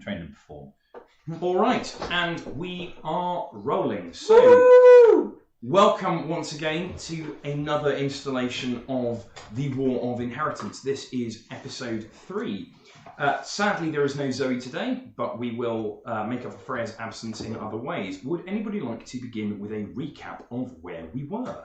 and train and perform. All right, and we are rolling. So, welcome once again to another installation of the War of Inheritance. This is episode 3. Sadly, there is no Zoe today, but we will make up for Freya's absence in other ways. Would anybody like to begin with a recap of where we were?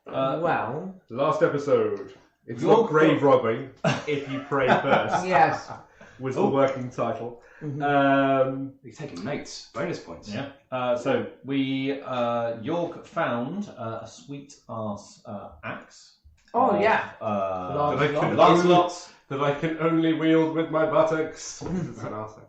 Well, last episode. It's not grave robbing if you pray first. yes. Was the working title. You're taking notes. Bonus points. Yeah. So we York found a sweet ass axe. Oh yeah. Lancelot's. That I can only wield with my buttocks. It's an answer.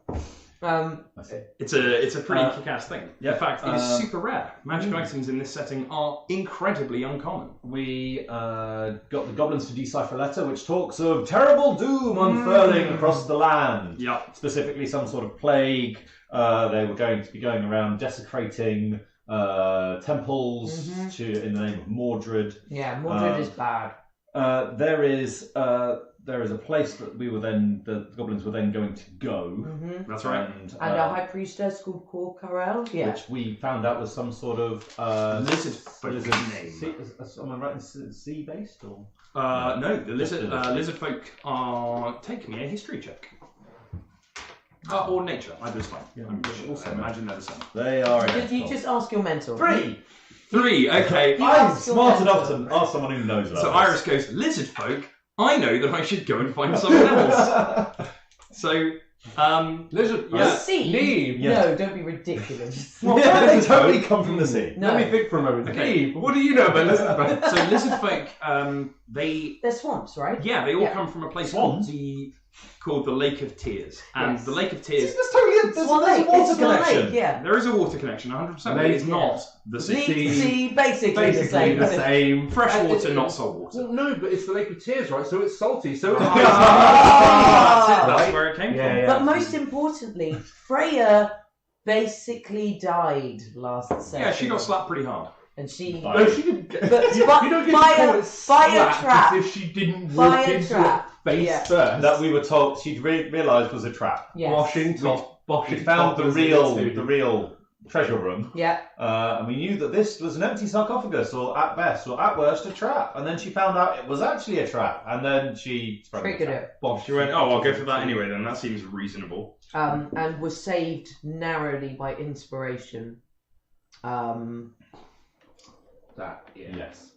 It's a pretty kick-ass thing. Yeah. In fact, it is super rare. Magic items in this setting are incredibly uncommon. We got the goblins to decipher a letter which talks of terrible doom unfurling across the land. Yep. Specifically some sort of plague. They were going to be going around desecrating temples in the name of Mordred. Yeah, Mordred is bad. There is a place that the goblins were then going to go. That's right. And a high priestess called Corcarel. Yeah. Which we found out was some sort of lizard name. Am I right in sea based or? No, the lizard folk are. Take me a history check. Or nature, either is fine. Yeah. I also imagine they're the same. They are. Did you just ask your mentor? 3. 3, okay. I'm smart enough to ask someone who knows that. So Iris goes, lizard folk, I know that I should go and find someone else. So, Lizard. yeah. Sea? Neem. Yes. No, don't be ridiculous. They totally come from the sea. No. Let me think for a moment. Okay. Neem, what do you know about lizard folk? So lizard folk, They're swamps, right? they all Yeah. come from a place Swans? called the Lake of Tears. And Yes. the Lake of Tears, There's totally there's Swan a Lake. water It's Swan connection. Lake, yeah. there is a water connection, 100%, but it's not the sea. Sea, basically the same. the same. Fresh water, not salt water. Well, no, but it's the Lake of Tears, right? So it's salty. So it's That's where it came from. Yeah. But most importantly, Freya basically died last session. Yeah, she got slapped pretty hard. And she... No, she didn't. But you don't get to by call a it slap trap. as if she didn't By walk a into trap. it face Yeah. first. That we were told she'd realised was a trap. Yes. Boshing top. We found the real treasure room, Yeah. and we knew that this was an empty sarcophagus, or at best, or at worst, a trap. And then she found out it was actually a trap, and then she Triggered it. She went, I'll go for that anyway then, that seems reasonable. And was saved narrowly by inspiration. Yes.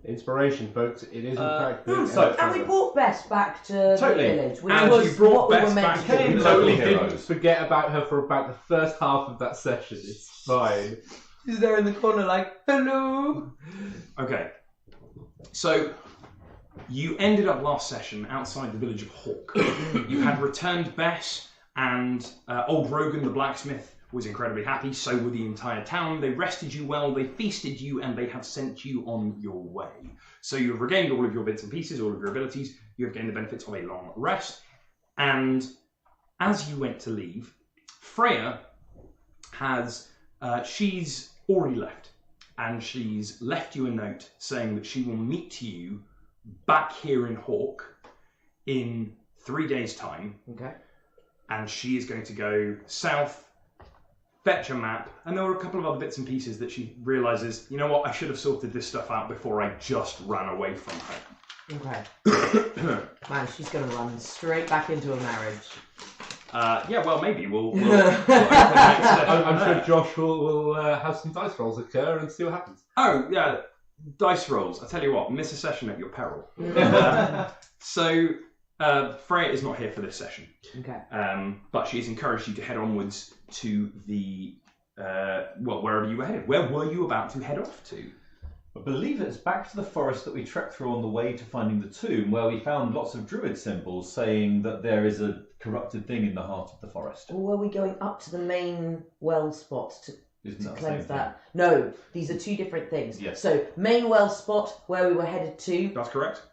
Inspiration, folks. It is in fact. And we brought Bess back to Totally. the village, which And was you brought what we Bess were meant back to to do. the totally Local didn't heroes. forget about her for about the first half of that session. It's fine. She's there in the corner like, hello. Okay, so you ended up last session outside the village of Hawk. You had returned Bess, and old Rogan the blacksmith was incredibly happy, so were the entire town. They rested you well, they feasted you, and they have sent you on your way. So you have regained all of your bits and pieces, all of your abilities, you have gained the benefits of a long rest, and as you went to leave, Freya has, she's already left, and she's left you a note saying that she will meet you back here in Hawk in 3 days' time, Okay. and she is going to go south, fetch a map, and there were a couple of other bits and pieces that she realises, you know what, I should have sorted this stuff out before I just ran away from her. Okay. Man, she's going to run straight back into a marriage. Yeah, well, maybe we'll open next session I'm there. sure Josh will have some dice rolls occur and see what happens. Oh, yeah, dice rolls. I tell you what, miss a session at your peril. So, Freya is not here for this session. Okay. But she's encouraged you to head onwards to the, wherever you were headed. Where were you about to head off to? I believe it's back to the forest that we trekked through on the way to finding the tomb, where we found lots of druid symbols saying that there is a corrupted thing in the heart of the forest. Or were we going up to the main well spot to Isn't that the cleanse same that? No, these are two different things. Yes. So, main well spot where we were headed to, That's correct.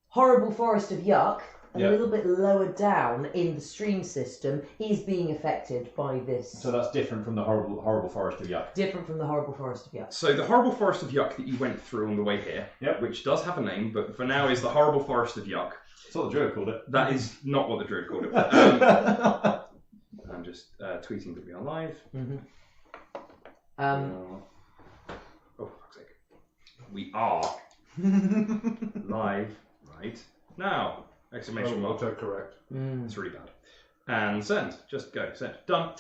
horrible forest of yuck, a Yeah. little bit lower down in the stream system is being affected by this. So that's different from the horrible forest of Yuck. Different from the horrible forest of Yuck. So the horrible forest of Yuck that you went through on the way here, Yep. which does have a name, but for now is the horrible forest of Yuck. That's what the druid called it. That is not what the druid called it. I'm just tweeting that we are live. Oh, for fuck's sake. We are live right now. Exclamation mark. Autocorrect. It's really bad. And send. Just go. Send. Done.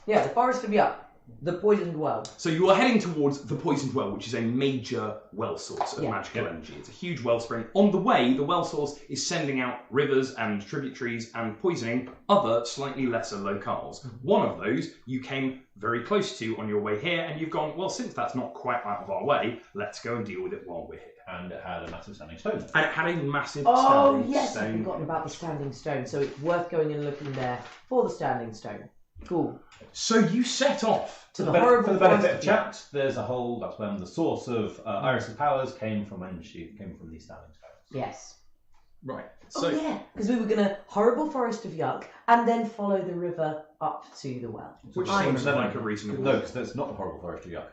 Yeah, the forest of Yuck. The poisoned well. So you are heading towards the Poisoned Well, which is a major well source of Yeah. magical energy. It's a huge wellspring. On the way, the well source is sending out rivers and tributaries and poisoning other slightly lesser locales. One of those you came very close to on your way here, and you've gone, well, since that's not quite out of our way, let's go and deal with it while we're here. And it had a massive standing stone. And it had a massive Oh, standing yes, I've stone. forgotten about the standing stone, so it's worth going and looking there for the standing stone. Cool. So you set off. To the For horrible the benefit forest of of chat, there's a whole. That's when the source of Iris' powers came from when she came from these standing stones. Yes. Right. Oh So yeah, because we were gonna horrible forest of Yuck and then follow the river up to the well. which I seems remember. like a reasonable. No, because that's not the horrible forest of Yuck.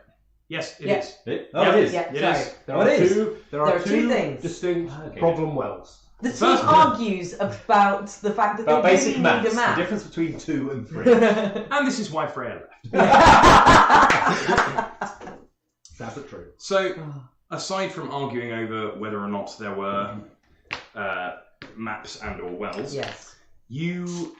Yes, it Yeah. is. Oh, Yeah. it is. Yeah, It sorry. is. There Oh, are it is. two. There There are are two two things. distinct Okay. problem wells. The team First- argues about the fact that About they basic really maths, need a the map. difference between 2 and 3. And this is why Freya left. That's the truth. So, aside from arguing over whether or not there were maps and or wells, Yes. you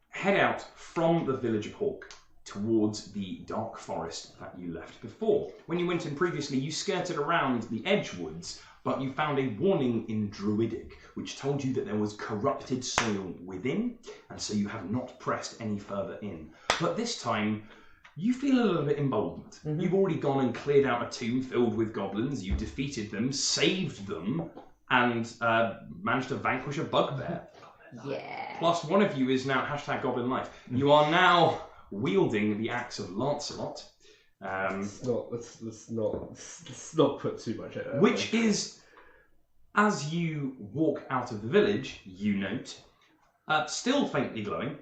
head out from the village of Hawk towards the dark forest that you left before. When you went in previously, you skirted around the Edgewoods, but you found a warning in Druidic, which told you that there was corrupted soil within, and so you have not pressed any further in. But this time, you feel a little bit emboldened. You've already gone and cleared out a tomb filled with goblins, you defeated them, saved them, and managed to vanquish a bugbear. Yeah. Plus, one of you is now #Goblin Life. You are now wielding the axe of Lancelot, Let's not put too much in it. which is, as you walk out of the village, you note, still faintly glowing,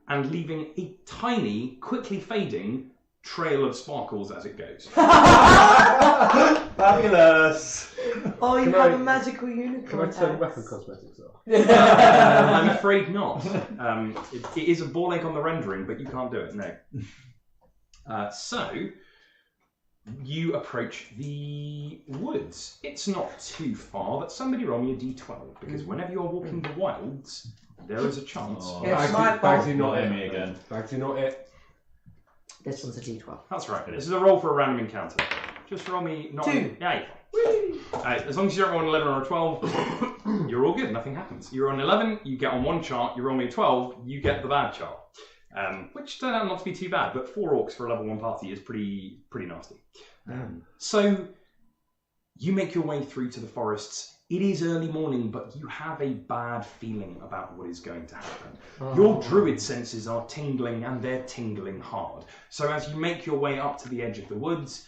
and leaving a tiny, quickly fading trail of sparkles as it goes. Fabulous! Oh, you Can have I- a magical Can I unicorn. turn weapon cosmetics off? I'm afraid not. It is a ball ache on the rendering, but you can't do it, no. So, you approach the woods. It's not too far, but somebody roll me a d12, because whenever you're walking the wilds, there is a chance. Oh. Yeah, my Bagsy Not not me it. again. Bagsy not it. This one's a D12. That's right. This is a roll for a random encounter. Just roll me not 2. Yeah, you're fine. As long as you don't roll an 11 or a 12, you're all good. Nothing happens. You're on 11, you get on one chart. You roll me a 12, you get the bad chart. Which turned out not to be too bad, but 4 orcs for a level 1 party is pretty nasty. So you make your way through to the forests. It is early morning, but you have a bad feeling about what is going to happen. Your druid senses are tingling, and they're tingling hard. So as you make your way up to the edge of the woods,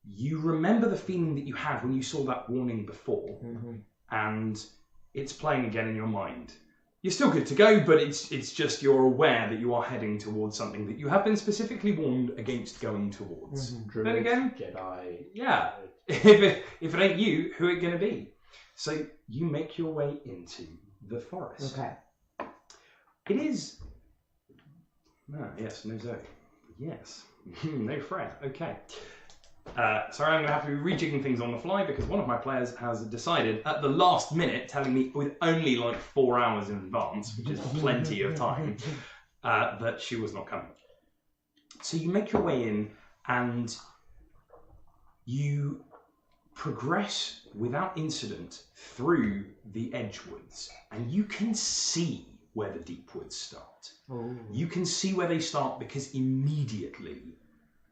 you remember the feeling that you had when you saw that warning before, and it's playing again in your mind. You're still good to go, but it's just you're aware that you are heading towards something that you have been specifically warned against going towards. Druid, Then again, Jedi. yeah, if it ain't you, who it gonna be? So you make your way into the forest. Okay. It is. Yes, no Zoe. Yes, no Fred. Okay. Sorry, I'm going to have to be rejigging things on the fly because one of my players has decided at the last minute, telling me with only like 4 hours in advance, which is plenty of time, that she was not coming. So you make your way in and you progress without incident through the Edgewoods, and you can see where the deep woods start. You can see where they start because immediately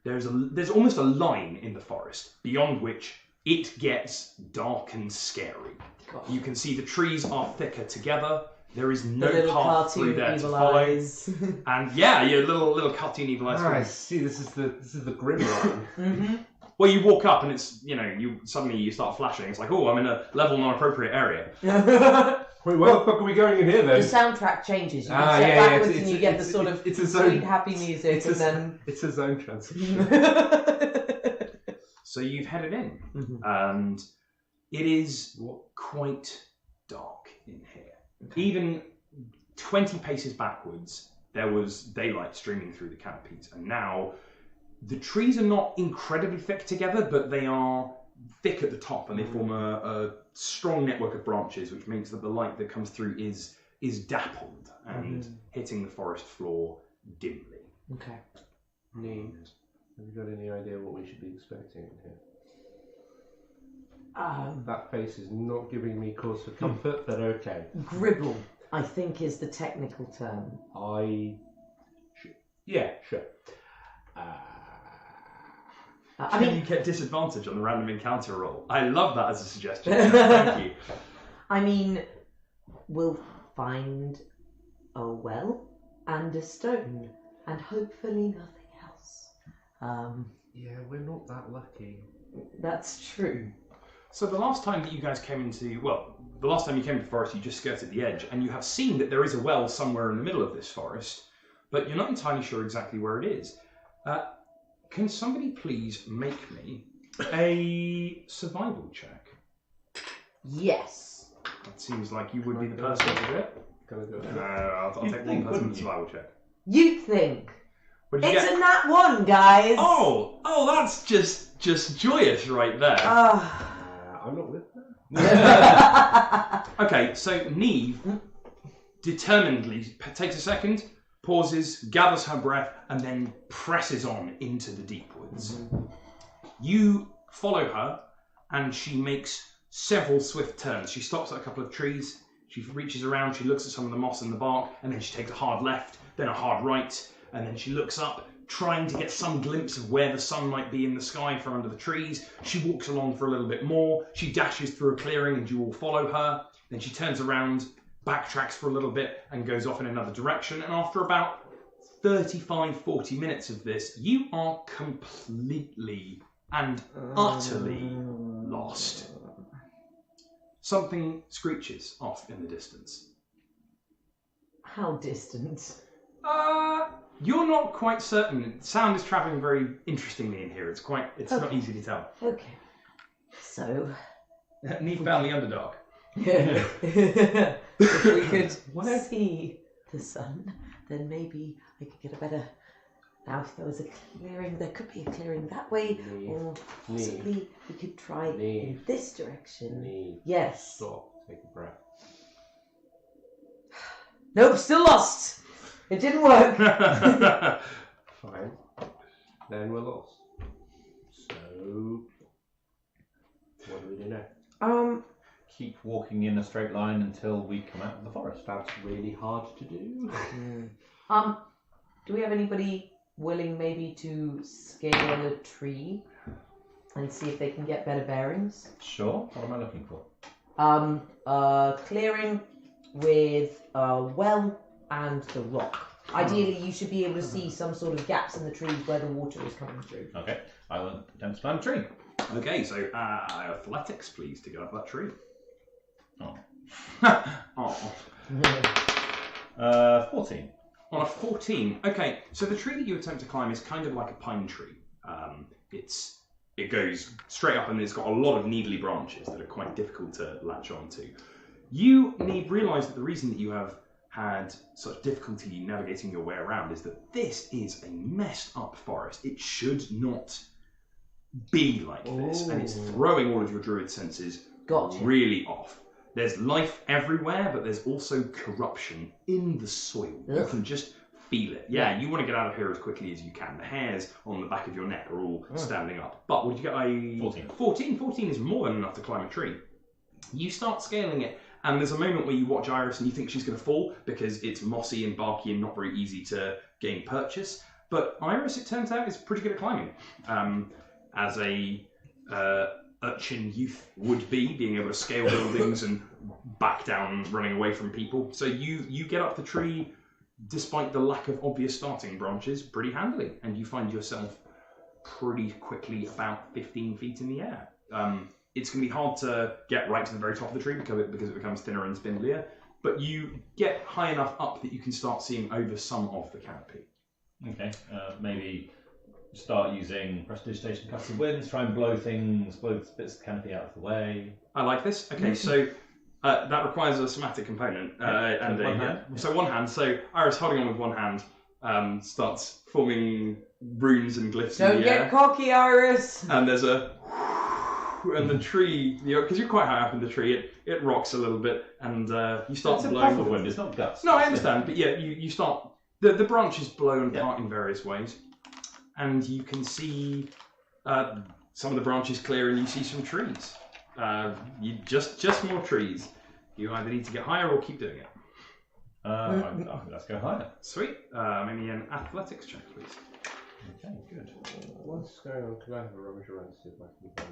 there's almost a line in the forest beyond which it gets dark and scary. Gosh. You can see the trees are thicker together. There is The no little path through cartoon there to evil follow. eyes. And yeah, your little cartoon evil eyes. I see. This is the grim line. Well, you walk up and it's, you suddenly you start flashing. It's like, oh, I'm in a level non-appropriate area. Wait, where the fuck are we going in here then? The soundtrack changes. You can Ah, step yeah, backwards it's and you get the sort of it's a zone. sweet, happy music, It's and a, then. it's a zone transition. So you've headed in, Mhm. and it is quite dark in here. Even 20 paces backwards, there was daylight streaming through the canopies, and now the trees are not incredibly thick together, but they are thick at the top, and they form a strong network of branches, which means that the light that comes through is dappled and hitting the forest floor dimly. Okay. Neat. Have you got any idea what we should be expecting in here? That face is not giving me cause for comfort, but okay. Gribble, I think, is the technical term. Yeah, sure. I Can mean, you get disadvantage on the random encounter roll? I love that as a suggestion. Thank you. I mean, we'll find a well and a stone, and hopefully nothing else. Yeah, we're not that lucky. That's true. So the last time that you guys came into, the last time you came to the forest, you just skirted the edge, and you have seen that there is a well somewhere in the middle of this forest, but you're not entirely sure exactly where it is. Can somebody please make me a survival check? Yes. That seems like you would be the person to do it. Gonna go. I'll You'd take think, one person wouldn't with a you? survival check. You think. What did you It's get? a nat 1, guys! Oh, that's just joyous right there. I'm not with that. Okay, so Neve determinedly takes a second, pauses, gathers her breath, and then presses on into the deep woods. You follow her, and she makes several swift turns. She stops at a couple of trees, she reaches around, she looks at some of the moss and the bark, and then she takes a hard left, then a hard right, and then she looks up, trying to get some glimpse of where the sun might be in the sky from under the trees. She walks along for a little bit more, she dashes through a clearing and you all follow her, then she turns around, backtracks for a little bit and goes off in another direction, and after about 35-40 minutes of this, you are completely and utterly lost. Something screeches off in the distance. How distant? You're not quite certain. Sound is travelling very interestingly in here. It's not easy to tell. Okay. So, Neve found the underdog. if we could see the sun, then maybe I could get a better... Now, if there was a clearing, there could be a clearing that way, or possibly we could try in this direction. Yes. Stop. Take a breath. Nope, still lost. It didn't work. Fine. Then we're lost. So, what do we do now? Keep walking in a straight line until we come out of the forest. That's really hard to do. Do we have anybody willing maybe to scale a tree and see if they can get better bearings? Sure. What am I looking for? Clearing with a well and the rock. Ideally, you should be able to see some sort of gaps in the trees where the water is coming through. Okay. I will attempt to climb a tree. Okay, so athletics, please, to get up that tree. Oh. Oh. 14. On a 14. Okay, so the tree that you attempt to climb is kind of like a pine tree. It goes straight up and it's got a lot of needly branches that are quite difficult to latch onto. You realise that the reason that you have had such difficulty navigating your way around is that this is a messed up forest. It should not be like this, and it's throwing all of your druid senses really off. There's life everywhere, but there's also corruption in the soil. Ugh. You can just feel it. Yeah, you want to get out of here as quickly as you can. The hairs on the back of your neck are all standing up. But what did you get? 14. 14. 14 is more than enough to climb a tree. You start scaling it, and there's a moment where you watch Iris and you think she's going to fall because it's mossy and barky and not very easy to gain purchase. But Iris, it turns out, is pretty good at climbing. As a urchin youth would be, being able to scale buildings and back down running away from people. So you get up the tree, despite the lack of obvious starting branches, pretty handily, and you find yourself pretty quickly about 15 feet in the air. it's going to be hard to get right to the very top of the tree because it becomes thinner and spindlier. But you get high enough up that you can start seeing over some of the canopy. Okay, maybe start using prestidigitation, gust of winds, try and blow bits of the canopy out of the way. I like this. Okay, so that requires a somatic component. And one hand. So one hand. So Iris holding on with one hand starts forming runes and glyphs in Don't the get air. cocky, Iris. And there's a... And the tree, because you're quite high up in the tree, it rocks a little bit, and you start It's a blowing. puff of wind, it's not gusts. No, I understand, but yeah, you start. The branches blow and part in various ways, and you can see some of the branches clear, and you see some trees. You just more trees. You either need to get higher or keep doing it. Let's go higher. Sweet. Maybe an athletics check, please. Okay, good. What's going on? Could I have a rummage around to see if I can find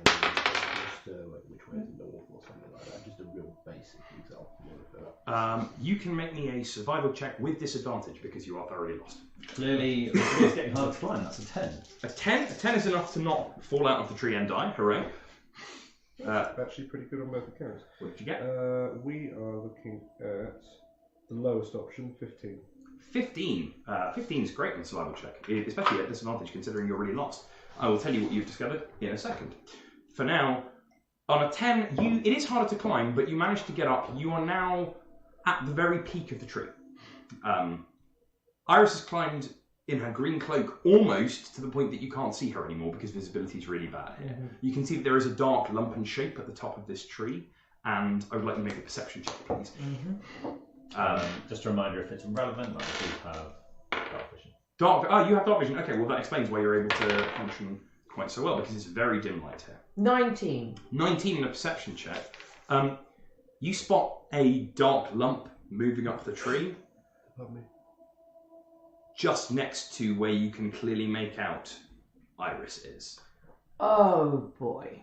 which way is north or something like that? Just a real basic example. You can make me a survival check with disadvantage because you are thoroughly lost. Clearly, it's getting hard to climb. That's a 10. A 10? A 10 is enough to not fall out of the tree and die. Hooray. Actually pretty good on both accounts. What did you get? We are looking at the lowest option, 15. 15. 15 is great on a survival check, especially at disadvantage considering you're really lost. I will tell you what you've discovered in a second. For now, on a 10, it is harder to climb, but you manage to get up. You are now at the very peak of the tree. Iris has climbed in her green cloak almost to the point that you can't see her anymore because visibility is really bad here. You can see that there is a dark lumpen shape at the top of this tree, and I would like you to make a perception check, please. Just a reminder, if it's relevant, I do have dark vision. You have dark vision. Okay, well that explains why you're able to function quite so well because it's very dim light here. 19. 19 in a perception check. You spot a dark lump moving up the tree. Pardon me. Just next to where you can clearly make out Iris is. Oh boy.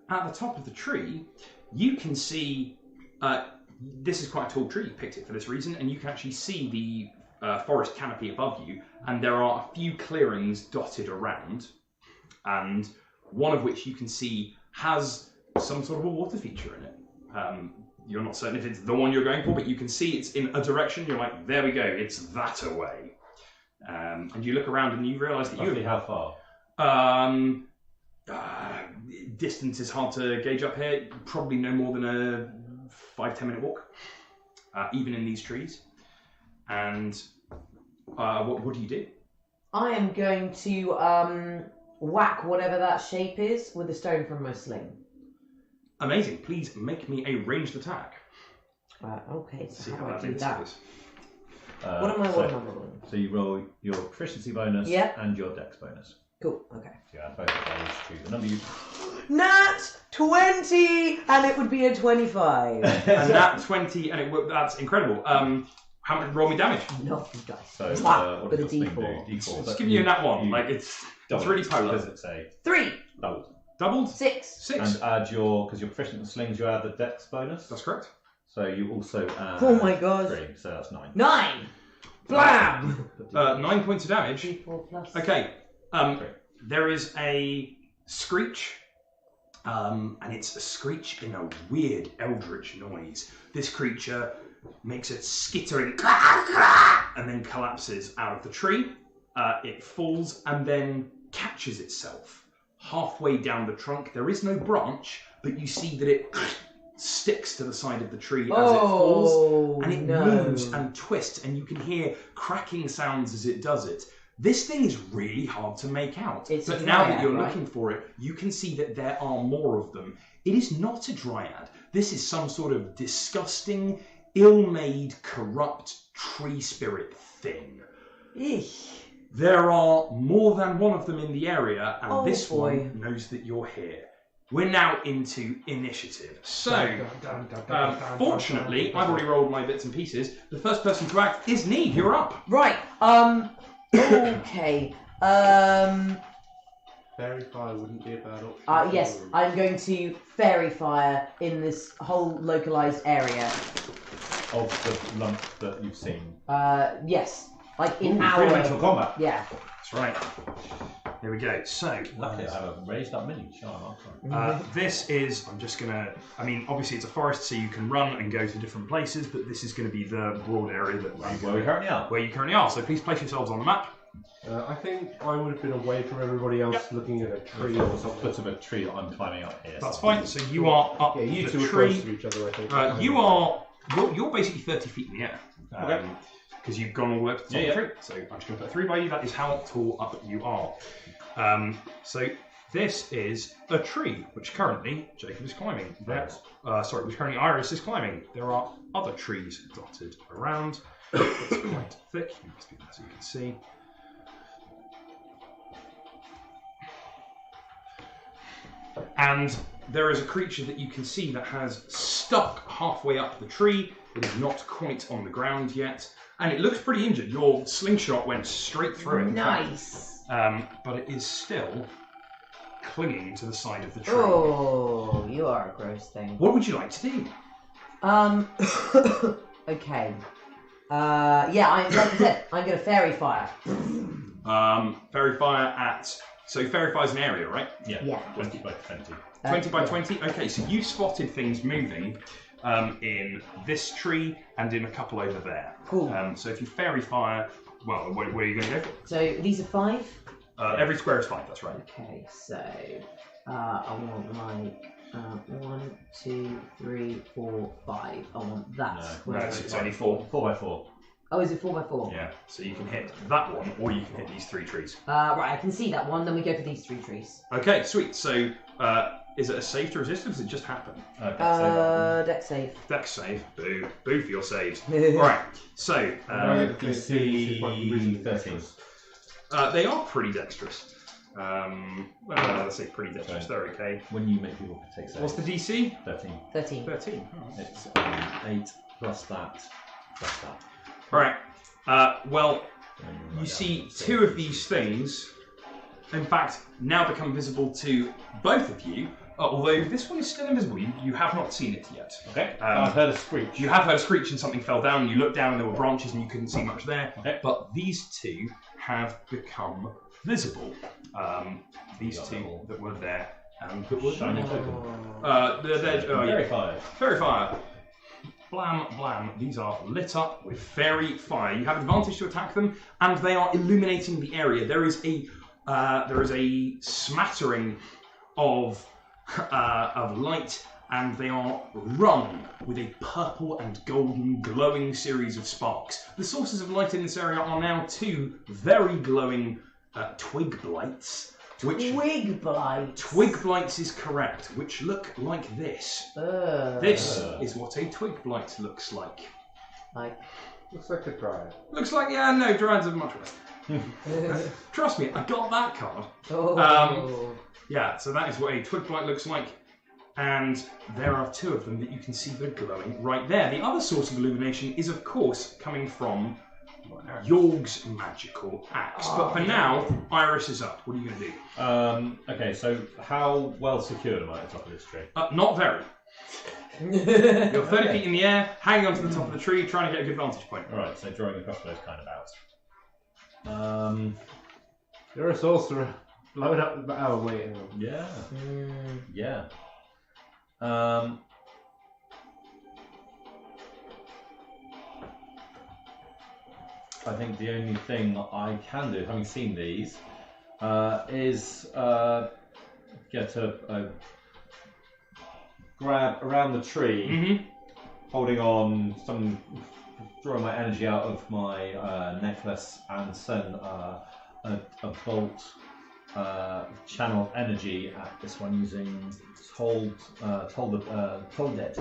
At the top of the tree, you can see. This is quite a tall tree. You picked it for this reason, and you can actually see the forest canopy above you. And there are a few clearings dotted around, and one of which you can see has some sort of a water feature in it. You're not certain if it's the one you're going for, but you can see it's in a direction. You're like, there we go, it's that away. And you look around and you realise that Roughly how far? Distance is hard to gauge up here. Probably no more than a 5-10 minute walk, even in these trees. And what do you do? I am going to whack whatever that shape is with a stone from my sling. Amazing. Please make me a ranged attack. Okay, See so how how do I that do that? goes. What am I rolling? So you roll your proficiency bonus and your dex bonus. Cool, okay. So you add both of those to the number you... Nat 20! And it would be a 25. And that 20, and that's incredible. How much? Roll me damage. No, dice. So what with a does this thing D4. do? D4. Just give you a nat 1. Like it's really polar. Does it say 3! doubled? Doubled? 6. 6. And add because you're proficient in slings, you add the dex bonus. That's correct. So you also add Oh my god. 3, so that's 9. 9! Blam! 9 points of damage. D4 plus. Okay. There is a screech, and it's a screech in a weird eldritch noise. This creature makes a skittering and then collapses out of the tree. It falls and then catches itself halfway down the trunk. There is no branch, but you see that it sticks to the side of the tree as it falls, and it moves and twists, and you can hear cracking sounds as it does it. This thing is really hard to make out, but now that you're looking for it, you can see that there are more of them. It is not a dryad. This is some sort of disgusting, ill-made, corrupt tree spirit thing. Eesh. There are more than one of them in the area, and this boy. one knows that you're here. We're now into initiative. So, fortunately, I've already rolled my bits and pieces. The first person to act is Neve. You're up. Right, okay. Fairy fire wouldn't be a bad option. Yes, I'm going to fairy fire in this whole localized area. Of the lump that you've seen. Yes. Like in our... Three-dimensional combat. Yeah. That's right. Here we go. So, Luckily, I have a raised up mini. Sure, I'm this is, I'm just going to, I mean, obviously it's a forest, so you can run and go to different places, but this is going to be the broad area that where we currently are. where you currently are. So please place yourselves on the map. I think I would have been away from everybody else looking at a tree or something. Foot of a tree that I'm climbing up here. That's fine. So you are up Yeah, you the two are tree. close to each other, I think. You're basically 30 feet in the air. Okay. Because you've gone all the way up to the top of the tree. So I'm just going to put 3 by you. That is how tall up you are. So this is a tree, which currently Jacob is climbing. Which currently Iris is climbing. There are other trees dotted around. It's quite thick. You must be there so you can see. And there is a creature that you can see that has stuck halfway up the tree. It is not quite on the ground yet. And it looks pretty injured. Your slingshot went straight through it. Nice. But it is still clinging to the side of the tree. Oh, you are a gross thing. What would you like to do? Okay. Yeah, like I said, I'm gonna fairy fire. Fairy fire at... So fairy fire is an area, right? Yeah. 20 by 20. 20 by yeah. 20? Okay, so you spotted things moving in this tree and in a couple over there. Cool. So if you fairy fire, well, where are you going to go for? So these are 5. Every square is 5, that's right. Okay, so I want like 1, 2, 3, 4, 5. I want that No, square. No, it's only 4. 4 by 4. Oh, is it 4 by 4? Yeah, so you can hit that one, or you can hit these 3 trees. Right, I can see that one. Then we go for these 3 trees. Okay, sweet. So, is it a save to resist, or does it just happen? Dex save. Dex save. Boo. Boo for your saves. Alright, so, DC 13. they are pretty dexterous. Let's say pretty dexterous, they're okay. When you make people take saves. What's the DC? 13. 13. 13. It's 8 plus that plus that. Alright, well, And you write see down 2 of these things, in fact, now become visible to both of you, although this one is still invisible. You have not seen it yet. Okay. I've heard a screech. You have heard a screech and something fell down. You looked down and there were branches and you couldn't see much there. Okay. But these 2 have become visible. These 2 that were there and that were Shiny there. token. Fairy fire. Fairy fire. Blam, blam. These are lit up with fairy fire. You have advantage to attack them, and they are illuminating the area. There is a smattering of light, and they are rung with a purple and golden glowing series of sparks. The sources of light in this area are now 2 very glowing twig blights. Twig blight. Twig blights is correct, which look like this. This is what a twig blight looks like. Like. Looks like a dryad. Looks like, yeah, no, dryads are much worse. Trust me, I got that card. Oh. Yeah, so that is what a twig blight looks like. And there are 2 of them that you can see that are glowing right there. The other source of illumination is, of course, coming from Yorg's magical axe. But for now, Iris is up. What are you going to do? Okay, so how well secured am I at the top of this tree? Not very. You're 30 feet in the air, hanging onto the top of the tree, trying to get a good vantage point. Alright, so drawing the crossbows kind of out. You're a sorcerer. Load up the... Oh, wait. Hang on. Yeah. Yeah. I think the only thing I can do, having seen these, is get a grab around the tree, holding on, drawing my energy out of my necklace, and send a bolt channel energy at this one using Toll Dead. Toll the Dead,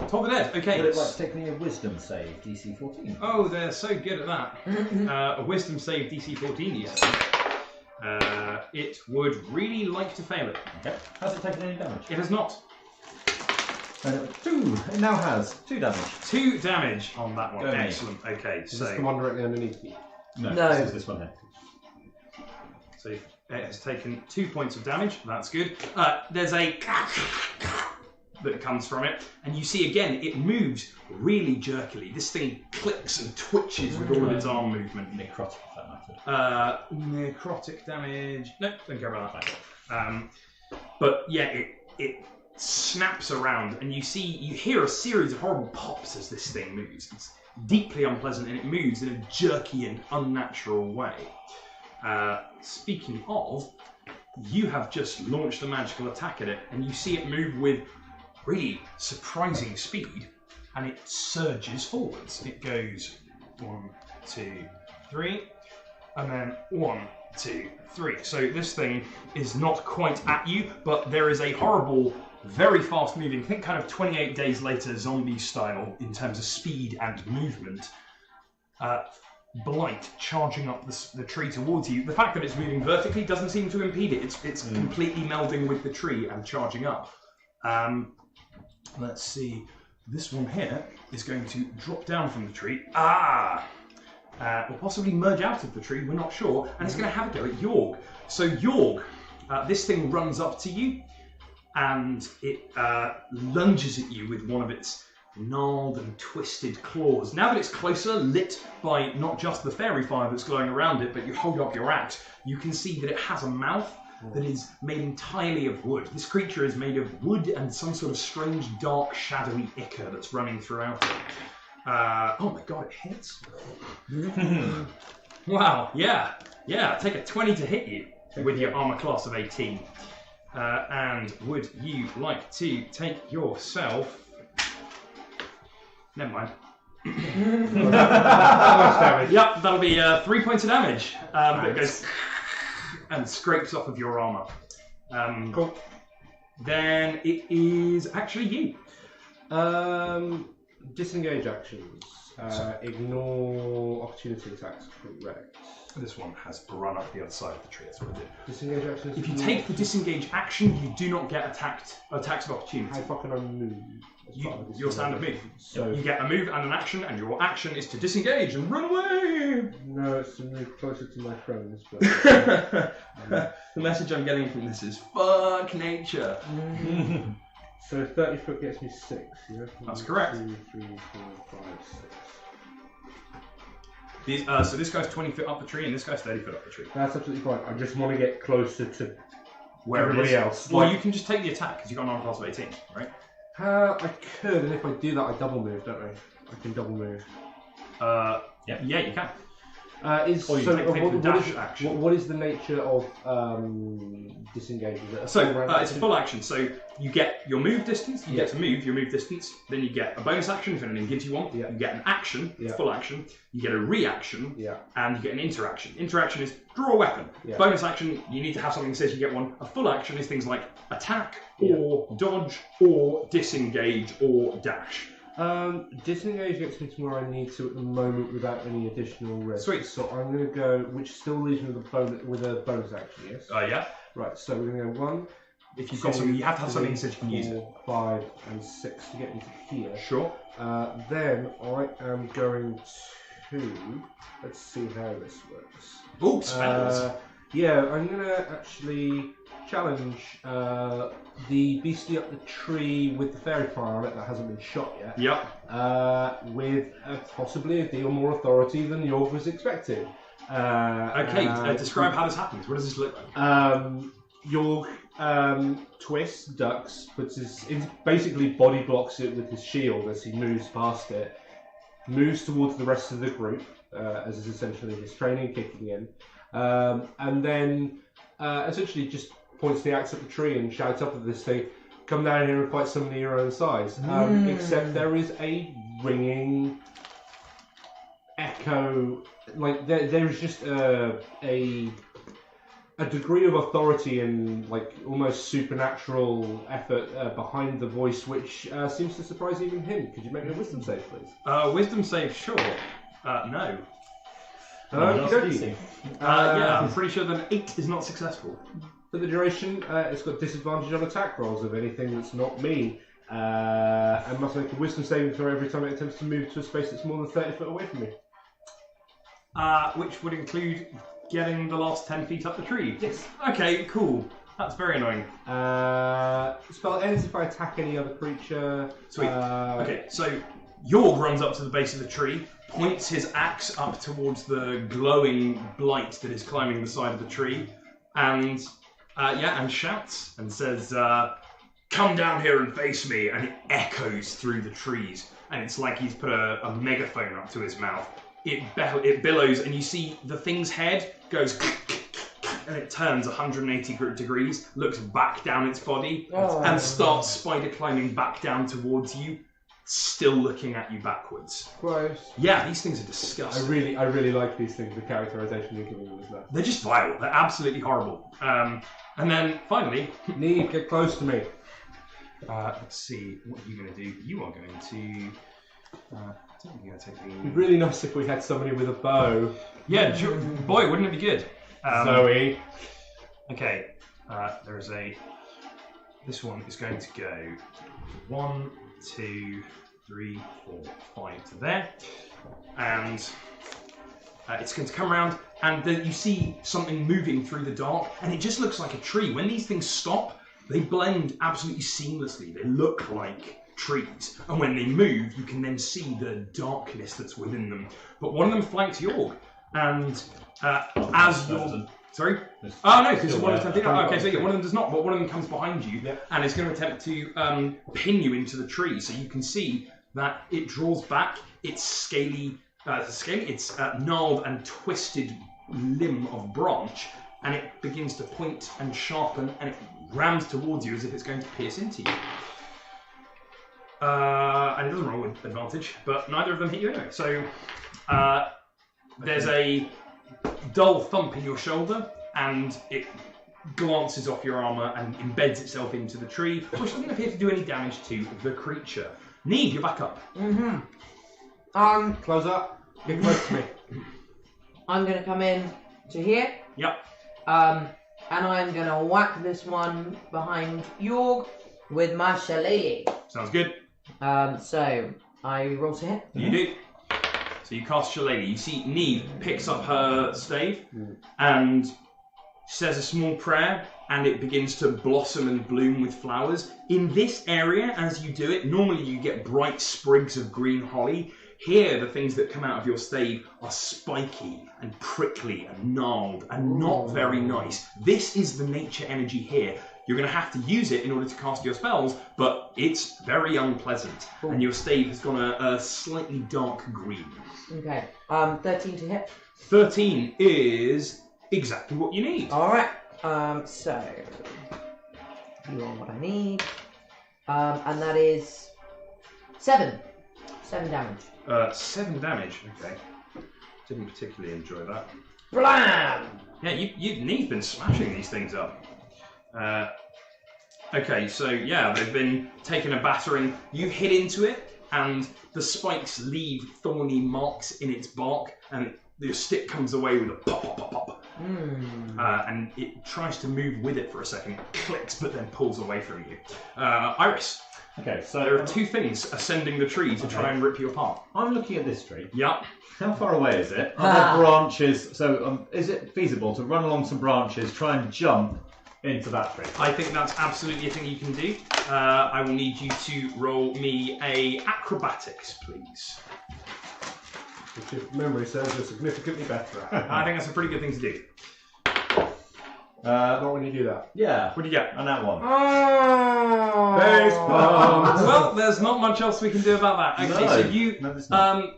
okay. Would it like to take me a wisdom save, DC 14? Oh, they're so good at that. A wisdom save DC 14, you say. It would really like to fail it. Okay. Has it taken any damage? It has not. 2. It now has 2 damage. 2 damage on that one. Go me. Excellent. Okay, Is this the one directly underneath you? No, No. this is this one here. so it has taken 2 points of damage. That's good. There's a that comes from it, and you see again it moves really jerkily. This thing clicks and twitches with all of its arm movement. Necrotic, if that mattered. Necrotic damage. No, don't care about that. But yeah, it snaps around, and you hear a series of horrible pops as this thing moves. It's deeply unpleasant, and it moves in a jerky and unnatural way. Speaking of, you have just launched a magical attack at it, and you see it move with really surprising speed, and it surges forwards. It goes 1, 2, 3, and then 1, 2, 3. So this thing is not quite at you, but there is a horrible, very fast moving, think kind of 28 Days Later zombie style in terms of speed and movement. Blight charging up the tree towards you. The fact that it's moving vertically doesn't seem to impede it. It's completely melding with the tree and charging up. Let's see. This one here is going to drop down from the tree. Or possibly merge out of the tree, we're not sure. And it's going to have a go at Yorg. So Yorg, this thing runs up to you and it lunges at you with one of its gnarled and twisted claws. Now that it's closer, lit by not just the fairy fire that's glowing around it, but you hold up your axe, you can see that it has a mouth that is made entirely of wood. This creature is made of wood and some sort of strange, dark, shadowy ichor that's running throughout it. Oh my god, it hits. Wow, yeah, take a 20 to hit you with your armor class of 18. And would you like to take yourself... Never mind. Yep, that'll be 3 points of damage. That goes and scrapes off of your armor. Cool. Then it is actually you. Disengage actions. Ignore opportunity attacks. Correct. This one has run up the other side of the tree. That's what it did. Disengage actions. If you take the disengage action, you do not get attacks of opportunity. How far can I move? Your standard move. So you get a move and an action, and your action is to disengage and run away. No, it's to move closer to my friends. But the message I'm getting from this is fuck nature. So 30 foot gets me 6. Yeah. That's correct. 2, 3, 4, 5, 6. So this guy's 20 foot up the tree, and this guy's 30 foot up the tree. That's absolutely fine. I just want to get closer to Where everybody else. Well, you can just take the attack because you've got an armor class of 18, right? I could, and if I do that, I double move, don't I? I can double move. Yeah, you can. What is the nature of disengage? Is it a full round it's a full action. So you get your move distance, you get to move your move distance, then you get a bonus action if anything gives you one, you get an action, full action, you get a reaction, and you get an interaction. Interaction is draw a weapon. Bonus action, you need to have something that says you get one. A full action is things like attack, or dodge, or disengage, or dash. Disengage gets me to where I need to at the moment without any additional risk. Sweet. So I'm going to go, which still leaves me with a bonus action, yes? Yeah. Right, so we're going to go 1. If you've got something, you have to have something that says you can use it. 5 and 6 to get into here. Sure. Then I am going to, let's see how this works. Oh, spells. I'm going to actually challenge the beastie up the tree with the fairy fire on it that hasn't been shot yet. Yep. With possibly a deal more authority than York was expecting. Describe how this happens. What does this look like? York twists, ducks, basically body blocks it with his shield as he moves past it, moves towards the rest of the group, as is essentially his training kicking in, and then essentially just points the axe at the tree and shouts up at this thing, come down here and fight somebody your own size. Except there is a ringing echo, like there is just a degree of authority and like almost supernatural effort behind the voice, which seems to surprise even him. Could you make a wisdom save, please? Wisdom save, sure. No. I'm pretty sure that an 8 is not successful. For the duration, it's got disadvantage on attack rolls of anything that's not me, and must make a wisdom saving throw every time it attempts to move to a space that's more than 30 foot away from me. Which would include getting the last 10 feet up the tree. Yes. Okay, cool. That's very annoying. Spell ends if I attack any other creature. Sweet. Okay, so Yorg runs up to the base of the tree, points his axe up towards the glowing blight that is climbing the side of the tree, and shouts and says, "Come down here and face me!" And it echoes through the trees, and it's like he's put a megaphone up to his mouth. It billows, and you see the thing's head goes, and it turns 180 degrees, looks back down its body, and starts spider climbing back down towards you, still looking at you backwards. Gross. Yeah, these things are disgusting. I really like these things. The characterization you're giving them is nice. They're just vile. They're absolutely horrible. And then finally, Neve, get close to me. let's see. What are you going to do? You are going to. I don't think you're going to take the. It'd be really nice if we had somebody with a bow. Yeah, boy, wouldn't it be good? Zoe. Okay, there is a. This one is going to go 1, 2, 3, 4, 5 to there, and it's going to come around, and you see something moving through the dark, and it just looks like a tree. When these things stop, they blend absolutely seamlessly. They look like trees, and when they move, you can then see the darkness that's within them. But one of them flanks Yorg, and as you're... Sorry? Oh no, because one of them... Okay, so yeah, one of them does not, but one of them comes behind you and is going to attempt to pin you into the tree. So you can see that it draws back its scaly, its gnarled and twisted limb of branch, and it begins to point and sharpen, and it rams towards you as if it's going to pierce into you. And it doesn't roll with advantage, but neither of them hit you anyway. So there's a dull thump in your shoulder, and it glances off your armour and embeds itself into the tree, which doesn't appear to do any damage to the creature. Neve, you're back up. Close up. Get close to me. I'm going to come in to here. Yep. And I'm going to whack this one behind Yorg with my shillelagh. Sounds good. So I roll to hit. You do. So you cast Shillelagh. You see Neve picks up her stave and says a small prayer, and it begins to blossom and bloom with flowers. In this area, as you do it, normally you get bright sprigs of green holly. Here, the things that come out of your stave are spiky and prickly and gnarled and not very nice. This is the nature energy here. You're going to have to use it in order to cast your spells, but it's very unpleasant. And your stave has gone a slightly dark green. Okay. 13 to hit. 13 is exactly what you need. Alright. So you are what I need. And that is 7. 7 damage. 7 damage. Okay. Didn't particularly enjoy that. Blam! Yeah, Neve's been smashing these things up. Okay, so yeah, they've been taking a battering. You hit into it, and the spikes leave thorny marks in its bark, and your stick comes away with a pop, pop, pop, pop. And it tries to move with it for a second, clicks, but then pulls away from you. Iris. Okay, so There are 2 things ascending the tree to try and rip you apart. I'm looking at this tree. Yep. How far away is it? Are there branches? So is it feasible to run along some branches, try and jump into that tree? I think that's absolutely a thing you can do. I will need you to roll me a acrobatics, please. Which, if memory serves, you're significantly better at. I think that's a pretty good thing to do. Not when you do that. Yeah. What do you get? And that one. Face palm. Well, there's not much else we can do about that. Okay, No. so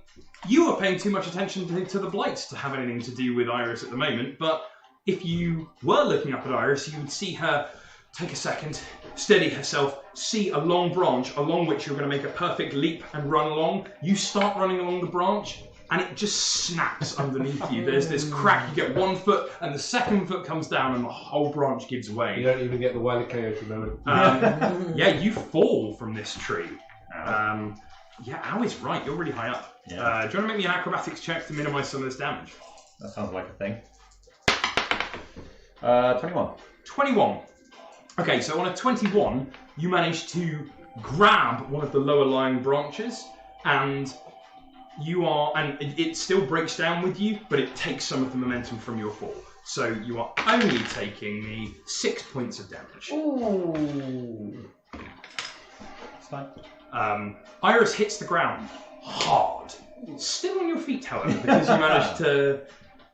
you are paying too much attention to the blights to have anything to do with Iris at the moment, but if you were looking up at Iris, you would see her take a second, steady herself, see a long branch along which you're going to make a perfect leap and run along. You start running along the branch, and it just snaps underneath you. There's this crack, you get 1 foot, and the second foot comes down, and the whole branch gives way. You don't even get the Wile E. Coyote moment. Yeah, you fall from this tree. Yeah, Ow is right, you're really high up. Yeah. Do you want to make me an acrobatics check to minimise some of this damage? That sounds like a thing. 21. 21. Okay, so on a 21, you manage to grab one of the lower lying branches, and it still breaks down with you, but it takes some of the momentum from your fall. So you are only taking me 6 points of damage. Ooh. It's fine. Iris hits the ground hard. Still on your feet, however, because you managed to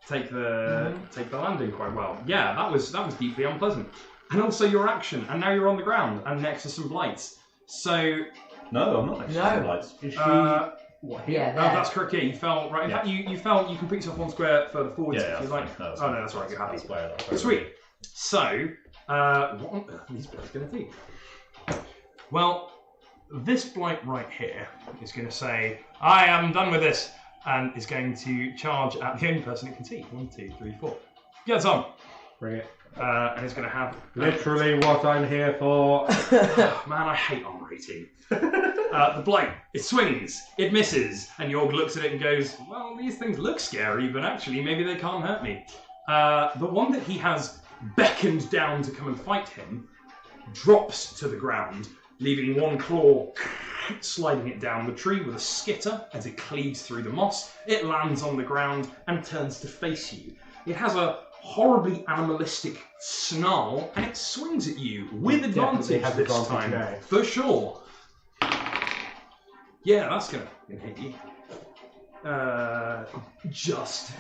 take the landing quite well. Yeah, that was deeply unpleasant. And also your action, and now you're on the ground and next to some blights. So No, I'm not next to the lights. Is she... what, Yeah, oh, there. that's correct. Yeah, you fell right. In Yeah. fact, you fell. You can put yourself 1 square further forwards Yeah, if you that's like. fine. No, that's Oh fine. no, that's right. You're happy. That's where Sweet. So, what on earth are these blights going to do? Well, this blight right here is going to say, "I am done with this," and is going to charge at the only person it can see. 1, 2, 3, 4. Gets on. Bring it. And it's going to have Literally what I'm here for. Man, I hate armor rating. The blight, it swings, it misses, and Yorg looks at it and goes, well, these things look scary, but actually maybe they can't hurt me. The one that he has beckoned down to come and fight him drops to the ground, leaving one claw sliding it down the tree with a skitter as it cleaves through the moss. It lands on the ground and turns to face you. It has a horribly animalistic snarl, and it swings at you with advantage has this advantage time, now. for sure. Yeah, that's gonna hit you. Just.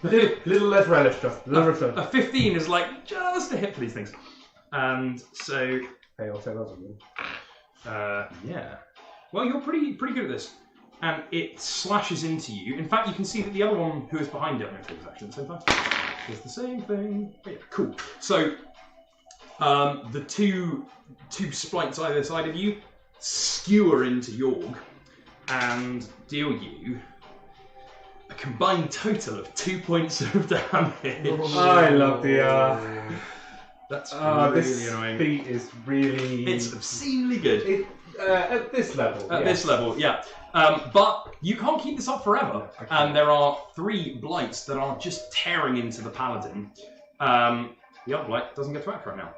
Little less relish, just a little return. A 15 is like just a hit for these things. And so, Hey, I'll say that's again. yeah. Well, you're pretty good at this. And it slashes into you. In fact, you can see that the other one who is behind it, I'm going to take this action at the same time, does the same thing. Oh, yeah, cool. So, the two sprites either side of you skewer into Yorg and deal you a combined total of 2 points of damage. I love the. That's really this annoying. feat is really. It's obscenely good. At this level. At yes. this level, yeah. But you can't keep this up forever. And there are 3 blights that are just tearing into the paladin. The other blight doesn't get to act right now.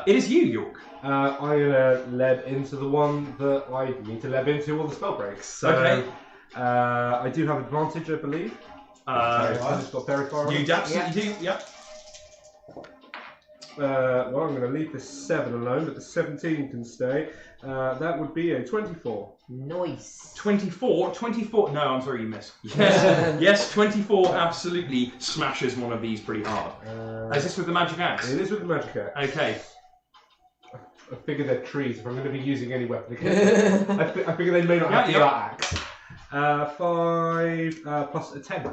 It is you, York. I'm gonna leb into the one that I need to leb into all the spell breaks. So, Okay. I do have advantage, I believe. I just got Fairy Fire on You it. absolutely do, yeah. Well, I'm going to leave the 7 alone, but the 17 can stay. That would be a 24. Nice. 24. No, I'm sorry, you missed. Yes, yes, 24 absolutely smashes one of these pretty hard. Is this with the magic axe? It is with the magic axe. Okay. I figure they're trees if I'm going to be using any weapon against them. I figure they may not have Yeah, that axe. 5 plus a 10.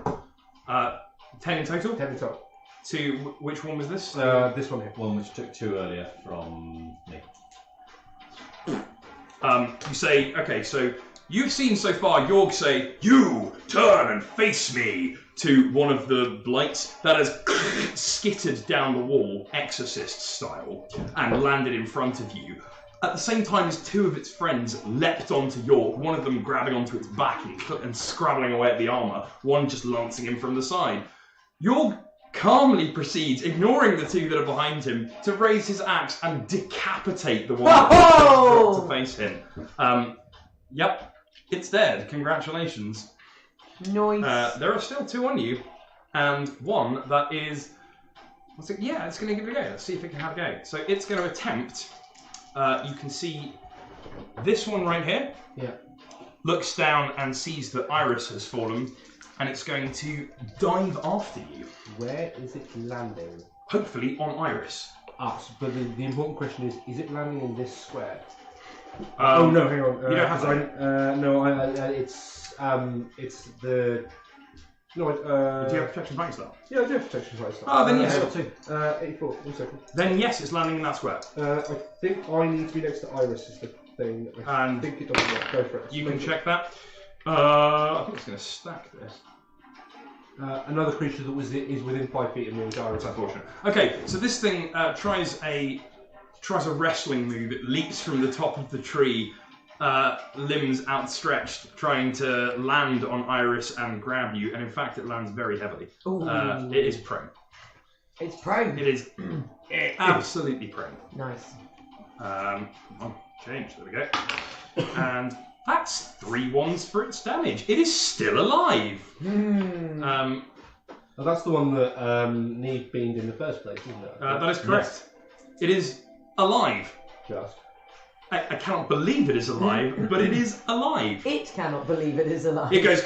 10 in total? 10 in total. To which one was this? This one here. One which took 2 earlier from me. You say, okay, so you've seen so far Yorg say, "You turn and face me," to one of the blights that has skittered down the wall, exorcist style, and landed in front of you. At the same time as 2 of its friends leapt onto York, one of them grabbing onto its back and scrabbling away at the armour, one just lancing him from the side. York calmly proceeds, ignoring the 2 that are behind him, to raise his axe and decapitate the one that to face him. Yep, it's dead. Congratulations. Nice. There are still 2 on you, and one that is. What's it? Yeah, it's going to give it a go. Let's see if it can have a go. So it's going to attempt. You can see this one right here. Yeah. Looks down and sees that Iris has fallen, and it's going to dive after you. Where is it landing? Hopefully on Iris. But the important question is it landing in this square? Oh no, hang on. you don't have it's the. No, Do you have protection bank style? Yeah, I do have protection right Oh, then yes. 84. 1 second. Then yes, it's landing in that square. I think I need to be next to Iris is the thing. I And think it doesn't work. Go for it. you can check that. I think it's going to stack this. Another creature that is within 5 feet of me. That's unfortunate. Okay, so this thing tries a wrestling move. It leaps from the top of the tree, limbs outstretched, trying to land on Iris and grab you. And in fact, it lands very heavily. It is prone. It's prone. It is absolutely prone. Nice. Change. There we go. And that's 3 1s for its damage. It is still alive. Oh, that's the one that Neve beamed in the first place, isn't it? That is correct. It is alive. Just. I cannot believe it is alive, but it is alive. It cannot believe it is alive. It goes,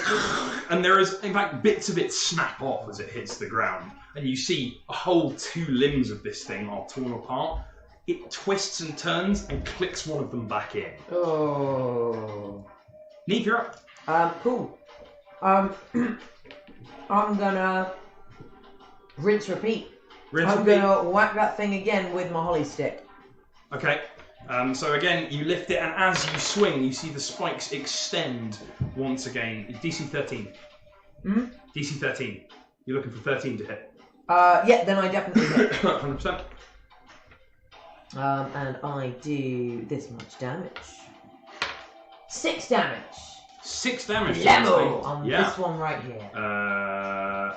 and there is, in fact, bits of it snap off as it hits the ground. And you see a whole 2 limbs of this thing are torn apart. It twists and turns and clicks one of them back in. Oh. Neve, you're up. Cool. I'm gonna rinse, repeat. I'm gonna whack that thing again with my holly stick. Okay. So again, you lift it, and as you swing, you see the spikes extend once again. DC 13. DC 13. You're looking for 13 to hit. Yeah, then I definitely hit. 100%. And I do this much damage. 6 damage. 6 damage. Level on this one right here.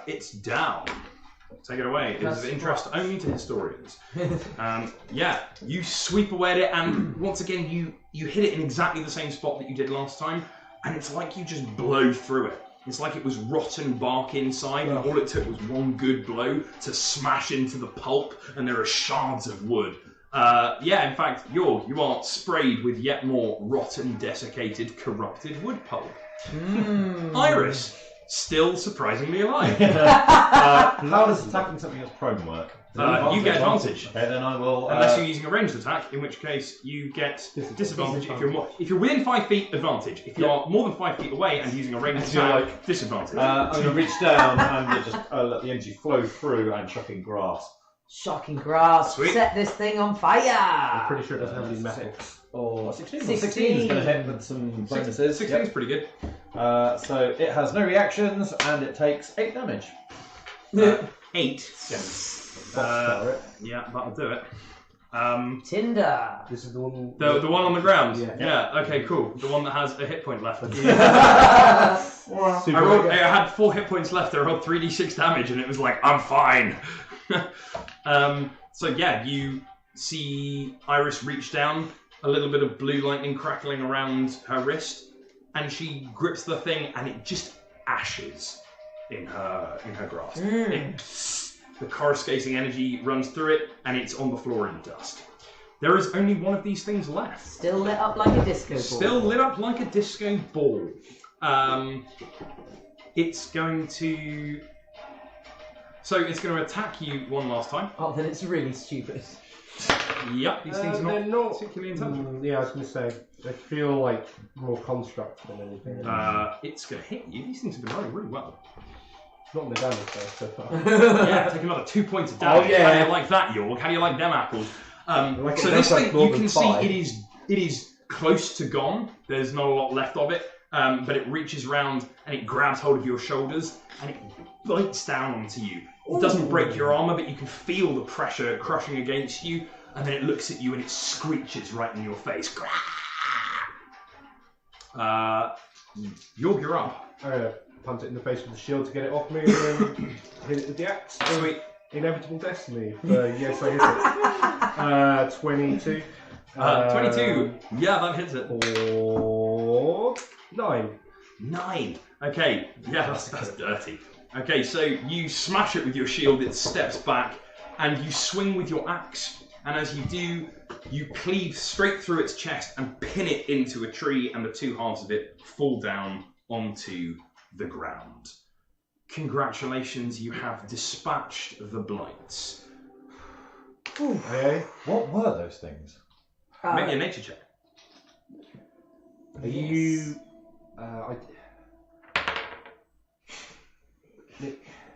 It's down. Take it away. It is of interest only to historians. Yeah, you sweep away at it, and once again, you hit it in exactly the same spot that you did last time, and it's like you just blow through it. It's like it was rotten bark inside, and all it took was one good blow to smash into the pulp, and there are shards of wood. Yeah, in fact, you are sprayed with yet more rotten, desiccated, corrupted wood pulp. Iris, still surprisingly alive. How does attacking something that's prone work? You get advantage. Okay, then I will. Unless you're using a ranged attack, in which case you get disadvantage. If you're within 5 feet, advantage. If you're more than 5 feet away and using a ranged attack, disadvantage. I'm going to reach down and just let the energy flow through and chuck in grass. Shocking grass. Sweet. Set this thing on fire. I'm pretty sure it doesn't have any metal. 6 or 16. 16 is going to hit with some bonuses. 16 is pretty good. So it has no reactions and it takes 8 damage. 8. Yeah, that'll do it. Tinder. This is the one. The one on the ground. Yeah. Okay, cool. The one that has a hit point left. Super I had 4 hit points left. I rolled 3d6 damage, and it was like, I'm fine. So yeah, you see Iris reach down, a little bit of blue lightning crackling around her wrist, and she grips the thing, and it just ashes in her grasp. The coruscating energy runs through it, and it's on the floor in dust. There is only one of these things left. Still lit up like a disco ball. Still lit up like a disco ball. It's going to... So it's going to attack you one last time. Oh, then it's really stupid. Yep, these things are they're not particularly intelligent. Yeah, I was going to say, they feel like more construct than anything. It's going to hit you. These things have been rolling really well. Not in the damage though, so far. Yeah, take another 2 points of damage. Oh, yeah. How do you like that, York? How do you like them apples? Like So it this does like thing, more you than can 5. see it is close to gone. There's not a lot left of it. But it reaches round and it grabs hold of your shoulders and it bites down onto you. It doesn't break your armour, but you can feel the pressure crushing against you. And then it looks at you and it screeches right in your face. York, you're up. I'm gonna punt it in the face with the shield to get it off me and then hit it with the axe. Sweet. Inevitable destiny. Yes, I hit it. 22. 22. Yeah, that hits it. Or 9. 9. Okay, yeah, that's dirty. Okay, so you smash it with your shield, it steps back, and you swing with your axe, and as you do, you cleave straight through its chest and pin it into a tree, and the 2 halves of it fall down onto the ground. Congratulations, you have dispatched the blights. Okay. What were those things? Make me a nature check. Are you...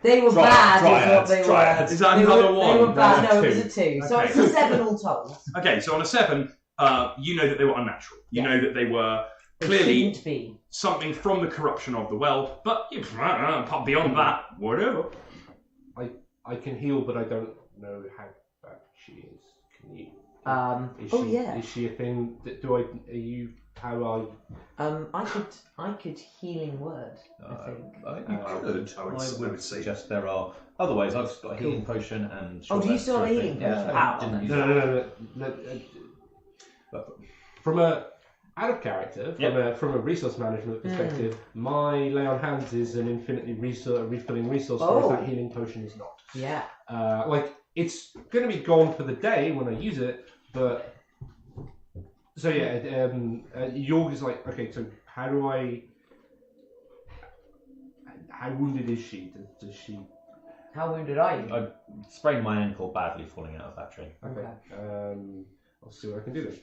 They were bad, is what they Dryads. were. Is that They another were, one? They were bad. That's No, it 2. was a 2. So Okay. it's a 7 all told. Okay, so on a 7, you know that they were unnatural. You know that they were It clearly shouldn't be. something from the corruption of the well, but beyond that, whatever. I can heal, but I don't know how bad she is. Can you? Is Oh she, yeah. Is she a thing? Are you? How are you? I could healing word. I think. I think you could. I would say. suggest there are other ways. I've got a healing potion and. Oh, do you still have a healing Yeah, potion? I Ah, didn't use No. that. From a out of character Yep. from a resource management perspective, my lay on hands is an infinitely refilling resource, Oh. whereas that healing potion is not. Yeah. Like it's going to be gone for the day when I use it, but so yeah, Yorg is like, okay, so how do I? How wounded is she? Does she? How wounded are you? I sprained my ankle badly falling out of that tree. Okay. I'll see what I can do then.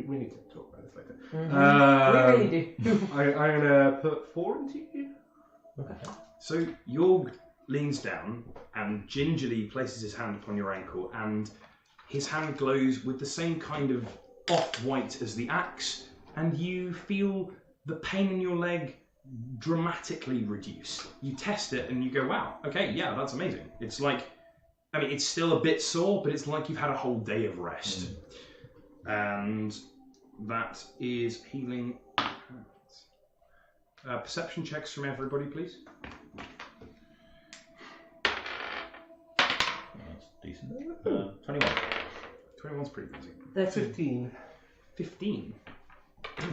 We need to talk about this later. We really do. I'm gonna put 4 into you. Okay. So Yorg leans down and gingerly places his hand upon your ankle, and his hand glows with the same kind of off-white as the axe, and you feel the pain in your leg dramatically reduce. You test it and you go, wow, okay, yeah, that's amazing. It's like, I mean, it's still a bit sore, but it's like you've had a whole day of rest. And that is healing. Perception checks from everybody, please. That's decent. 21. 21's pretty easy. 13. 15.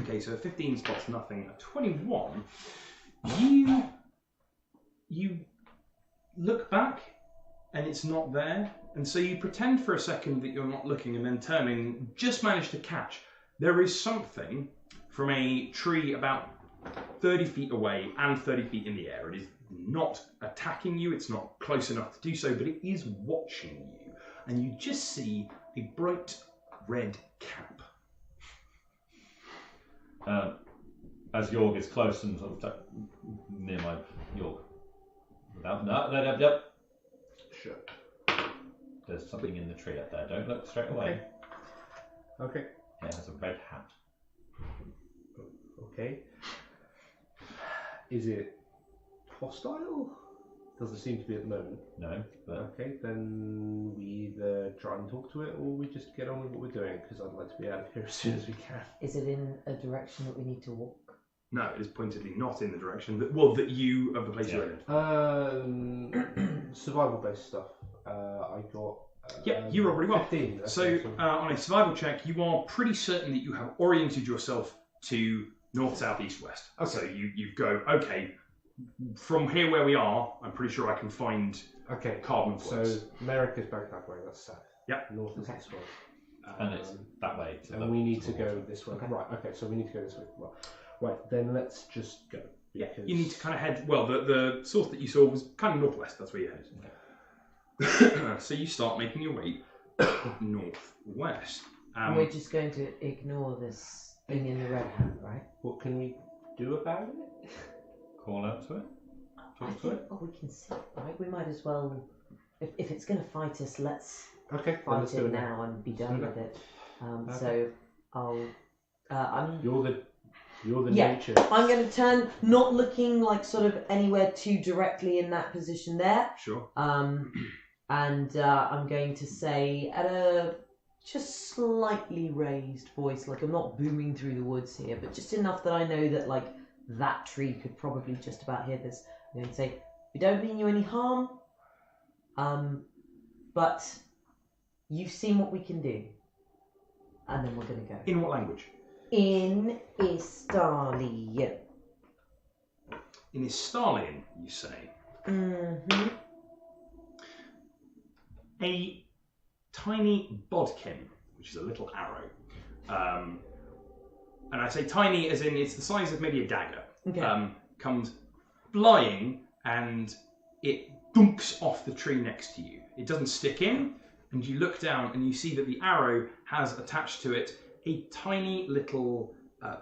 Okay, so a 15 spots nothing. A 21, you look back and it's not there, and so you pretend for a second that you're not looking, and then turning, just manage to catch. There is something from a tree about 30 feet away and 30 feet in the air. It is not attacking you, it's not close enough to do so, but it is watching you, and you just see a bright red cap. As Yorg is close and sort of near my Yorg. No. Sure. There's something in the tree up there. Don't look straight away. Okay. It has a red hat. Okay. Is it hostile? Doesn't seem to be at the moment. No, but Okay, then we either try and talk to it or we just get on with what we're doing, because I'd like to be out of here as soon as we can. Is it in a direction that we need to walk? No, it is pointedly not in the direction that you of the place you're in. Survival-based stuff. I got. Yeah, you roll pretty well. 15. So on a survival check, you are pretty certain that you have oriented yourself to north, south, east, west. Okay. So you go, okay, from here where we are, I'm pretty sure I can find Okay. carbon So flows. America's back that way. That's south. Yep. North is Okay. this way. and it's that way. To And the- we need to the go water. this way. Okay. Right. Okay. So we need to go this way. Well, right. Then let's just go. Yeah, because- you need to kind of head. Well, the source that you saw was kind of northwest. That's where you headed. So you start making your way northwest. And we're just going to ignore this thing in the red hat, right? What can we do about it? Call out to it. I Talk to think, it. oh, we can see, right? We might as well, if it's going to fight us, let's Okay. Then fight let's do it it now and be done Let's with do it. So I'll, I'm You're the Yeah. nature. I'm going to turn, not looking like sort of anywhere too directly in that position there. Sure. And I'm going to say at a just slightly raised voice, like I'm not booming through the woods here, but just enough that I know that like that tree could probably just about hear this. I'm going to say, we don't mean you any harm, but you've seen what we can do. And then we're going to go. In what language? In Istali. In Istalian, you say. Mm-hmm. A tiny bodkin, which is a little arrow. And I say tiny as in it's the size of maybe a dagger. Okay. Comes flying and it dunks off the tree next to you. It doesn't stick in, and you look down and you see that the arrow has attached to it a tiny little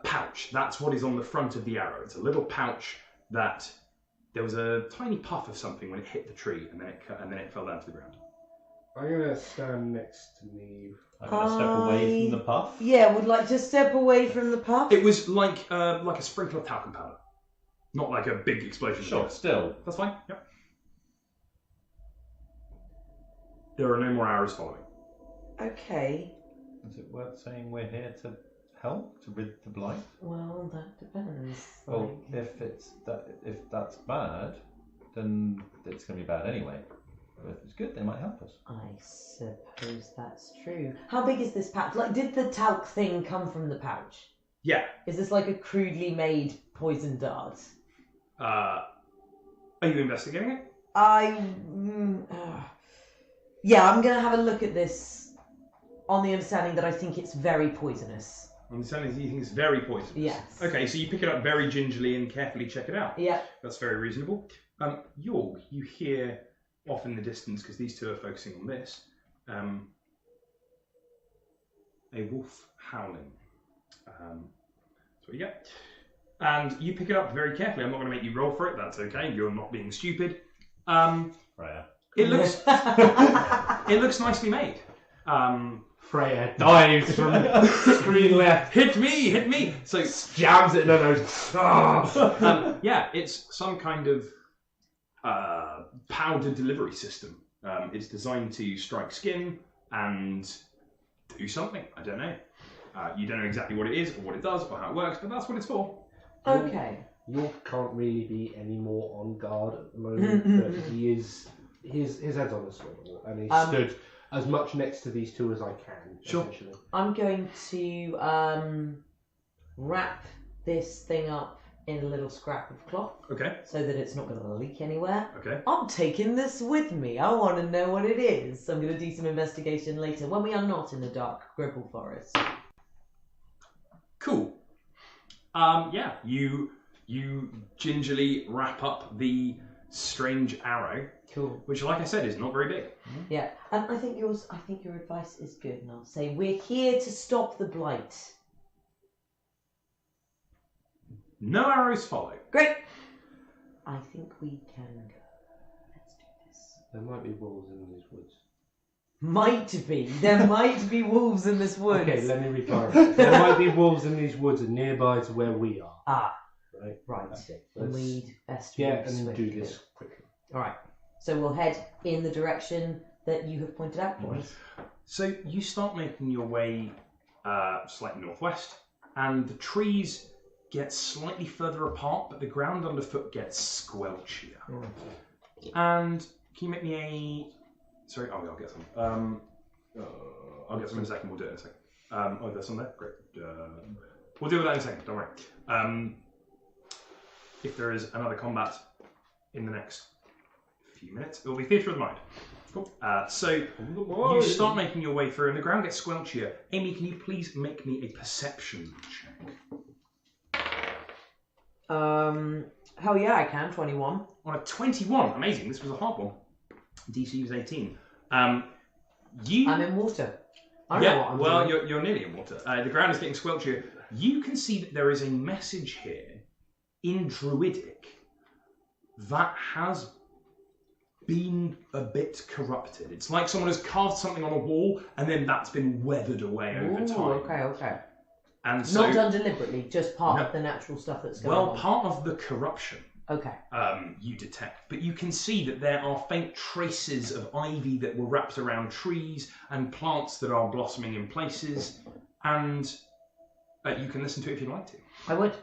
pouch. That's what is on the front of the arrow. It's a little pouch that there was a tiny puff of something when it hit the tree, and then it fell down to the ground. I'm gonna stand next to Neve. I'm going to step away from the puff. Yeah, would like to step away from the puff. It was like a sprinkle of talcum powder, not like a big explosion. Sure, still. That's fine. Yep. There are no more arrows following. Okay. Is it worth saying we're here to help, to rid the blight? Well, that depends. Well, if that's bad, then it's going to be bad anyway. But if it's good, they might help us. I suppose that's true. How big is this pouch? Like, did the talc thing come from the pouch? Yeah. Is this like a crudely made poison dart? Are you investigating it? Yeah, I'm going to have a look at this on the understanding that I think it's very poisonous. Understanding you think it's very poisonous. Yes. Okay, so you pick it up very gingerly and carefully check it out. Yeah. That's very reasonable. Yorg, you hear off in the distance, because these two are focusing on this, a wolf howling. That's what you get. And you pick it up very carefully. I'm not going to make you roll for it. That's okay. You're not being stupid. Freya. It looks nicely made. Freya dives from screen left, Hit me! So jams it in her nose. yeah, it's some kind of powder delivery system. It's designed to strike skin and do something. I don't know. You don't know exactly what it is or what it does or how it works, but that's what it's for. Okay. York can't really be any more on guard at the moment, but he is. His head's on a swivel, and he stood as much next to these two as I can. Sure. Essentially. I'm going to wrap this thing up in a little scrap of cloth Okay. so that it's not going to leak anywhere. Okay. I'm taking this with me. I want to know what it is. I'm going to do some investigation later when we are not in the dark Gribble Forest. Cool. Yeah, you gingerly wrap up the strange arrow, Cool. which, like I said, is not very big. Yeah, and I think your advice is good. And I'll say we're here to stop the blight. No arrows follow. Great. I think we can go. Let's do this. There might be wolves in these woods. Might be. There might be wolves in this woods. Okay, let me rephrase. There might be wolves in these woods and nearby to where we are. Ah, Right. right. Okay, And let's we'd best get move and do swiftly. this quickly. All right. So we'll head in the direction that you have pointed out for us. So you start making your way slightly northwest, and the trees get slightly further apart, but the ground underfoot gets squelchier. And can you make me a... Sorry, I'll get some. I'll get some in a second. We'll do it in a second. Oh, there's some there? Great. We'll deal with that in a second, don't worry. If there is another combat in the next few minutes, it will be Theatre of the Mind. Cool. So you start making your way through, and the ground gets squelchier. Amy, can you please make me a perception check? Hell yeah, I can. 21. On a 21, amazing. This was a hard one. DC was 18. You. I'm in water. I know what I'm doing. You're nearly in water. The ground is getting squelchier. You can see that there is a message here in Druidic that has been a bit corrupted. It's like someone has carved something on a wall and then that's been weathered away over time. Okay. And so, Not done deliberately, just part of the natural stuff that's going on. well, part of the corruption Okay. you detect, but you can see that there are faint traces of ivy that were wrapped around trees and plants that are blossoming in places, and you can listen to it if you'd like to. I would.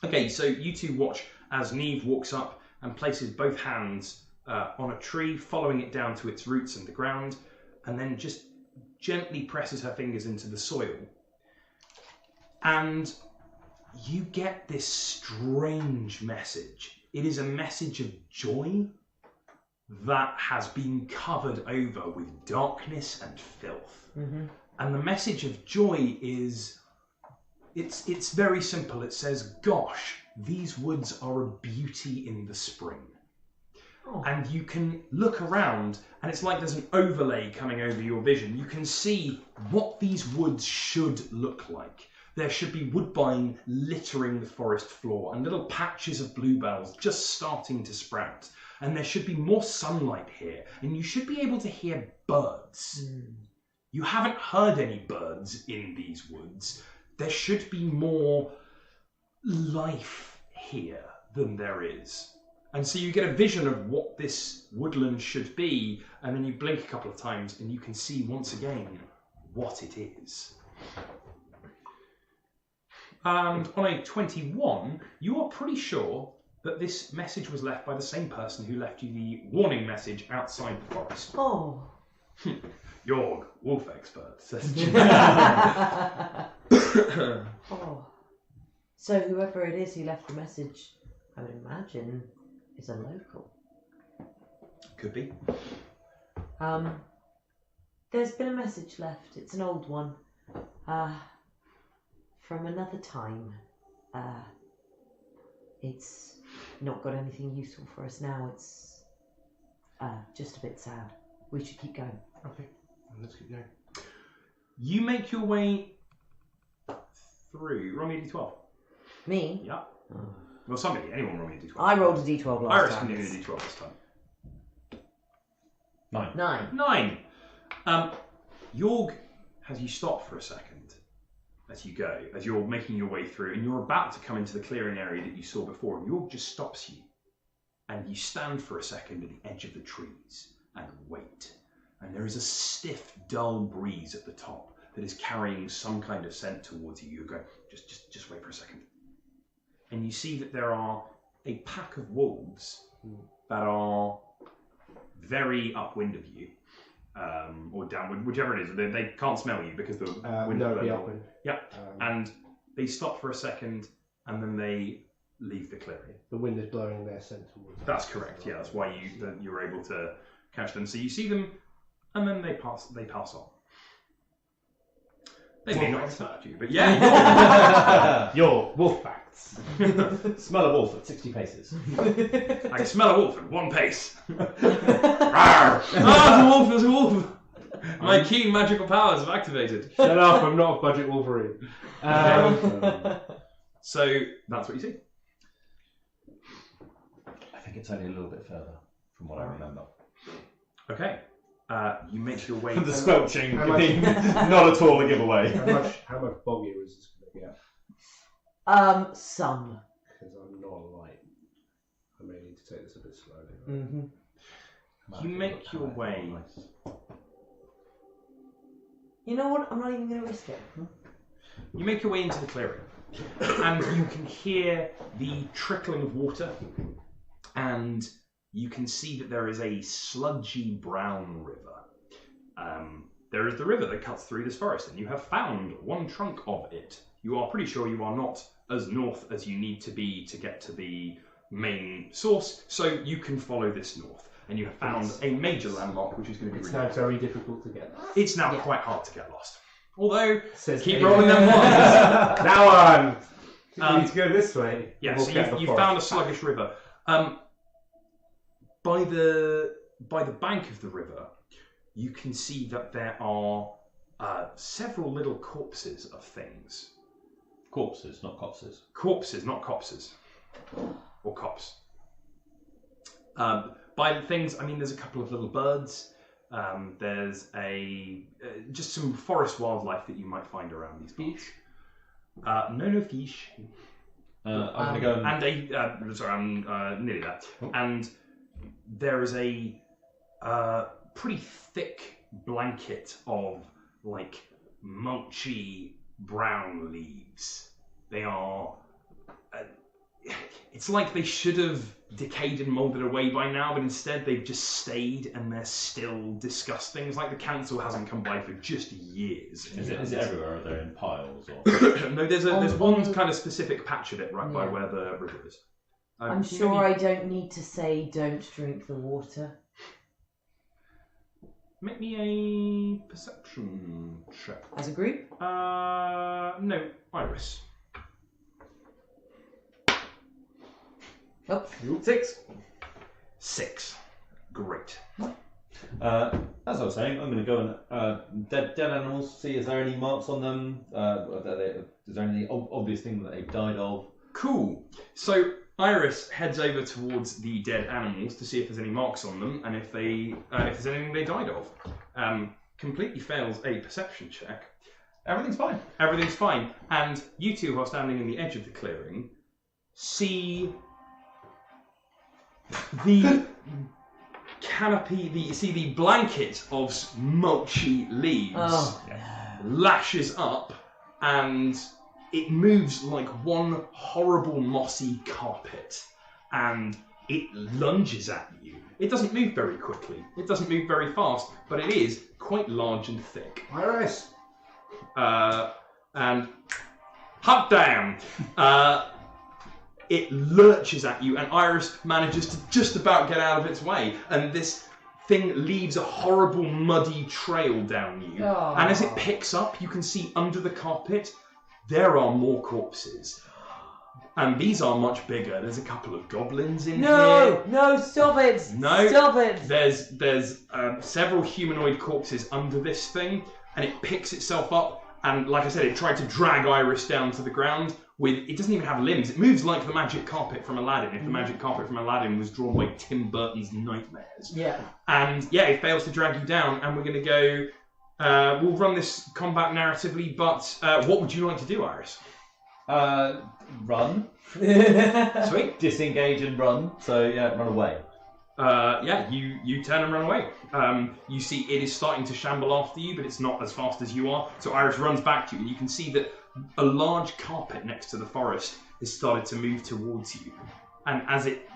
Okay, so you two watch as Neve walks up and places both hands on a tree, following it down to its roots and the ground, and then just gently presses her fingers into the soil. And you get this strange message. It is a message of joy that has been covered over with darkness and filth. Mm-hmm. And the message of joy is, it's very simple. It says, gosh, these woods are a beauty in the spring. Oh. And you can look around, and it's like there's an overlay coming over your vision. You can see what these woods should look like. There should be woodbine littering the forest floor and little patches of bluebells just starting to sprout. And there should be more sunlight here, and you should be able to hear birds. You haven't heard any birds in these woods. There should be more life here than there is. And so you get a vision of what this woodland should be, and then you blink a couple of times and you can see once again what it is. And on a 21, you are pretty sure that this message was left by the same person who left you the warning message outside the forest. Oh. Jorg, wolf expert, says Oh. So whoever it is who left the message, I would imagine, is a local. Could be. There's been a message left. It's an old one. From another time. It's not got anything useful for us now. It's just a bit sad. We should keep going. Okay, let's keep going. You make your way through. Roll me a d12. Me? Yeah. Oh. Well, somebody, anyone roll me a d12. I rolled a d12 last Iris time. can do a d12 this time. 9. 9. 9. Jorg has you stop for a second as you go, as you're making your way through, and you're about to come into the clearing area that you saw before, and Jorg just stops you. And you stand for a second at the edge of the trees and wait. And there is a stiff, dull breeze at the top that is carrying some kind of scent towards you. You go, just wait for a second. And you see that there are a pack of wolves that are very upwind of you, or downwind, whichever it is. They can't smell you because the wind no, is be blowing. upwind. Yeah, and they stop for a second, and then they leave the clearing. The wind is blowing their scent towards us. That's correct. Yeah, that's why you were able to catch them. So you see them, and then they pass on. They may not have touched you, but yeah. Your wolf facts. Smell a wolf at 60 paces. I can smell a wolf at 1 pace. Rawr! Oh, there's a wolf! My keen magical powers have activated. Shut up! I'm not a budget Wolverine. So that's what you see. I think it's only a little bit further from what I remember. Okay. You make your way. The squelching, How much- not at all a giveaway. How much boggier is this going to get? Some. Because I'm not light. I may need to take this a bit slowly. Mm-hmm. You make your way. You know what? I'm not even going to risk it. You make your way into the clearing, and you can hear the trickling of water, and you can see that there is a sludgy brown river. There is the river that cuts through this forest, and you have found one trunk of it. You are pretty sure you are not as north as you need to be to get to the main source, so you can follow this north. And you have found a major landmark, which is going to be It's really now very difficult to get. It's now Yeah. quite hard to get lost. Although, Says keep David. rolling them ones. Now on! We Um, need to go this way. Yeah, We'll so get the you forest. found a sluggish river. By the bank of the river, you can see that there are several little corpses of things. Corpses, not copses. Corpses, not copses. Or cops. By the things, I mean, there's a couple of little birds. There's just some forest wildlife that you might find around these parts. No fish. I'm going to go and... And I'm nearly there. And there is a pretty thick blanket of like mulchy brown leaves. They are. It's like they should have decayed and molded away by now, but instead they've just stayed and they're still disgusting. It's like the council hasn't come by for just years. Is it everywhere? Are they in piles? Or... No, there's one kind of specific patch of it right by Yeah. where the river is. I'm sure I don't need to say don't drink the water. Make me a perception check. As a group? No, Iris. Oh. 6. 6. Great. As I was saying, I'm going to go and dead animals. See, is there any marks on them? Is there any obvious thing that they've died of? Cool. So Iris heads over towards the dead animals to see if there's any marks on them and if there's anything they died of. Completely fails a perception check. Everything's fine. Everything's fine. And you two who are standing in the edge of the clearing see the canopy, the blanket of mulchy leaves Oh. lashes up and it moves like one horrible mossy carpet and it lunges at you. It doesn't move very quickly. It doesn't move very fast, but it is quite large and thick. Iris! And hot damn! It lurches at you, and Iris manages to just about get out of its way. And this thing leaves a horrible, muddy trail down you. Aww. And as it picks up, you can see under the carpet there are more corpses. And these are much bigger. There's a couple of goblins in here. No, stop it! No. Stop it! There's several humanoid corpses under this thing, and it picks itself up. And like I said, it tried to drag Iris down to the ground. It doesn't even have limbs. It moves like the magic carpet from Aladdin. If the magic carpet from Aladdin was drawn by Tim Burton's Nightmares. Yeah. And yeah, it fails to drag you down. And we're going to go. We'll run this combat narratively. But what would you like to do, Iris? Run. Sweet. Disengage and run. So yeah, run away. Yeah, you turn and run away. You see it is starting to shamble after you, but it's not as fast as you are. So Iris runs back to you, and you can see that a large carpet next to the forest has started to move towards you. And as it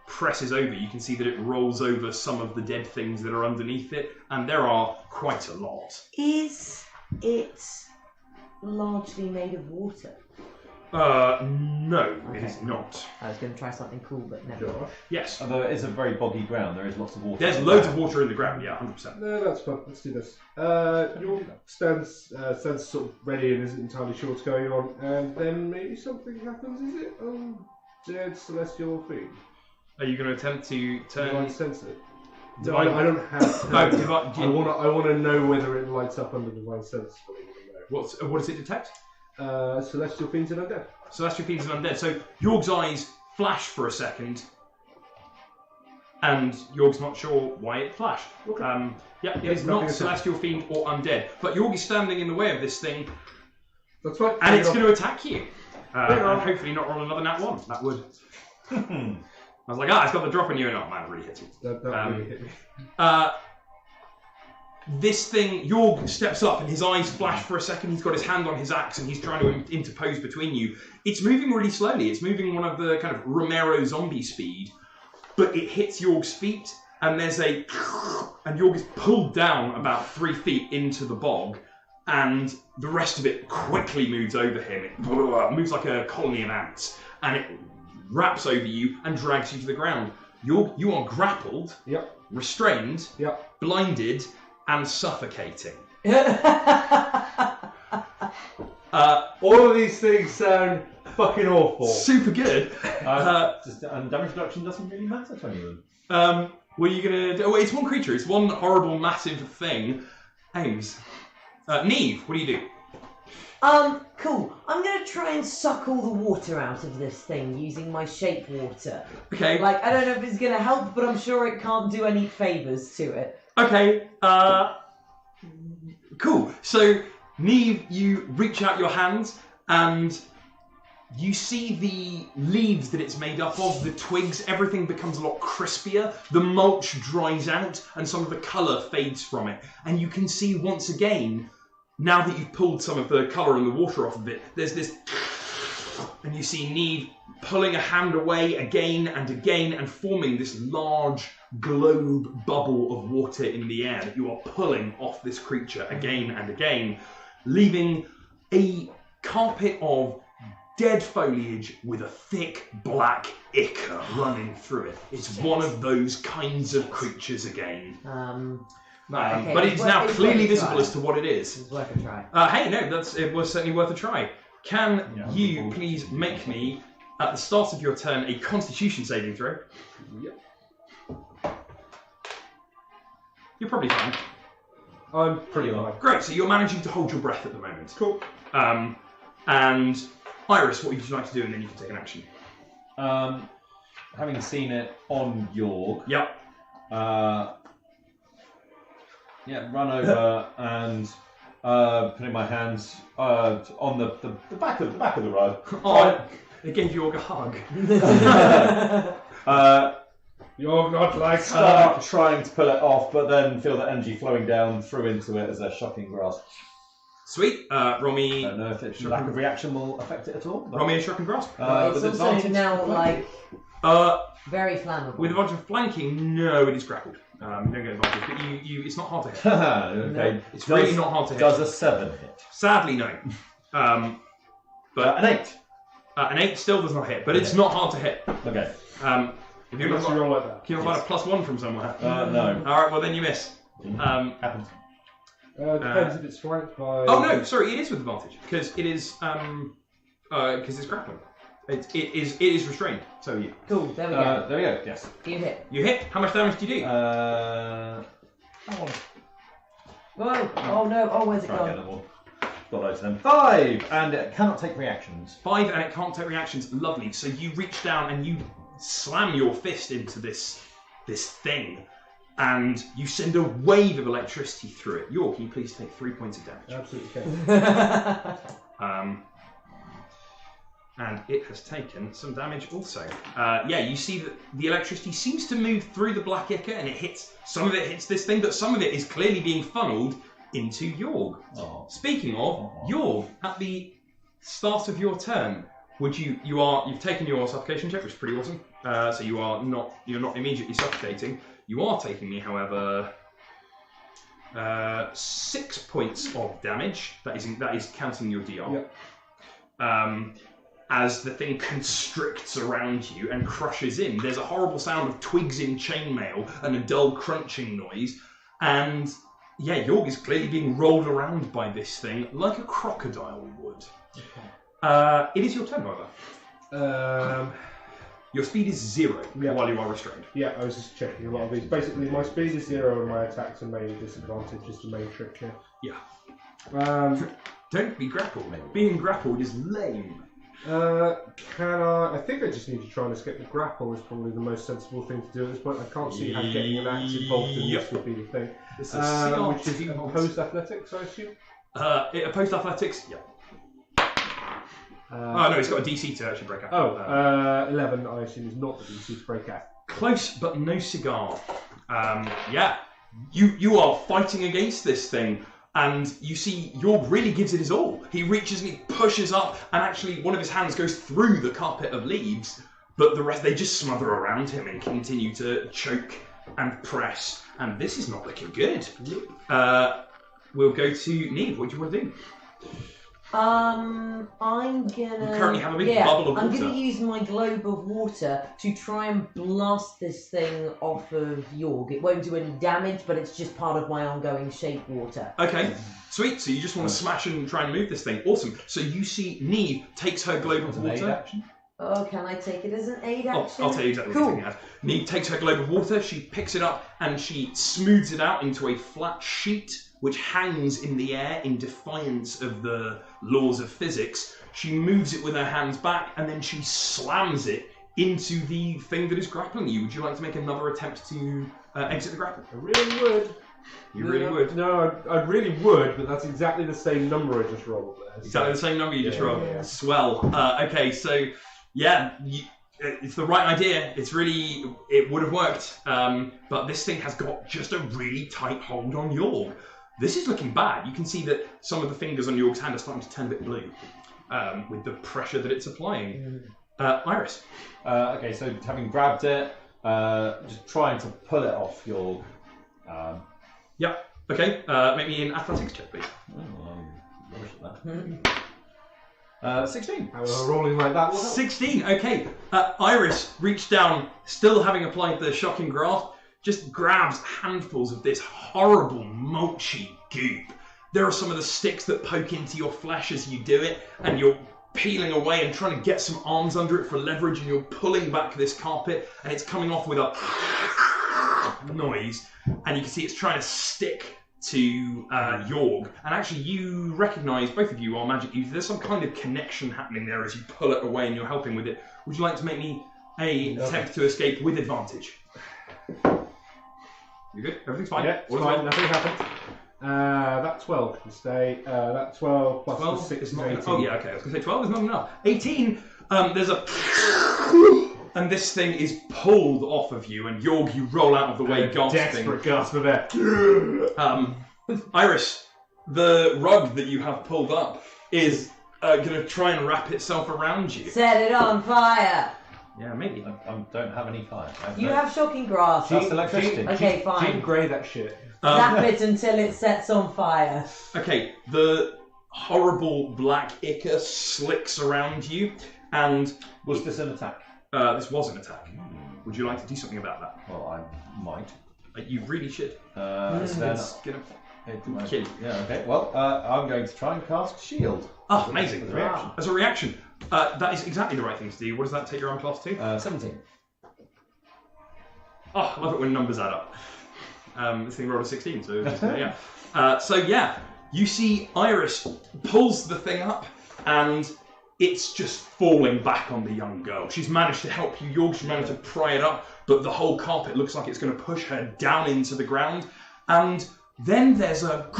presses over, you can see that it rolls over some of the dead things that are underneath it, and there are quite a lot. Is it largely made of water? No, it is not. I was going to try something cool, but never. Josh? Yes. Although it is a very boggy ground, there is lots of water. There's loads of water in the ground, yeah, 100%. No, that's fine. Let's do this. York stands sort of ready and isn't entirely sure what's going on, and then maybe something happens. Is it? Dead celestial fiend. Are you going to attempt to turn? Divine sense it. Divine- I don't have. Oh, divine- I want to know whether it lights up under divine sense. What does it detect? Celestial fiends and undead. Celestial fiends and undead. So Yorg's eyes flash for a second, and Yorg's not sure why it flashed. Okay. Yeah, it Yep, is nothing not at all. celestial fiend or undead, but Yorg is standing in the way of this thing, That's right. and it's going to attack you. And hopefully not roll another nat 1. That would. I was like, it's got the drop on you, and oh man, it really hits you. That really hit me. This thing, Yorg steps up and his eyes flash for a second. He's got his hand on his axe and he's trying to interpose between you. It's moving really slowly. It's moving one of the kind of Romero zombie speed, but it hits Yorg's feet and there's and Yorg is pulled down about 3 feet into the bog, and the rest of it quickly moves over him. It moves like a colony of ants, and it wraps over you and drags you to the ground. Yorg, you are grappled, Yep. restrained, Yep. blinded, and suffocating. All of these things sound fucking awful. Super good. And damage reduction doesn't really matter to anyone. What are you gonna do? Oh, it's one creature. It's one horrible, massive thing. Ames. Neve, what do you do? Cool. I'm going to try and suck all the water out of this thing using my shape water. Okay. Like, I don't know if it's going to help, but I'm sure it can't do any favours to it. Okay. Cool. So, Neve, you reach out your hands and you see the leaves that it's made up of, the twigs, everything becomes a lot crispier. The mulch dries out and some of the colour fades from it. And you can see once again, now that you've pulled some of the colour and the water off of it, there's this, and you see Neve pulling a hand away again and forming this large globe bubble of water in the air that you are pulling off this creature again and again, leaving a carpet of dead foliage with a thick black ichor running through it. It's one of those kinds of creatures again. Okay, But it's now clearly worth a visible try. as to what it is. It's worth a try. Hey, no, it was certainly worth a try. Can you please make me, at the start of your turn, a Constitution saving throw? Yep. You're probably fine. I'm pretty alive. Great, so you're managing to hold your breath at the moment. Cool. And Iris, what would you like to do, and then you can take an action. Having seen it on York, Yep. run over and putting my hands on the back of the rug. Oh, it gave you a hug. You're not like Start trying to pull it off, but then feel the energy flowing down through into it as a shocking grasp. Sweet. Roll I me don't know if its lack of reaction will affect it at all. But a shock and grasp. It's with also advantage. now like Very flammable. With advantage of flanking, no, it is grappled. You don't get advantage, but it's not hard to hit. Okay. It's really not hard to hit. Does a 7 hit? Sadly, no. But An 8. an 8 still does not hit, but it's not hard to hit. Okay. If you're Unless you roll like that. can you find a +1 from somewhere? No. All right, well then you miss. Happens. Depends if it's flanked by. Oh no, sorry, it is with advantage because it is because it's grappling. It is restrained. So you Cool, there we go. There we go. Yes. You hit. you hit. How much damage do you do? Whoa! Oh no! Oh, where's it Try and get gone? them all. Got loads of them. 5, and it cannot take reactions. 5 and it can't take reactions. Lovely. So you reach down and you slam your fist into this thing, and you send a wave of electricity through it. York, can you please take 3 points of damage? Absolutely can. And it has taken some damage also. Yeah, you see that the electricity seems to move through the black ichor, and some of it hits this thing, but some of it is clearly being funneled into Yorg. Oh. Speaking of Yorg, at the start of your turn, you've taken your suffocation check, which is pretty awesome. So you're not immediately suffocating. You are taking me, however, 6 points of damage. That is counting your DR. Yep. As the thing constricts around you and crushes in. There's a horrible sound of twigs in chainmail and a dull crunching noise. And yeah, Yorg is clearly being rolled around by this thing like a crocodile would. Okay. It is your turn, however. Your speed is 0 while you are restrained. Yeah, I was just checking a lot of these. Basically, my speed is 0 and my attacks are mainly disadvantage, is the main trick here. Yeah. Don't be grappled, mate. Being grappled is lame. I think I just need to try and escape the grapple is probably the most sensible thing to do at this point. I can't see how getting an axe involved in this would be the thing. It's a which is opposed athletics, I assume? Opposed athletics? Yeah. Oh no, it's got a DC to actually break out. 11 I assume is not the DC to break out. Close, but no cigar. Yeah. You are fighting against this thing. And you see, Yorg really gives it his all. He reaches and he pushes up, and actually one of his hands goes through the carpet of leaves, but the rest, they just smother around him and continue to choke and press. And this is not looking good. We'll go to Neve. What do you want to do? I'm gonna. You currently have a big bubble of water. I'm gonna use my globe of water to try and blast this thing off of Yorg. It won't do any damage, but it's just part of my ongoing shape water. Okay, sweet. So you just want to smash and try and move this thing. Awesome. So you see Neve takes her globe of water. Oh, can I take it as an aid action? I'll tell you exactly what it has. Neve takes her globe of water, she picks it up, and she smooths it out into a flat sheet which hangs in the air in defiance of the laws of physics. She moves it with her hands back, and then she slams it into the thing that is grappling you. Would you like to make another attempt to exit the grapple? I really would. You really would? No, I really would, but that's exactly the same number I just rolled there. Exactly the same number you just rolled. Yeah. Swell. Okay, so yeah, it's the right idea. It would have worked, but this thing has got just a really tight hold on Yorg. This is looking bad. You can see that some of the fingers on Yorg's hand are starting to turn a bit blue with the pressure that it's applying. Iris. Okay, so having grabbed it, just trying to pull it off Yorg. Yep. Okay, make me an athletics check, please. Rubbish at that. 16. How are rolling like that? 16, okay. Iris reached down, still having applied the shocking grasp, just grabs handfuls of this horrible, mulchy goop. There are some of the sticks that poke into your flesh as you do it, and you're peeling away and trying to get some arms under it for leverage, and you're pulling back this carpet, and it's coming off with a noise, and you can see it's trying to stick to Yorg. And actually, you recognise, both of you are magic users, there's some kind of connection happening there as you pull it away and you're helping with it. Would you like to make me an attempt to escape with advantage? You good? Everything's fine? Yeah, it's fine. Nothing happened. That 12 can stay. That 12 plus 12 the 6 is is not 18. enough. Oh yeah, okay. I was going to say 12 is not enough. 18, there's a... And this thing is pulled off of you, and Yorg, you roll out of the way, gasping. Desperate gasp of air. Iris, the rug that you have pulled up is going to try and wrap itself around you. Set it on fire! Yeah, maybe. I don't have any fire. You have shocking grasp. That's electricity. Okay, Jean fine. Grey that shit. Zap it until it sets on fire. Okay, the horrible black ichor slicks around you, and Was this an attack? this was an attack. Would you like to do something about that? Well, I might. You really should. Then It's gonna kill you. Yeah, okay. Well, I'm going to try and cast Shield. Oh, amazing. As a reaction. As a reaction, that is exactly the right thing to do. What does that take your arm class to? 17. Oh, I love it when numbers add up. This thing rolled a 16, so just, yeah. You see Iris pulls the thing up, and it's just falling back on the young girl. She's managed to help you, York. She's managed to pry it up, but the whole carpet looks like it's going to push her down into the ground. And then there's a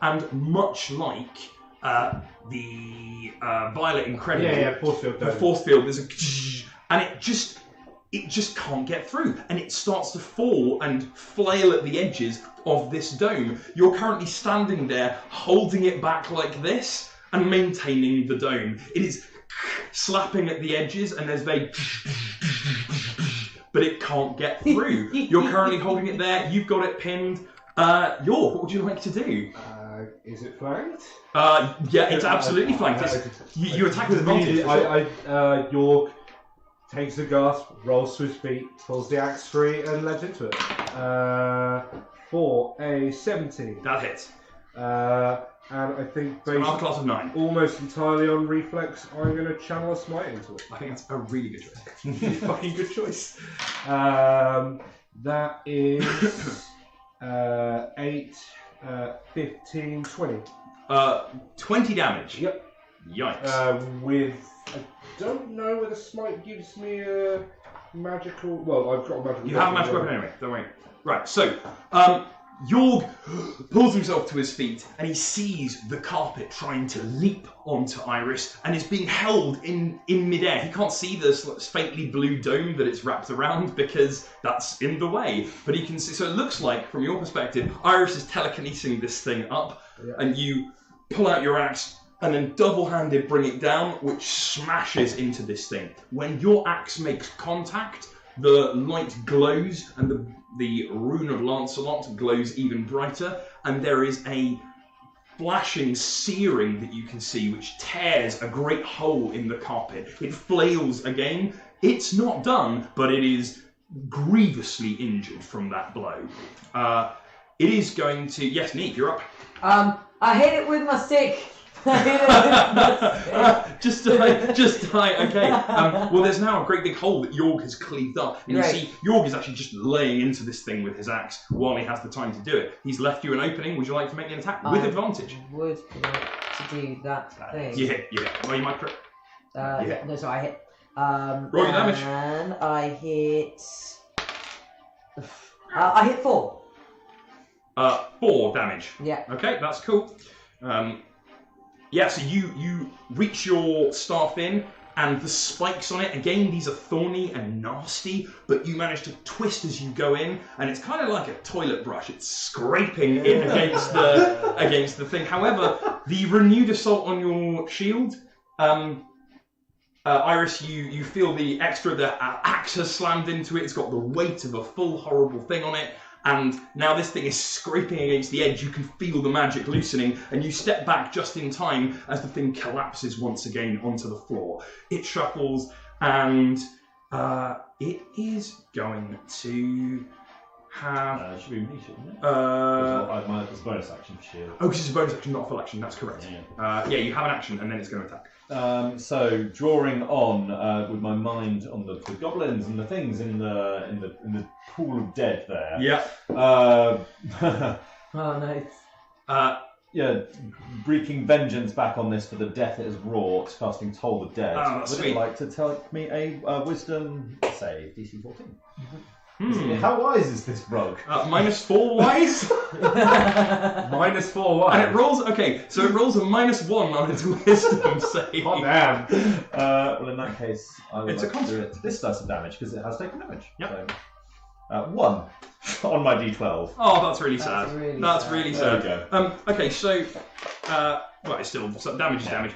and much like the Violet Incredible, Force field. the force field, there's a and it just can't get through, and it starts to fall and flail at the edges of this dome. You're currently standing there, holding it back like this, and maintaining the dome. It is slapping at the edges, and there's very but it can't get through. You're currently holding it there, you've got it pinned. York, what would you like to do? Is it flanked? Yeah, it's absolutely flanked. You attack with advantage. York takes a gasp, rolls to his feet, pulls the axe free, and ledges into it. For a 17. That hits. And I think Another based class of 9. almost entirely on reflex, I'm going to channel a smite into it. I think that's a really good choice. Fucking good choice. That is 8, 15, 20. 20 damage. Yep. Yikes. With I don't know whether smite gives me a magical. Well, I've got a magical. You have a magic weapon anyway, don't worry. Right, so, Jorg pulls himself to his feet and he sees the carpet trying to leap onto Iris and is being held in midair. He can't see this faintly blue dome that it's wrapped around because that's in the way. But he can see, so it looks like, from your perspective, Iris is telekinesing this thing up, and you pull out your axe and then double-handed bring it down, which smashes into this thing. When your axe makes contact, the light glows and the rune of Lancelot glows even brighter, and there is a flashing searing that you can see which tears a great hole in the carpet. It flails again. It's not done, but it is grievously injured from that blow. It is going to... Yes, Neek, you're up. I hit it with my stick. Just die, okay. Well, there's now a great big hole that Jorg has cleaved up. And you see, Jorg is actually just laying into this thing with his axe while he has the time to do it. He's left you an opening. Would you like to make an attack with advantage? Would like to do that thing. You hit. Well, you might crit. Yeah. No, sorry, I hit. Roll your damage. And I hit... I hit 4. 4 damage. Yeah. Okay, that's cool. Yeah, so you reach your staff in, and the spikes on it, again, these are thorny and nasty, but you manage to twist as you go in, and it's kind of like a toilet brush. It's scraping in against the thing. However, the renewed assault on your shield, Iris, you feel the axe has slammed into it. It's got the weight of a full horrible thing on it. And now this thing is scraping against the edge. You can feel the magic loosening, and you step back just in time as the thing collapses once again onto the floor. It shuffles, and it is going to have... should be me, shouldn't it? It's a bonus action for shield. Oh, this is a bonus action, not a full action. That's correct. Yeah. You have an action, and then it's going to attack. So drawing on with my mind on the goblins and the things in the pool of dead there. Yeah. Oh, nice. Wreaking vengeance back on this for the death it has wrought, casting Toll the Dead. Oh, that's Would sweet. it like to tell me a wisdom save, DC 14? How wise is this rogue? -4 wise? -4 wise. And it rolls, okay, so it rolls a -1 on its wisdom save. Oh, damn. Well, in that case, I would It's a like to do it this dice of damage because it has taken damage. Yep. So, 1 on my d12. Oh, that's really sad. That's really sad. Really sad. There we go. Okay, so, well, it's still, so damage is damage.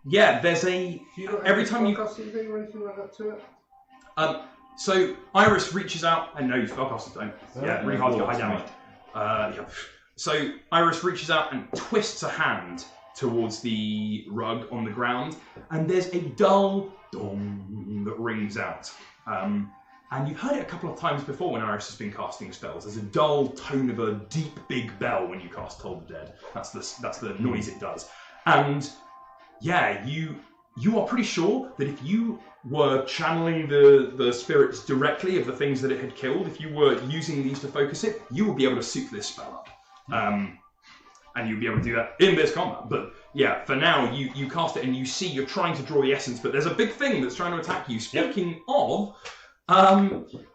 Yeah, there's a... Do you not Every have time you- spellcasting thing or anything like that to it? So Iris reaches out, and no, spellcasters don't. Yeah, really hard to get high damage. Yeah. So Iris reaches out and twists a hand towards the rug on the ground, and there's a dull dong that rings out. And you've heard it a couple of times before when Iris has been casting spells. There's a dull tone of a deep, big bell when you cast Toll the Dead. That's the noise it does. And yeah, you are pretty sure that if you were channeling the spirits directly of the things that it had killed, if you were using these to focus it, you will be able to soup this spell up. And you'll be able to do that in this combat. But yeah, for now, you cast it and you see you're trying to draw the essence, but there's a big thing that's trying to attack you. Speaking of,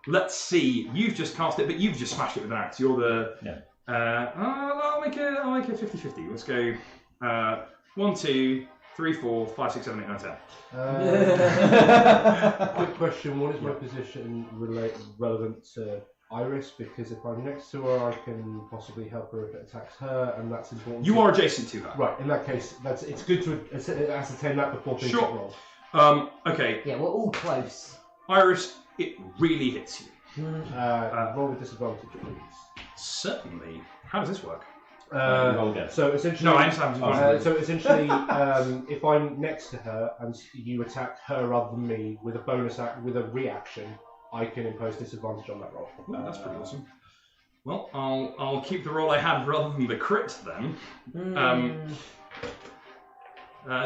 let's see, you've just cast it, but you've just smashed it with an axe. You're the... Yeah. I'll make it 50-50. Let's go 1, 2, 3, 4, 5, 6, 7, 8, 9, 10. Quick question, what is my position relevant to Iris? Because if I'm next to her, I can possibly help her if it attacks her, and that's important. You are adjacent to her. Right, in that case, it's good to ascertain that before things Sure. get rolled. Okay, Yeah, we're all close. Iris, it really hits you. Roll with disadvantage, please. Certainly. How does this work? Roll again. So essentially, No, I understand. if I'm next to her and you attack her rather than me with a with a reaction, I can impose disadvantage on that roll. Ooh, that's pretty awesome. Well, I'll keep the roll I had rather than the crit then.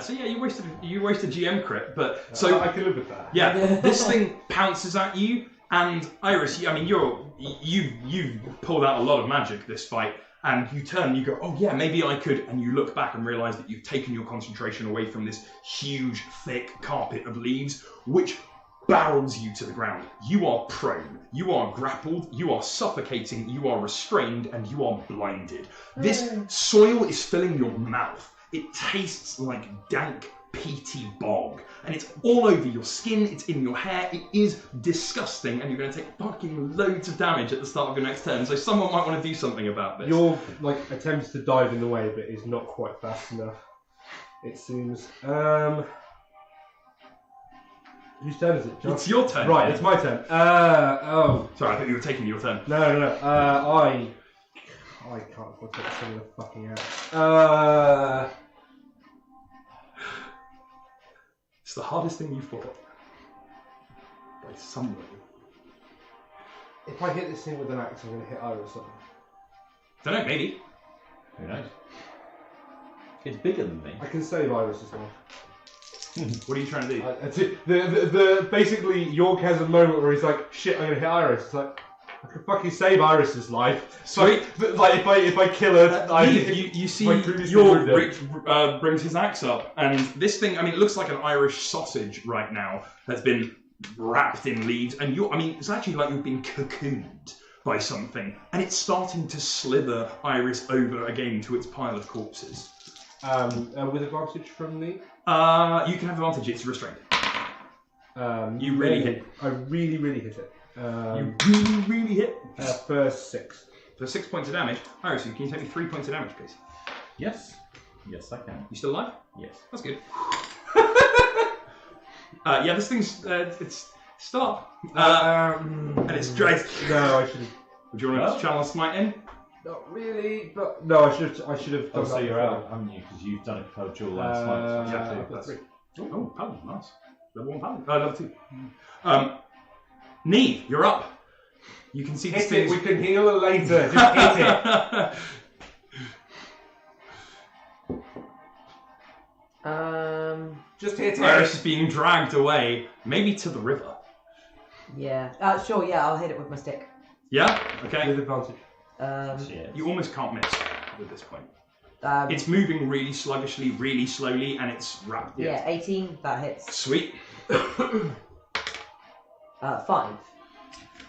So yeah, you wasted GM crit, but so I can live with that. yeah, this thing pounces at you, and Iris, I mean, you've pulled out a lot of magic this fight, and you turn and you go, oh yeah, maybe I could, and you look back and realise that you've taken your concentration away from this huge, thick carpet of leaves, which barrels you to the ground. You are prone, you are grappled, you are suffocating, you are restrained, and you are blinded. This soil is filling your mouth. It tastes like dank, peaty bog, and it's all over your skin, it's in your hair, it is disgusting, and you're going to take fucking loads of damage at the start of your next turn, so someone might want to do something about this. Your attempts to dive in the way, but is not quite fast enough, it seems. Whose turn is it, John? It's your turn. Right, it's my turn. Sorry, I thought you were taking your turn. No. I can't afford to take a single fucking out. It's the hardest thing you've fought. By some way. If I hit this thing with an axe, I'm going to hit Iris something. Don't know, maybe. Who knows? It's bigger than me. I can save Iris's life. What are you trying to do? Basically, York has a moment where he's like, "Shit, I'm gonna hit Iris." It's like, I could fucking save Iris's life. Sweet. Like if I kill her, You see, my previous York window. brings his axe up, and this thing, I mean, it looks like an Irish sausage right now that's been wrapped in leaves, and it's actually like you've been cocooned by something, and it's starting to slither Iris over again to its pile of corpses. With advantage from me. You can have advantage, it's restrained. You really hit. I really hit it. You really hit. For 6. For 6 points of damage. Iris, can you take me 3 points of damage, please? Yes, I can. You still alive? Yes. That's good. Yeah, this thing's it's still up. And it's dragged. No, I should have. Would you want to channel smite in? Not really, but no, I should have. Oh, done so that you're before. out, haven't you? Because you've done it for dual land smite. yeah, that's 3. Oh, paladin, nice. Level 1 paladin. Level 2. Neve, you're up. You can see this Hit it. thing's... We can heal her later. Just hit it. Just hit it. Iris is being dragged away, maybe to the river. Yeah. Sure. Yeah, I'll hit it with my stick. Yeah? Okay. With advantage. Shit. You almost can't miss at this point. Um, It's moving really sluggishly, really slowly, and it's wrapped. yeah, 18. That hits. Sweet. 5.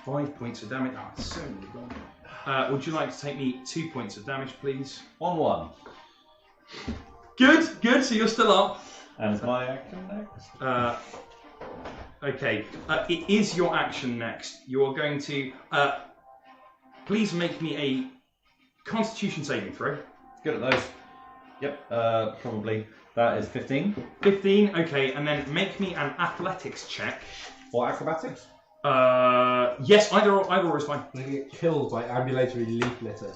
5 points of damage. Ah, it's so many gone. Would you like to take me 2 points of damage, please? 1-1. Good. So you're still up. And it's my action next. Okay. It is your action next. You are going to please make me a Constitution saving throw. Good at those. Yep, probably. That is 15. 15, okay, and then make me an athletics check. Or acrobatics? Yes, either or is fine. They get killed by ambulatory leaf litter.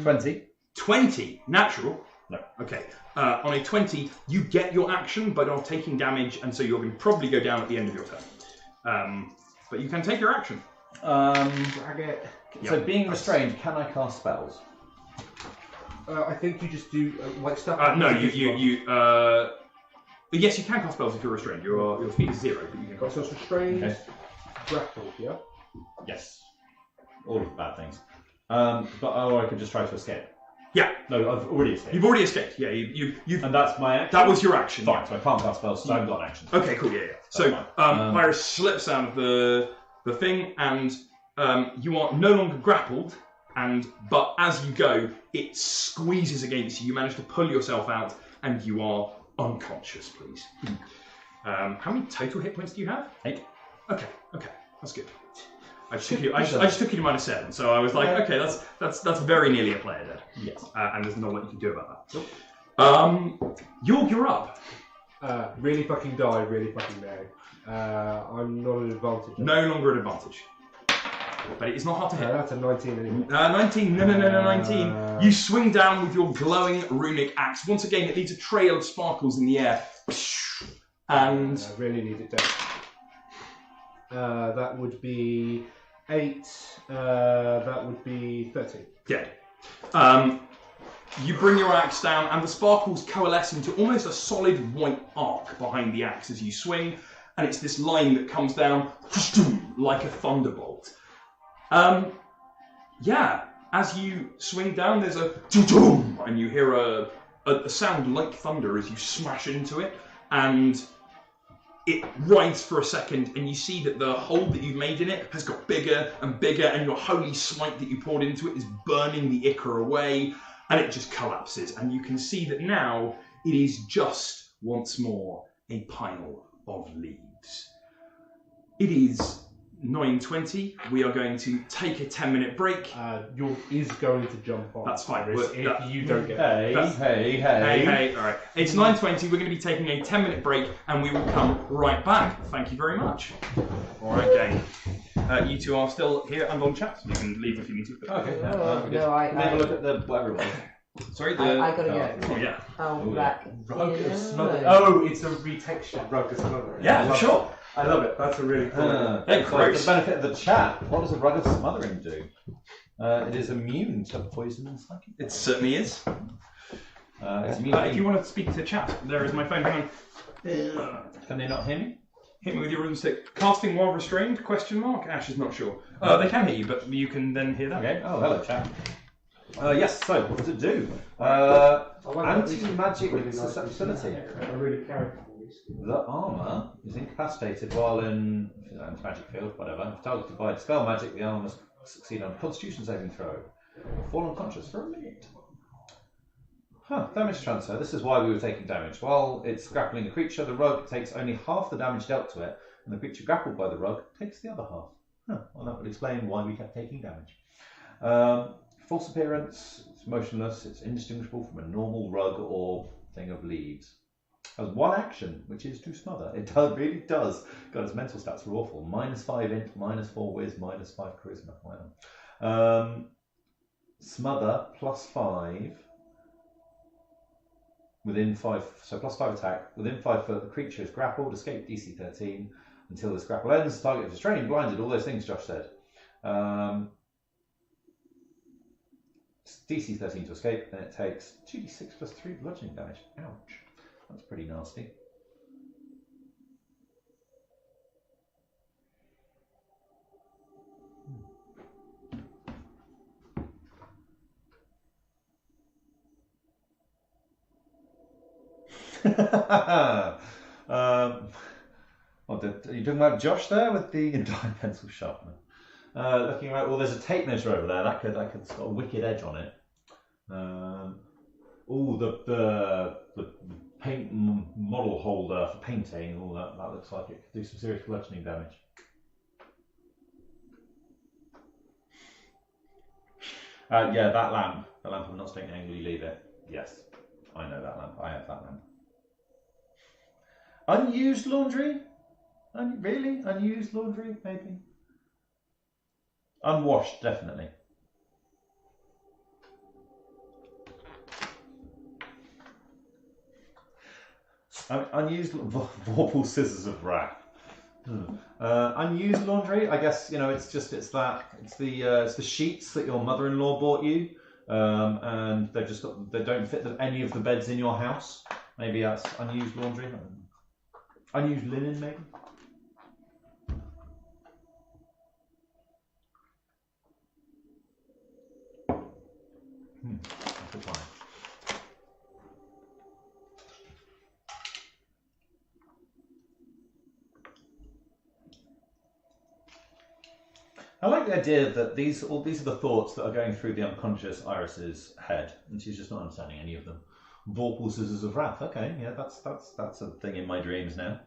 20. 20, natural. No. Okay. On a 20, you get your action, but are taking damage, and so you're going to probably go down at the end of your turn. But you can take your action. Drag it. So being restrained, can I cast spells? I think you just do like stuff. No, yes, you can cast spells if you're restrained. Your speed is 0, but you can cast So spells. it's restrained, Okay. grappled, yeah. Yes. All of the bad things. Or I could just try to escape. Yeah. No, I've already escaped. You've already escaped. Yeah, you've. And that's my action? That was your action. Fine, so I can't cast spells, so I haven't got an action. Okay, cool. Yeah. So fine. Pyrus slips out of the thing, and you are no longer grappled. But as you go, it squeezes against you. You manage to pull yourself out, and you are unconscious. Please. How many total hit points do you have? 8. Okay, that's good. I just took you to -7, so I was like, okay, that's very nearly a player dead. Yes. And there's not a lot you can do about that. York, you're up. Really fucking die, really fucking now. I'm not at an advantage. No longer an advantage. But it's not hard to hit. That's a 19 anyway. 19. No, 19. You swing down with your glowing runic axe. Once again, it leaves a trail of sparkles in the air. And I really need it down. That would be 8. That would be 13. dead. You bring your axe down, and the sparkles coalesce into almost a solid white arc behind the axe as you swing, and it's this line that comes down like a thunderbolt. As you swing down, there's a and you hear a sound like thunder as you smash into it, and it rides for a second, and you see that the hole that you've made in it has got bigger and bigger, and your holy smite that you poured into it is burning the ichor away, and it just collapses. And you can see that now it is just once more a pile of leaves. It is 9:20. We are going to take a 10-minute break. York is going to jump on. That's fine. Iris, if you don't get it. Hey, all right. It's 9:20. We're going to be taking a 10-minute break, and we will come right back. Thank you very much. All right, gang. You two are still here and on chat. You can leave if you need to. Okay. No, Can we have a look at the whatever it was? Sorry, I gotta go. Oh, yeah. Oh, Oh, right. Rug of Yeah. Smothering. Oh, it's a retextured Rug of Smothering. Yeah, I love sure. it. I love it. That's a really cool idea. Hey, For gross. the benefit of the chat, what does a rug of smothering do? It is immune to poison and psychic. It certainly is. It's immune to If you want to speak to chat, there is my phone. Hang on. Can they not hear me? Hit me with your rune stick. Casting while restrained? ? Ash is not sure. They can hear you, but you can then hear them. Okay. Oh, hello, chat. Yes. So, what does it do? Anti-magic susceptibility. I really character voice. The armor is incapacitated while in anti-magic field, whatever. If targeted by dispel magic, the armor must succeed on a Constitution saving throw. Fall unconscious for a minute. Damage transfer. This is why we were taking damage. While it's grappling a creature, the rug takes only half the damage dealt to it, and the creature grappled by the rug takes the other half. Well, that would explain why we kept taking damage. False appearance. It's motionless. It's indistinguishable from a normal rug or thing of leaves. Has one action, which is to smother. It really does. God, its mental stats are awful. -5 int, -4 whiz, -5 charisma. Why not? Smother +5 within 5. So +5 attack within 5 foot. The creature is grappled. Escape DC 13 until this grapple ends. Target is restrained, blinded. All those things Josh said. DC 13 to escape. Then it takes 2d6 + 3 bludgeoning damage. Ouch. That's pretty nasty. Are you talking about Josh there with the entire pencil sharpener? Looking around, well, there's a tape measure over there. That's got a wicked edge on it. The paint model holder for painting. All that looks like it could do some serious bludgeoning damage. Yeah, that lamp. The lamp. I'm not saying angrily leave it. Yes. I know that lamp. I have that lamp. Unused laundry? Really? Unused laundry, maybe? Unwashed, definitely. Unused Vorpal Scissors of Wrath. Unused laundry, I guess, you know, it's the sheets that your mother-in-law bought you, and they don't fit any of the beds in your house. Maybe that's unused laundry. Unused linen, maybe. That's a plan. I like the idea that these are the thoughts that are going through the unconscious Iris's head, and she's just not understanding any of them. Vorpal Scissors of Wrath. Okay, yeah, that's a thing in my dreams now.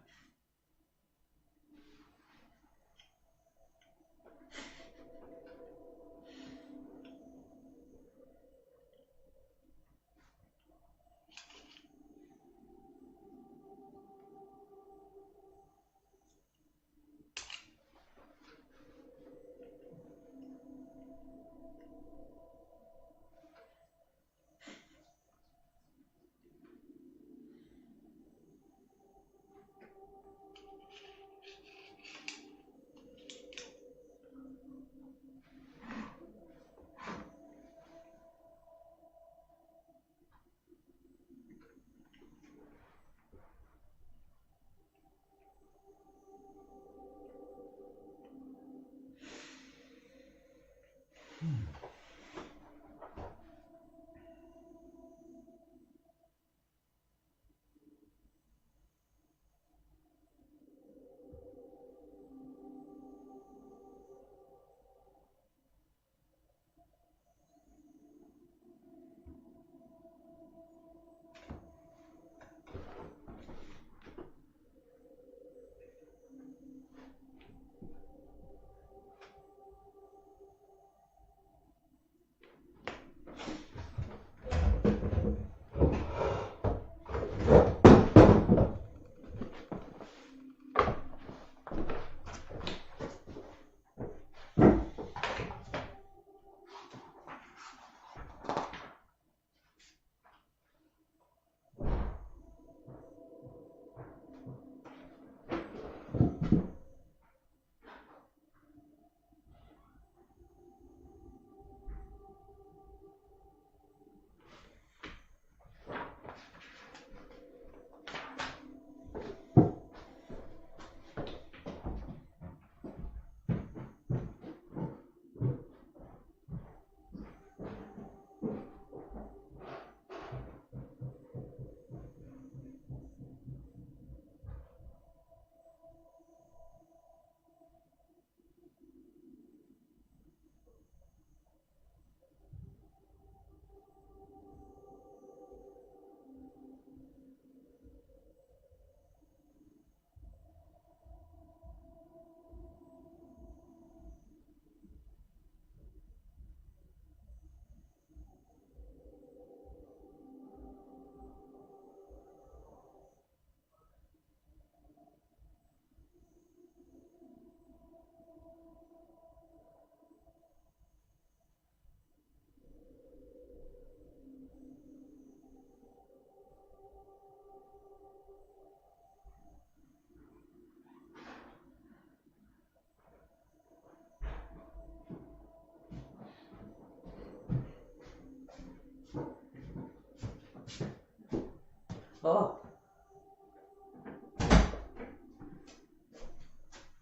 Oh.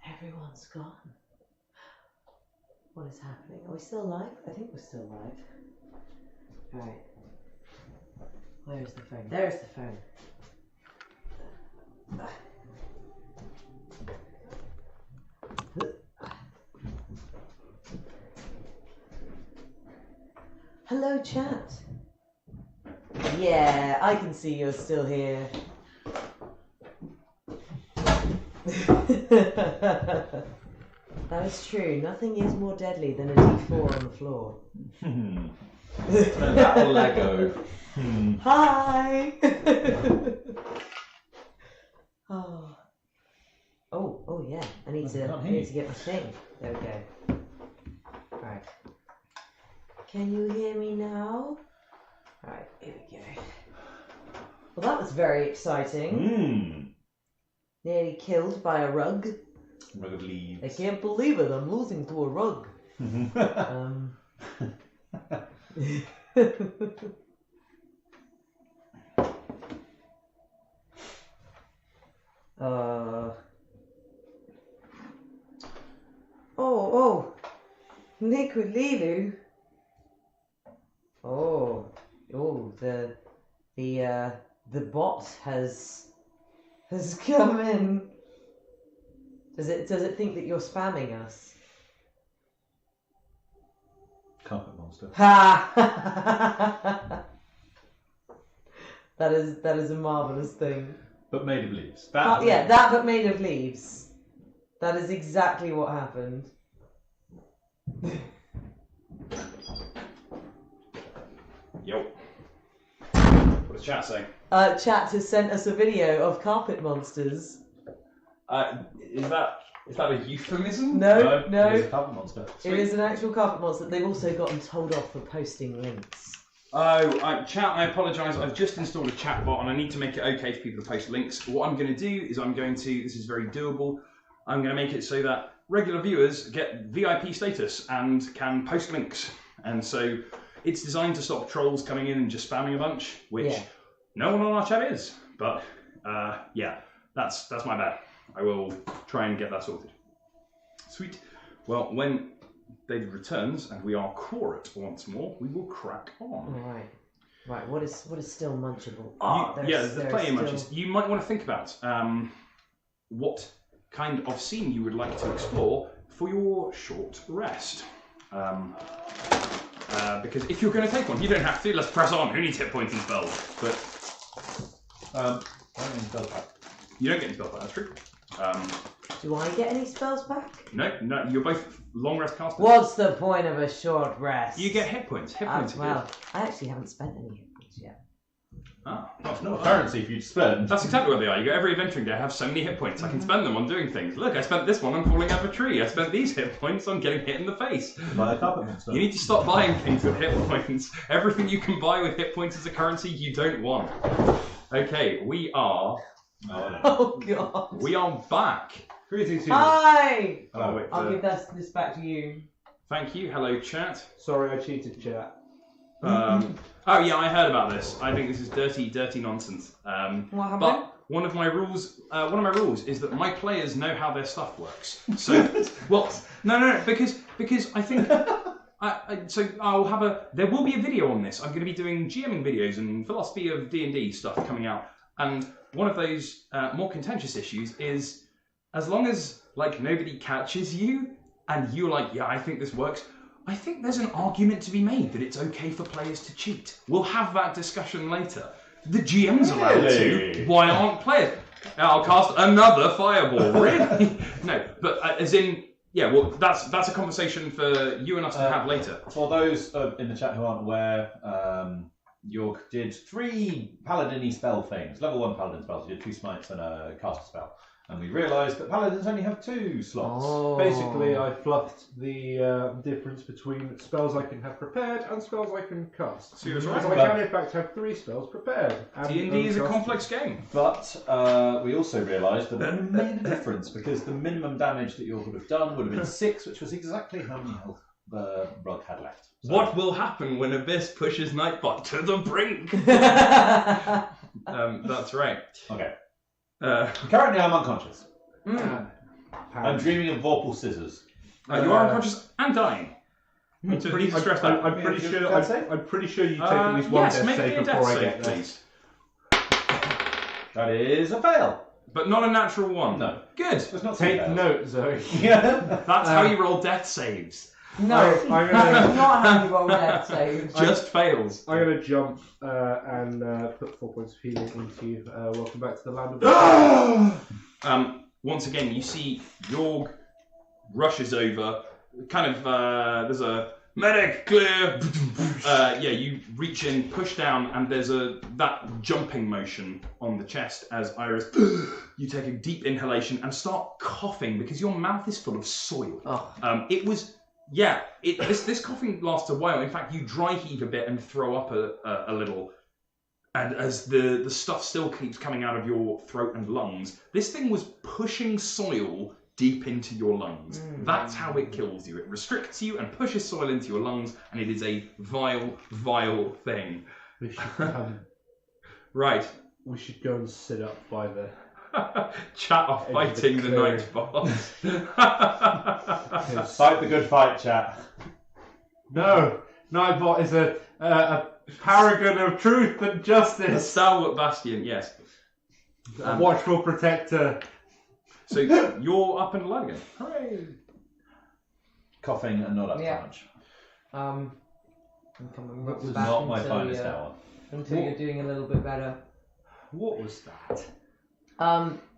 Everyone's gone. What is happening? Are we still alive? I think we're still alive. Alright. Where's the phone? There's the phone. Hello, chat. Yeah, I can see you're still here. That is true. Nothing is more deadly than a D4 on the floor. That or Lego. Hi! Oh yeah. I need to get my thing. There we go. Alright. Can you hear me now? Alright, here we go. Well, that was very exciting. Nearly killed by a rug. Rug of leaves. I can't believe it. I'm losing to a rug. Oh, Nikolinu. The bot has come in. Does it think that you're spamming us? Carpet monster. Ha! That is a marvelous thing. But made of leaves. That but made of leaves. That is exactly what happened. Yo. What does chat say? Chat has sent us a video of carpet monsters. Is that a euphemism? No. It is a carpet monster. It is an actual carpet monster. They've also gotten told off for posting links. Chat, I apologise. I've just installed a chat bot and I need to make it okay for people to post links. What I'm going to do is this is very doable, I'm going to make it so that regular viewers get VIP status and can post links. And so it's designed to stop trolls coming in and just spamming a bunch, which no one on our chat is. But that's my bad. I will try and get that sorted. Sweet. Well, when David returns and we are quiet once more, we will crack on. Right. What is still munchable? There's plenty of munches. You might want to think about what kind of scene you would like to explore for your short rest. Because if you're going to take one, you don't have to. Let's press on. Who needs hit points and spells? But I don't need spell back. You don't get any spells back. That's true. Do I get any spells back? No. You're both long rest casters. What's the point of a short rest? You get hit points. Hit points. Well, I actually haven't spent any hit points yet. That's not a currency for you to spend. That's exactly what they are. You get every adventuring day. I have so many hit points. I can spend them on doing things. Look, I spent this one on falling out of a tree. I spent these hit points on getting hit in the face. Buy a carpet monster. You need to stop buying things with hit points. Everything you can buy with hit points as a currency you don't want. Okay, we are... Oh, God. We are back. Greetings, Hi! Oh, wait, I'll give this back to you. Thank you. Hello, chat. Sorry, I cheated, chat. Oh yeah, I heard about this. I think this is dirty nonsense. What happened? But one of my rules is that my players know how their stuff works. So, no, because I think there will be a video on this. I'm going to be doing GMing videos and philosophy of D&D stuff coming out. And one of those more contentious issues is, as long as nobody catches you and you're like, yeah, I think this works. I think there's an argument to be made that it's okay for players to cheat. We'll have that discussion later. The GM's allowed to. Why aren't players? I'll cast another fireball. Really? No, but as in, that's a conversation for you and us to have later. For those in the chat who aren't aware, York did 3 paladin-y spell things. Level 1 paladin spells. He did 2 smites and a caster spell. And we realised that paladins only have 2 slots. Oh. Basically, I fluffed the difference between spells I can have prepared and spells I can cast. So you're Because right. I can, in fact, have 3 spells prepared. D&D is a complex game. But we also realised that it made a difference because the minimum damage that York would have done would have been 6, which was exactly how many health the rug had left. So, What will happen when Abyss pushes Nightbot to the brink? That's right. Okay. Currently, I'm unconscious. I'm dreaming of Vorpal scissors. you are unconscious and dying. I'm pretty sure you take at least one yes, death make me save a before death I save, get there. please. That is a fail. But not a natural one. No. Good. It's not Take fails. note, Zoe. Yeah. That's how you roll death saves. No, I'm that's gonna- not how you roll death saves. Just fails. I'm going to jump and put 4 points of healing into you. Welcome back to the land of... Once again, you see Yorg rushes over. Kind of, there's a Medic, clear! You reach in, push down, and there's that jumping motion on the chest as Iris, you take a deep inhalation and start coughing because your mouth is full of soil. Oh. This coughing lasts a while. In fact, you dry heave a bit and throw up a little. And as the stuff still keeps coming out of your throat and lungs, this thing was pushing soil deep into your lungs. That's how it kills you. It restricts you and pushes soil into your lungs, and it is a vile, vile thing. We should, Right. we should go and sit up by the... Chat of fighting the clearing. night boss. Fight the good fight, chat. No! Nightbot is a paragon of truth and A justice. stalwart bastion, yes. A watchful protector. So you're up and alive again. Hooray! Coughing and not up Yeah. too much. I'm coming That was back Not my until finest you're- hour. Until you're doing a little bit better. What was that?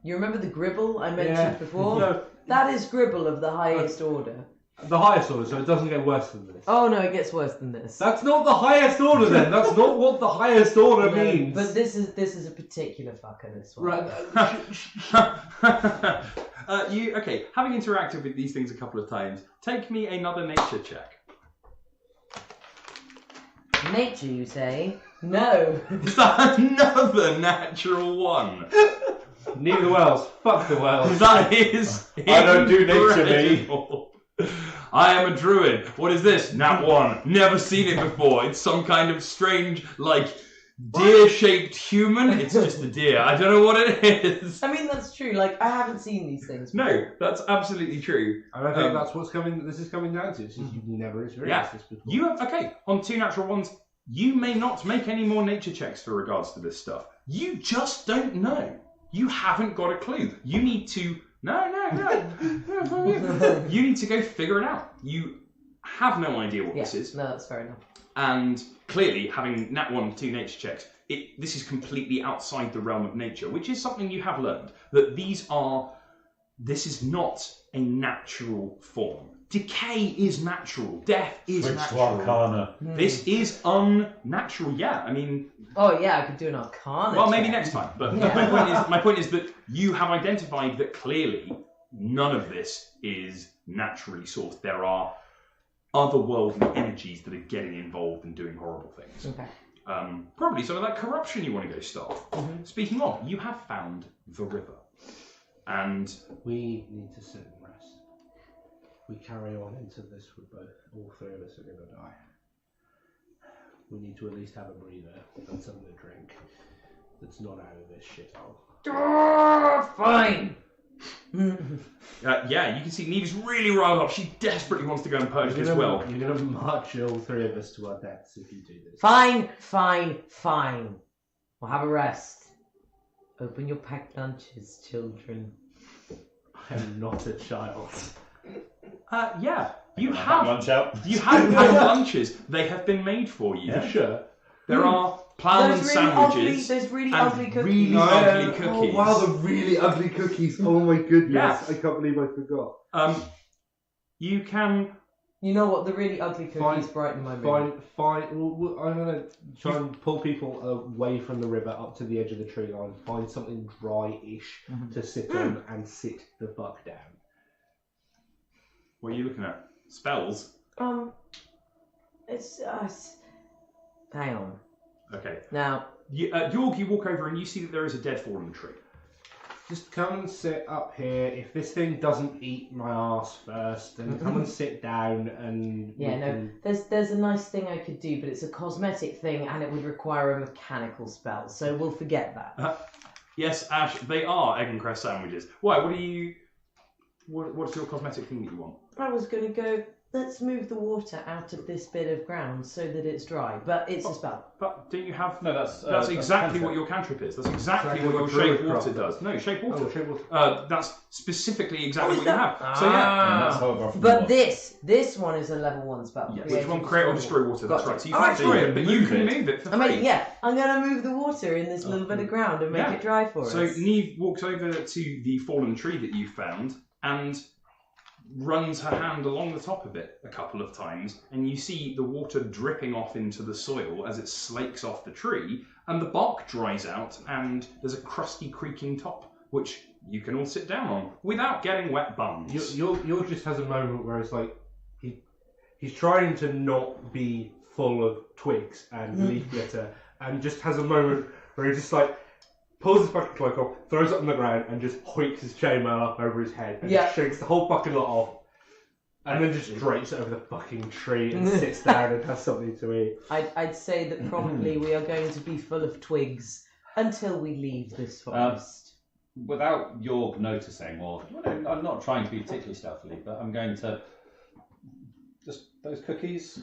You remember the Gribble I mentioned before? No, That is Gribble of the highest order. the highest order, so it doesn't get worse than this. Oh no, it gets worse than this. That's not the highest order then. That's not what the highest order No, means. But this is a particular fucker. This one. Right. Having interacted with these things a couple of times, take me another nature check. Nature, you say? No. Is that another natural one? Neither Wells. Fuck the Wells. That is I don't do nature, me. incredible. I am a druid. What is this? Nat 1. Never seen it before. It's some kind of strange, deer-shaped human. It's just a deer. I don't know what it is. I mean, that's true. Like, I haven't seen these things. No, that's absolutely true. And I think that's what's coming. This is coming down to. Is you've never experienced this before. You have, on 2 natural ones, you may not make any more nature checks for regards to this stuff. You just don't know. You haven't got a clue. You need to... No. You need to go figure it out. You have no idea what this is. No, that's fair enough. And clearly, having nat 1 2 nature checks, this is completely outside the realm of nature, which is something you have learned. That this is not a natural form. Decay is natural. Death is Switch to natural. Arcana. This is unnatural. Yeah, I mean... Oh yeah, I could do an Arcana. Well, maybe check. next time. But Yeah. my point is that you have identified that clearly none of this is naturally sourced. There are otherworldly energies that are getting involved and doing horrible things. Okay. Probably some of that corruption you want to go stop. Mhm. Speaking of, you have found the river. And We need to sit and rest. If we carry on into this, all three of us are going to die. We need to at least have a breather and something to drink that's not out of this shithole. Fine. you can see Neve's really riled up. She desperately wants to go and purge this well. You're going to march all three of us to our deaths if you do this. Fine. We'll have a rest. Open your packed lunches, children. I am not a child. You Pack have lunch out. had lunches. They have been made for you. Yeah. Sure. There are ploughman sandwiches. There's really and ugly cookies. really ugly cookies. Oh wow, the really ugly cookies. Oh my goodness. Yeah. I can't believe I forgot. You can. You know what? The really ugly cookies Fine. brighten my mood. Fine. Well, I'm going to try and pull people away from the river up to the edge of the tree line. Find something dry-ish to sit on and sit the fuck down. What are you looking at? Spells? It's hang on. Okay. Now, Yorg, you walk over and you see that there is a dead fallen tree. Just come and sit up here. If this thing doesn't eat my ass first, then come and sit down and... yeah, no. There's a nice thing I could do, but it's a cosmetic thing, and it would require a mechanical spell. So we'll forget that. Yes, Ash, they are egg and cress sandwiches. Why? What's your cosmetic thing that you want? I was going to go. Let's move the water out of this bit of ground so that it's dry, but it's a spell. But don't you have? No, that's exactly cantrip. what your cantrip is. That's exactly Exactly what your what shape druid water craft does. No, shape water. Oh, shape water. That's specifically exactly Oh, what is you that- have. So yeah. And that's how it got from But what? this one is a level 1 spell. Yes. Create Which one? Create or destroy water. That's Gotcha. right. So you Oh, can actually, destroy it, but you move can it. move it for I free. mean, yeah, I'm going to move the water in this little bit of ground and make Yeah. it dry for So us. Neve walks over to the fallen tree that you found, and runs her hand along the top of it a couple of times, and you see the water dripping off into the soil as it slakes off the tree, and the bark dries out, and there's a crusty, creaking top, which you can all sit down on without getting wet bums. You'll just has a moment where it's like he's trying to not be full of twigs and leaf litter, and just has a moment where he just like pulls his fucking cloak off, throws it on the ground, and just hoiks his chainmail up over his head, and just shakes the whole fucking lot off, and then just drapes it over the fucking tree and sits down and has something to eat. I'd say that probably we are going to be full of twigs until we leave this forest. Without York noticing, or I'm not trying to be particularly stealthily, but I'm going to just those cookies,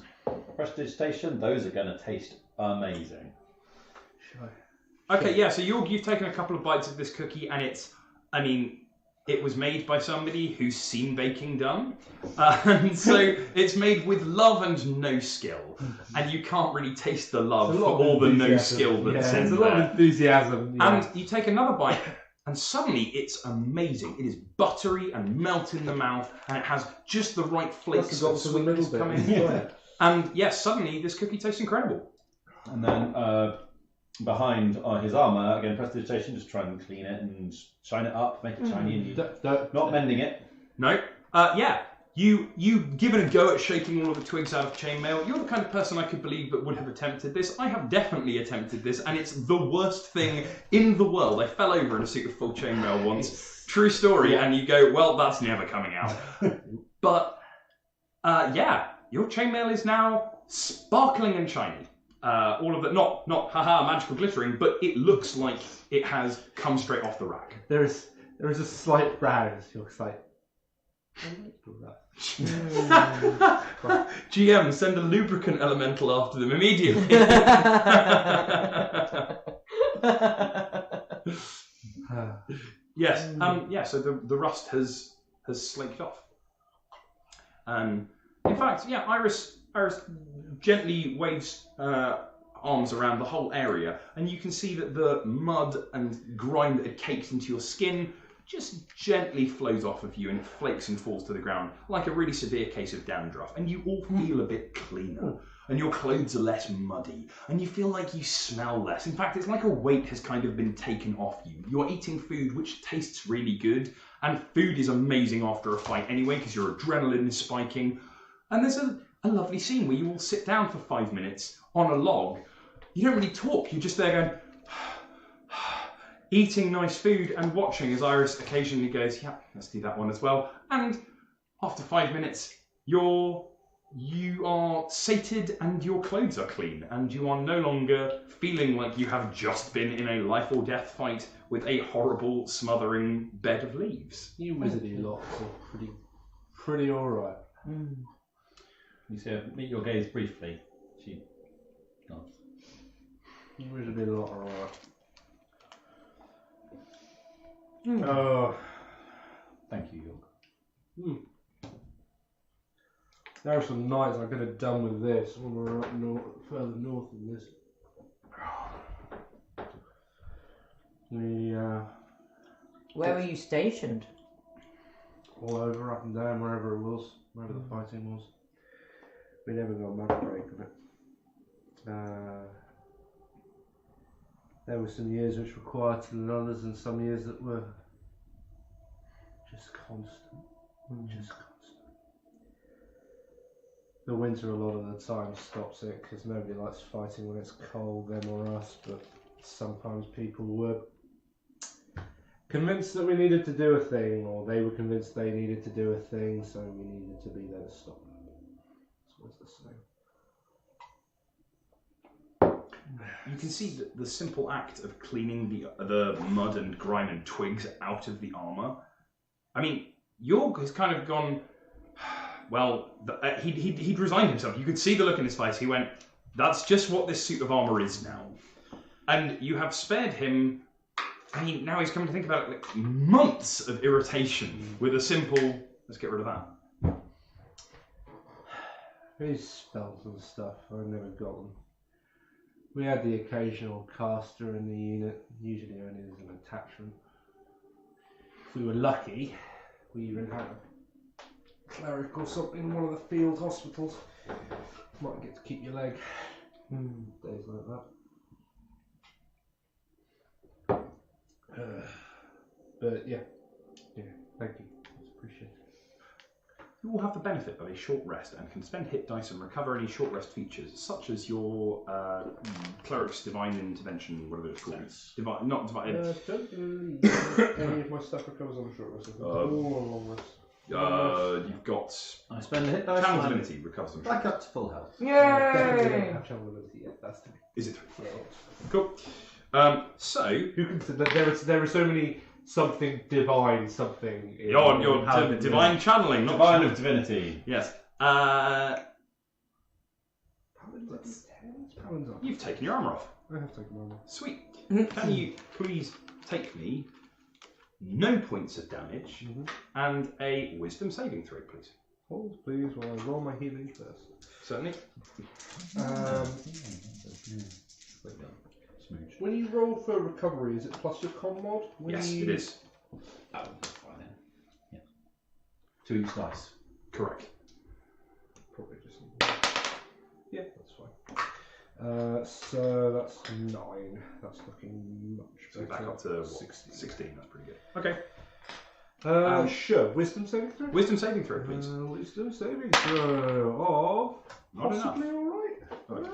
prestidigitation. Those are going to taste amazing. Okay, yeah. So you've taken a couple of bites of this cookie, and it was made by somebody who's seen baking done, and so it's made with love and no skill, and you can't really taste the love for all the no skill that's in there. There's a there. lot of enthusiasm. Yeah. And you take another bite, and suddenly it's amazing. It is buttery and melt in the mouth, and it has just the right flakes of sweetness coming in. And yes, suddenly this cookie tastes incredible. And then behind his armour, again, prestidigitation, just try and clean it and shine it up, make it shiny, and not mending it. No. Yeah. You give it a go at shaking all of the twigs out of chainmail. You're the kind of person I could believe that would have attempted this. I have definitely attempted this, and it's the worst thing in the world. I fell over in a suit of full chainmail once. True story. And you go, well, that's never coming out. But yeah, your chainmail is now sparkling and shiny. All of it, not haha magical glittering, but it looks like it has come straight off the rack. There is a slight frown as York's like, GM, send a lubricant elemental after them immediately. Yes. Yeah. So the rust has slaked off. In fact, yeah, Iris gently waves arms around the whole area, and you can see that the mud and grime that had caked into your skin just gently flows off of you and flakes and falls to the ground like a really severe case of dandruff, and you all feel a bit cleaner, and your clothes are less muddy, and you feel like you smell less. In fact, it's like a weight has kind of been taken off you. You're eating food which tastes really good, and food is amazing after a fight anyway because your adrenaline is spiking, and there's a lovely scene where you all sit down for 5 minutes on a log. You don't really talk, you're just there going eating nice food and watching as Iris occasionally goes, yeah, let's do that one as well. And after 5 minutes, you are sated and your clothes are clean, and you are no longer feeling like you have just been in a life or death fight with a horrible, smothering bed of leaves. You wizardy lot are pretty alright. You say, meet your gaze briefly. She nods. You wizardy lot are alright. Oh, thank you, York. There are some nights I could have done with this when we were up further north than this. Where were you stationed? All over, up and down, wherever it was, wherever the fighting was. We never got much break of it. There were some years which were quieter than others, and some years that were just constant. Just constant. The winter, a lot of the time, stops it because nobody likes fighting when it's cold, them or us. But sometimes people were convinced that we needed to do a thing, or they were convinced they needed to do a thing, so we needed to be there to stop them. That's always the same. You can see that the simple act of cleaning the mud and grime and twigs out of the armour. I mean, York has kind of gone. Well, he'd resigned himself. You could see the look in his face. He went, "That's just what this suit of armour is now." And you have spared him. I mean, now he's coming to think about it, like months of irritation with a simple. Let's get rid of that. These spells and stuff, I never got them. We had the occasional caster in the unit, usually only as an attachment. If we were lucky, we even had them. cleric or something in one of the field hospitals. Might get to keep your leg. Days like that. But yeah, thank you. That's appreciated. You will have the benefit of a short rest and can spend hit dice and recover any short rest features, such as your cleric's divine intervention, whatever it's called. Divine, not divine. Don't believe any of my stuff recovers on a short rest. All on a long rest. You've got I spend a hit dice. challenge and ability recovers on short back rest. up to full health. Definitely don't Yay! have channel ability yet. That's to me. Is it? Yeah. Cool. So Who can? There are so many something divine something. In your Paladin divine channeling, not Divine of divinity. yes. Paladins on. You've taken your armor off. I have taken one. Sweet. Can you please take me no points of damage and a wisdom saving throw, please? Hold please while I roll my healing first. Certainly. Smooch. When you roll for recovery, is it plus your con mod? Yes, it is. Oh, that's fine then. Yeah. 2 each dice. Correct. Probably just. Yeah, that's fine. So that's 9. That's looking much So better. back up to what? 16. That's pretty good. Okay. Sure. Wisdom saving throw. Wisdom saving throw, please. Wisdom saving throw of Not possibly enough. all right. Oh, it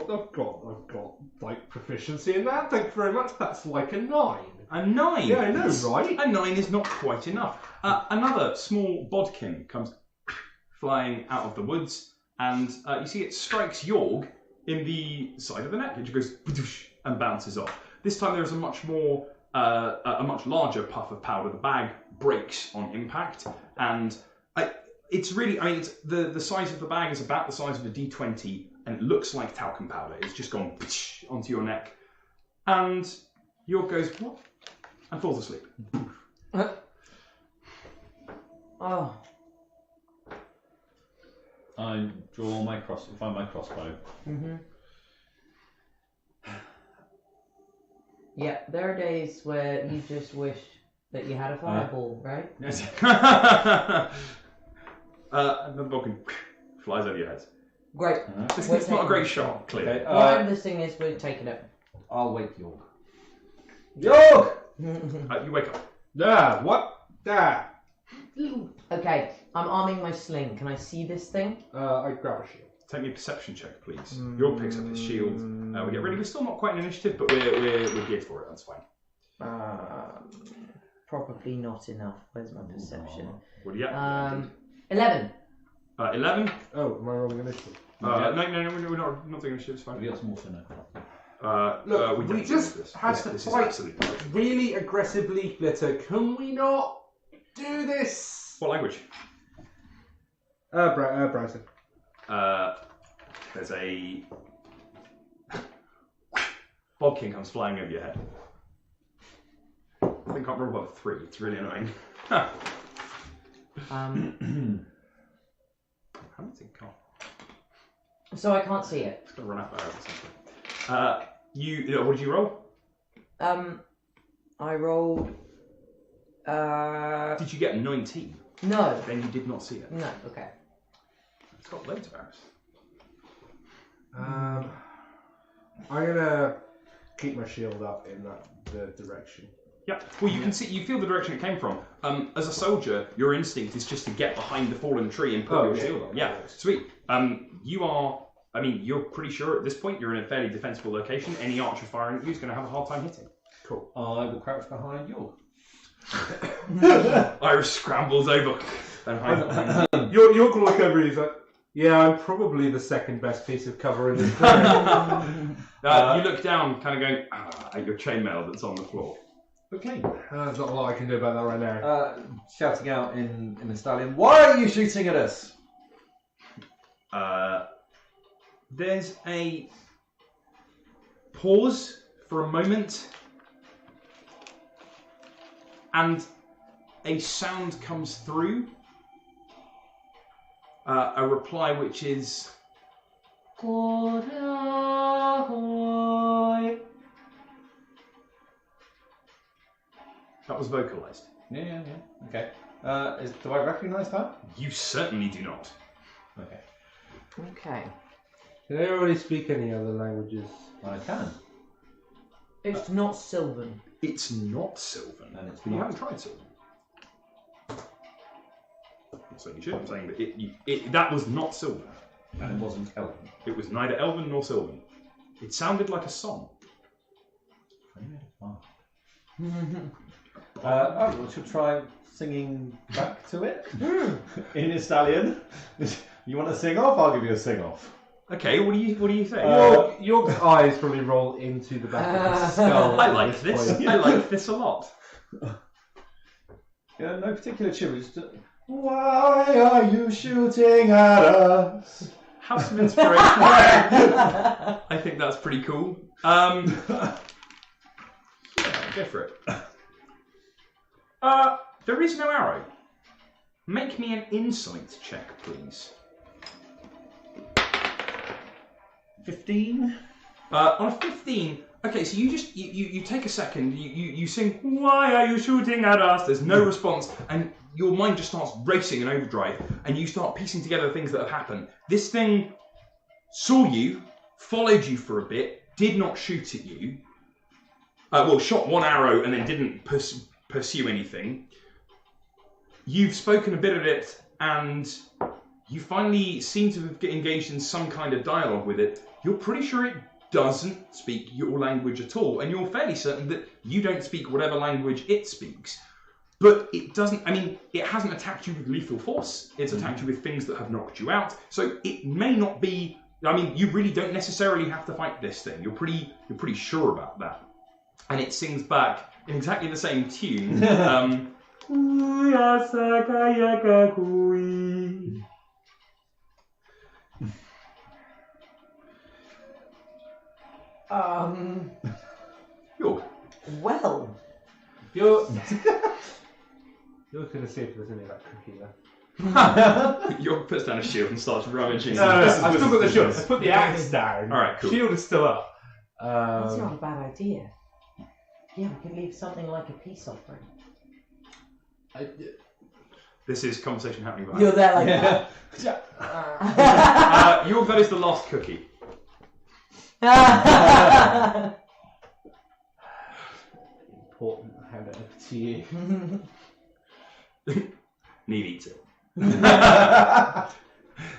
I've got like proficiency in that. Thank you very much. That's like a 9. A 9. Yeah, I know, right? A 9 is not quite enough. Another small bodkin comes flying out of the woods, and you see it strikes Yorg in the side of the neck. It just goes "Badoosh," and bounces off. This time there is a much larger puff of powder. The bag breaks on impact, and it's really, it's the size of the bag is about the size of a D20, and it looks like talcum powder. It's just gone onto your neck, and York goes, what? And falls asleep. Oh. I draw my find my crossbow. Yeah, there are days where you just wish that you had a fireball, right? Yes. And the bodkin flies over your head. Great. It's not a great shot, clearly. Okay, What I'm listening is we're taking it. I'll wake York. York! You wake up. What? Okay, I'm arming my sling. Can I see this thing? I grab a shield. Take me a perception check, please. York picks up his shield. We get ready. We're still not quite an initiative, but we're geared for it. That's fine. Probably not enough. Where's my perception? What do you get? 11. 11. Oh, am I rolling initiative? No, we're not doing initiative. It's fine. We got some more finna. Look, we we don't just do this. had This to is fight absolutely perfect. really aggressive leaf litter. Can we not do this? What language? Bryson. There's a bodkin comes flying over your head. I think I can't roll above 3. It's really annoying. How many think can't? So I can't see it. It's gonna run out of arrows or something. What did you roll? I rolled. Did you get 19? No. Then you did not see it. No. Okay. It's got loads of arrows. I'm gonna keep my shield up in the direction. Yeah. Well, you can see, you feel the direction it came from. As a soldier, your instinct is just to get behind the fallen tree and put your shield on. Yeah. Sweet. You're pretty sure at this point you're in a fairly defensible location. Any archer firing at you is going to have a hard time hitting. Cool. I will crouch behind York. Iris scrambles over and hides behind you. Your look over and he's like, yeah, I'm probably the second best piece of cover in this clearing. You look down, kind of going at your chainmail that's on the floor. Okay. There's not a lot I can do about that right now. Shouting out in the stallion, why are you shooting at us? There's a pause for a moment, and a sound comes through. A reply which is... That was vocalized. Yeah. Okay. Do I recognise that? You certainly do not. Okay. Okay. Can anybody speak any other languages? I can. It's not Sylvan. It's not Sylvan, And it's but you not. haven't tried Sylvan. I'm saying you should. I'm saying that that was not Sylvan. And it wasn't Elven. It was neither Elven nor Sylvan. It sounded like a song. Oh. We should try singing back to it in Italian. You want to sing off? I'll give you a sing off. Okay, what do you think? Your eyes probably roll into the back of his skull. I at like this. point. I like this a lot. Yeah, no particular tune. Just, why are you shooting at us? Have some inspiration. I think that's pretty cool. Yeah, go for it. There is no arrow. Make me an insight check, please. 15. On a 15, okay, so you take a second, you sing, why are you shooting at us? There's no response, and your mind just starts racing in overdrive, and you start piecing together things that have happened. This thing saw you, followed you for a bit, did not shoot at you, shot one arrow and then didn't pursue anything. You've spoken a bit of it, and you finally seem to have engaged in some kind of dialogue with it. You're pretty sure it doesn't speak your language at all, and you're fairly certain that you don't speak whatever language it speaks. But it doesn't, it hasn't attacked you with lethal force, it's attacked you with things that have knocked you out, so it may not be, you really don't necessarily have to fight this thing. You're pretty sure about that. And it sings back in exactly the same tune. Well. You're going to see if there's any of that cookie left. York puts down a shield and starts rummaging. No, I've still got the shield. I put the axe down. Alright, cool. Shield is still up. That's not a bad idea. Yeah, we can leave something like a peace offering. This is conversation happening behind. You're there like that. York, that is the last cookie. Important. I hand it over to you. Neve eats it.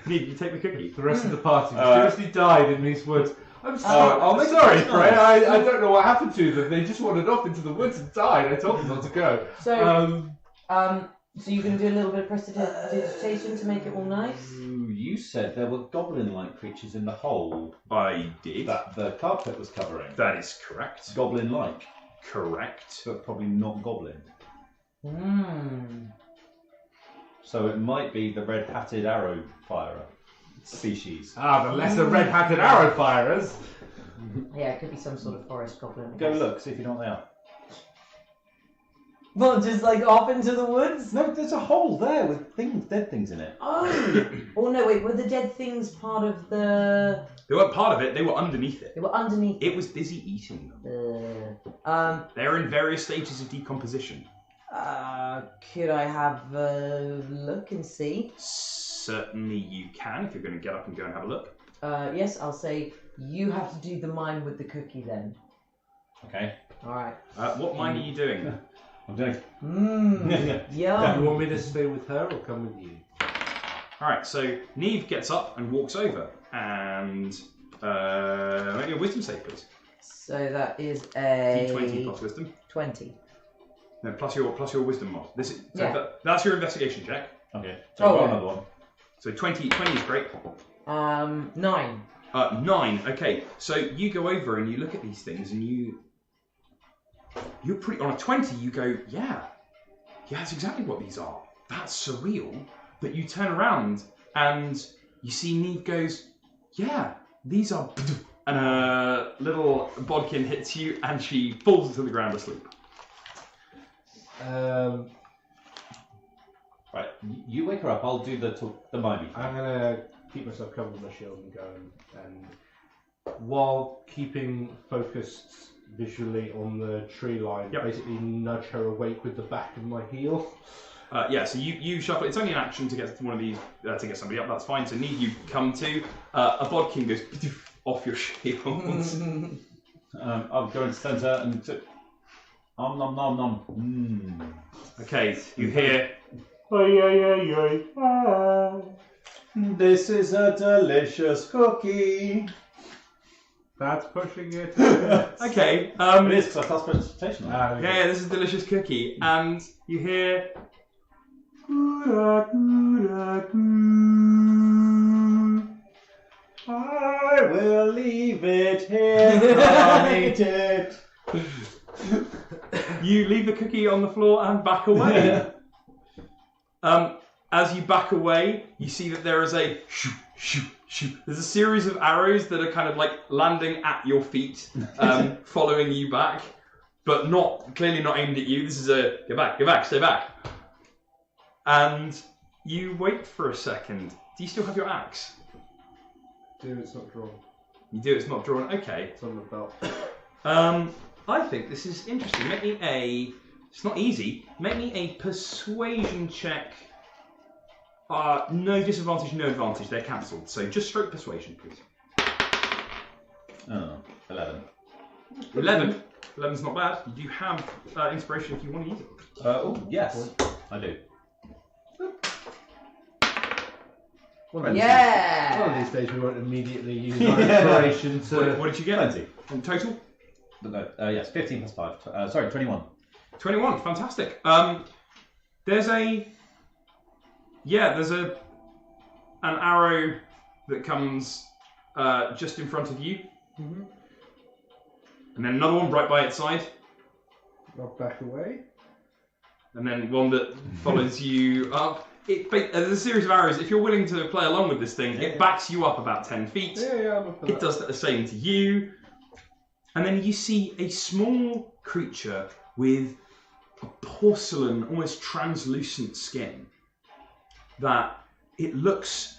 Neve, you take the cookie. The rest of the party seriously died in these woods. I'm sorry, I'll make sorry, it Fred. nice. I don't know what happened to them. They just wandered off into the woods and died. I told them not to go. So, so you can do a little bit of prestidigitation to make it all nice? You said there were goblin-like creatures in the hole I did. that the carpet was covering. That is correct. Goblin-like, Correct. but probably not goblin. So it might be the red-hatted arrow firer species. The lesser red-hatted arrow firers. Yeah, it could be some sort of forest goblin. I Go guess. look, see if you know what they are. Well, just like off into the woods? No, there's a hole there with dead things in it. Oh! Oh no, wait, were the dead things part of the... They weren't part of it, they were underneath it. They were underneath... It was busy eating them. They're in various stages of decomposition. Could I have a look and see? Certainly you can, if you're going to get up and go and have a look. Yes, I'll say you have to do the mine with the cookie then. Okay. Alright. What mine are you doing? I'm doing. Mmm. Do you Yum. want me to stay with her or come with you? Alright, so Neve gets up and walks over and make me a wisdom save, please. So that is a... D20 plus wisdom. 20. No, plus your wisdom mod. Yeah. That's your investigation check. Okay. So Oh, roll okay. another one. So 20 is great. 9. 9. Okay, so you go over and you look at these things and you're pretty on a 20. You go, yeah, that's exactly what these are. That's surreal. But you turn around and you see Neve goes, yeah, these are, and a little bodkin hits you and she falls into the ground asleep. Right, you wake her up. I'll do the miming. I'm gonna keep myself covered with my shield and go and while keeping focused visually on the tree line, Yep. basically nudge her awake with the back of my heel. So you shuffle. It's only an action to get one of these to get somebody up. That's fine. So Neve, you come to. A bodkin goes off your shield. I'll go into centre and nom nom nom nom. Okay, you hear. This is a delicious cookie. That's pushing it. Okay. It is because I cast presentation. Yeah, this is a delicious cookie, and you hear. I will leave it here. I'll eat it. You leave the cookie on the floor and back away. As you back away, you see that there is a shoot, shoot, shoot. There's a series of arrows that are kind of like landing at your feet, following you back, but clearly not aimed at you. This is a get back, stay back. And you wait for a second. Do you still have your axe? Do it's not drawn. You do. It's not drawn. Okay. It's on the belt. I think this is interesting. Make me a. It's not easy. Make me a persuasion check. No disadvantage, no advantage. They're cancelled. So just stroke persuasion, please. 11. 11. 11's not bad. You do have inspiration if you want to use it. Yes, I do. One of Yeah! these days we won't immediately use our inspiration to... What did you get? 20. In total? Yes, 15 plus 5. 21. 21. Fantastic. There's an arrow that comes just in front of you, and then another one right by its side, I'll back away. and then one that follows you up. There's a series of arrows. If you're willing to play along with this thing, it backs you up about 10 feet. Yeah, I'm up for It that. does the same to you. And then you see a small creature with a porcelain, almost translucent skin. That it looks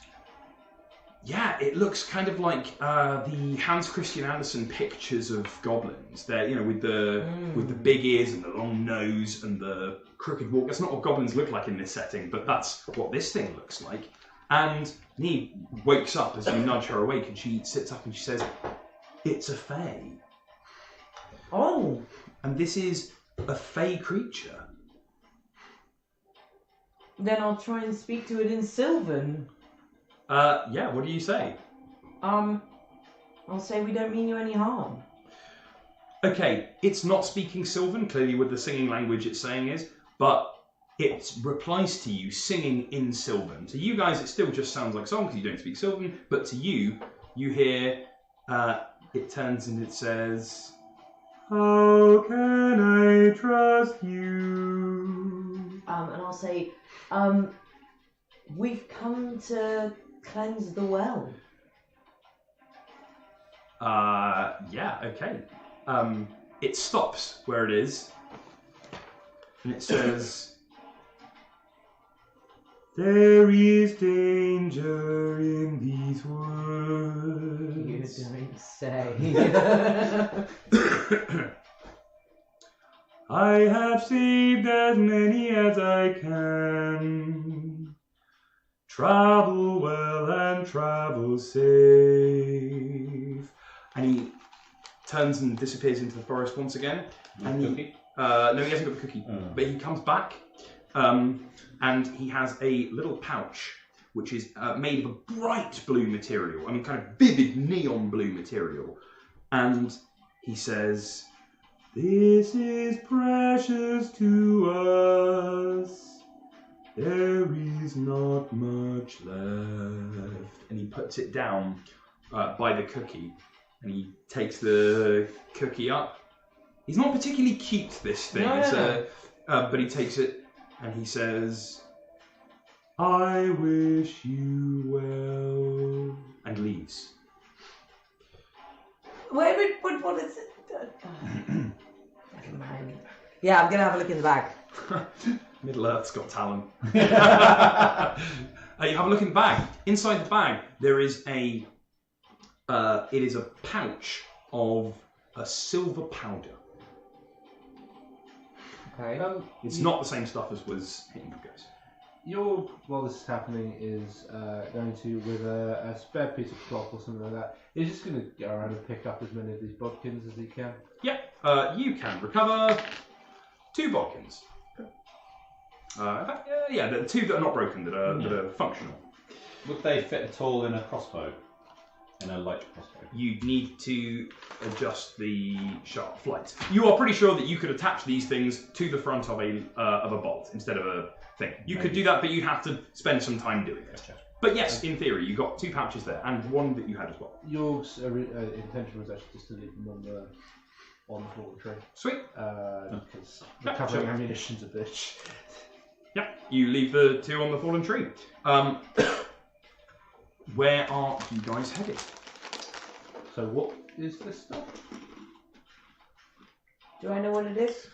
kind of like the Hans Christian Andersen pictures of goblins. They're, with the big ears and the long nose and the crooked walk. That's not what goblins look like in this setting, but that's what this thing looks like. And Neve wakes up as you nudge her awake, and she sits up and she says, "It's a fae." Oh! And this is a fae creature. Then I'll try and speak to it in Sylvan. What do you say? I'll say we don't mean you any harm. Okay, it's not speaking Sylvan, clearly with the singing language it's saying is, but it replies to you singing in Sylvan. To you guys, it still just sounds like song because you don't speak Sylvan, but to you, you hear, it turns and it says, "How can I trust you?" And I'll say, we've come to cleanse the well. Okay. It stops where it is, and it says, "There is danger in these woods." You don't say. I have saved as many as I can. Travel well and travel safe. And he turns and disappears into the forest once again. And Cookie? no, he hasn't got the cookie. But he comes back, and he has a little pouch which is made of a bright blue material. I mean, kind of vivid neon blue material. And he says, "This is precious to us. There is not much left." And he puts it down by the cookie. And he takes the cookie up. He's not particularly cute, this thing. No. But he takes it and he says, "I wish you well," and leaves. What is it? Never mind. Yeah, I'm gonna have a look in the bag. Middle Earth's Got Talent. You have a look in the bag. Inside the bag, there is it is a pouch of a silver powder. Okay. It's not the same stuff as was hitting you guys. Yorg, while this is happening, is going to, with a spare piece of cloth or something like that, he's just going to go around and pick up as many of these bodkins as he can. Yeah, you can recover 2 bodkins. In fact, yeah, the 2 that are not broken, that are functional. Would they fit at all in a crossbow? In a light crossbow? You'd need to adjust the sharp flight. You are pretty sure that you could attach these things to the front of a bolt instead of a thing. You could do that, but you'd have to spend some time doing it. But yes, in theory, you got 2 pouches there, and 1 that you had as well. Yorg's intention was actually just to leave them on the fallen tree. Sweet. Because recovering ammunition's a bitch. Yeah, you leave the 2 on the fallen tree. Where are you guys headed? So what is this stuff? Do I know what it is?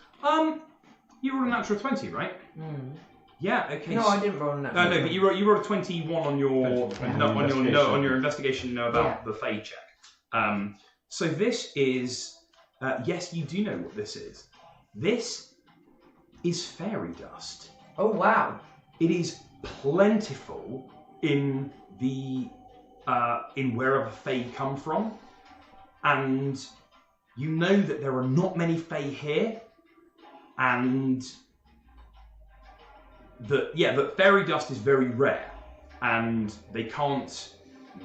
You rolled a natural 20, right? Mm. Yeah. Okay. No, I didn't roll a natural. No, but you rolled a 21 on your on your investigation about the Fey check. So this is yes, you do know what this is. This is fairy dust. Oh wow! It is plentiful in the in wherever Fey come from, and you know that there are not many Fey here, and that fairy dust is very rare, and they can't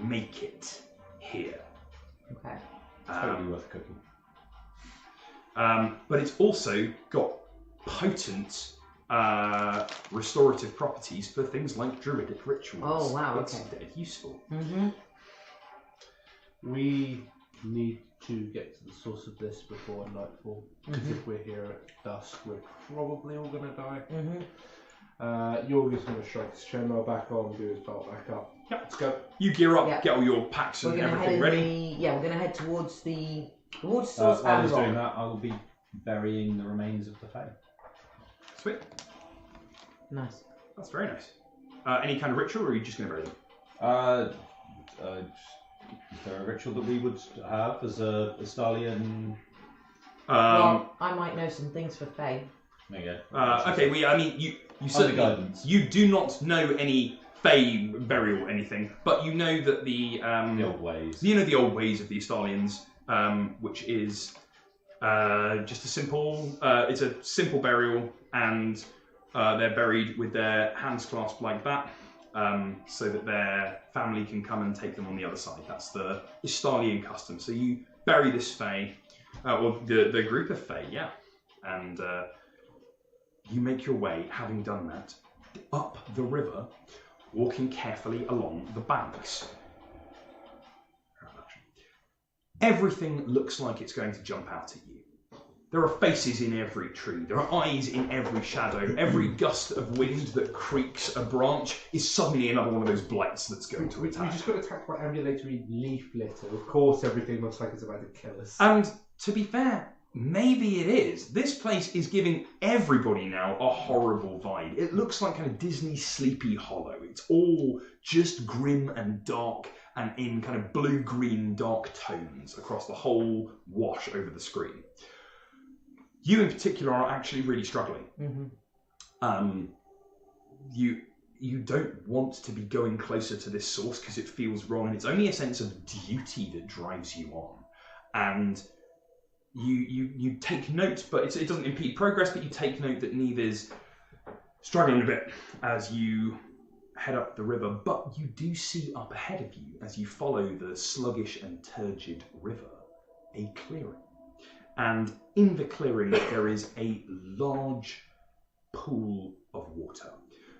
make it here. Okay. Totally worth cooking. But it's also got potent restorative properties for things like druidic rituals. Oh wow! It's Okay. dead useful. Mm-hmm. We need to get to the source of this before nightfall. Because if we're here at dusk, we're probably all going to die. Mm-hmm. Yorg is going to strike his chainmail back on, do his belt back up. Yep. Let's go. You gear up, Yeah. get all your packs and everything ready. We're gonna head towards the water source. While he's and doing that, I will be burying the remains of the Fae. Sweet. Nice. That's very nice. Any kind of ritual, or are you just going to bury them? Is there a ritual that we would have as a Stalian? Well, I might know some things for Faye. There you go. Okay, you Under certainly guidance. you do not know any Fey burial or anything, but you know that the old ways. You know the old ways of the Astalians, which is just a simple. It's a simple burial, and they're buried with their hands clasped like that, so that their family can come and take them on the other side. That's the Astalian custom. So you bury this Fae, or the group of Fae, yeah, and you make your way, having done that, up the river, walking carefully along the banks. Everything looks like it's going to jump out at you. There are faces in every tree. There are eyes in every shadow. Every gust of wind that creaks a branch is suddenly another one of those blights that's going to We attack. just got attacked by ambulatory leaf litter. Of course, everything looks like it's about to kill us. And to be fair, maybe it is. This place is giving everybody now a horrible vibe. It looks like kind of Disney Sleepy Hollow. It's all just grim and dark and in kind of blue-green dark tones across the whole wash over the screen. You in particular are actually really struggling. Mm-hmm. You don't want to be going closer to this source because it feels wrong, and it's only a sense of duty that drives you on. And you take note, but it doesn't impede progress, but you take note that Neva's struggling a bit as you head up the river, but you do see up ahead of you, as you follow the sluggish and turgid river, a clearing. And in the clearing there is a large pool of water.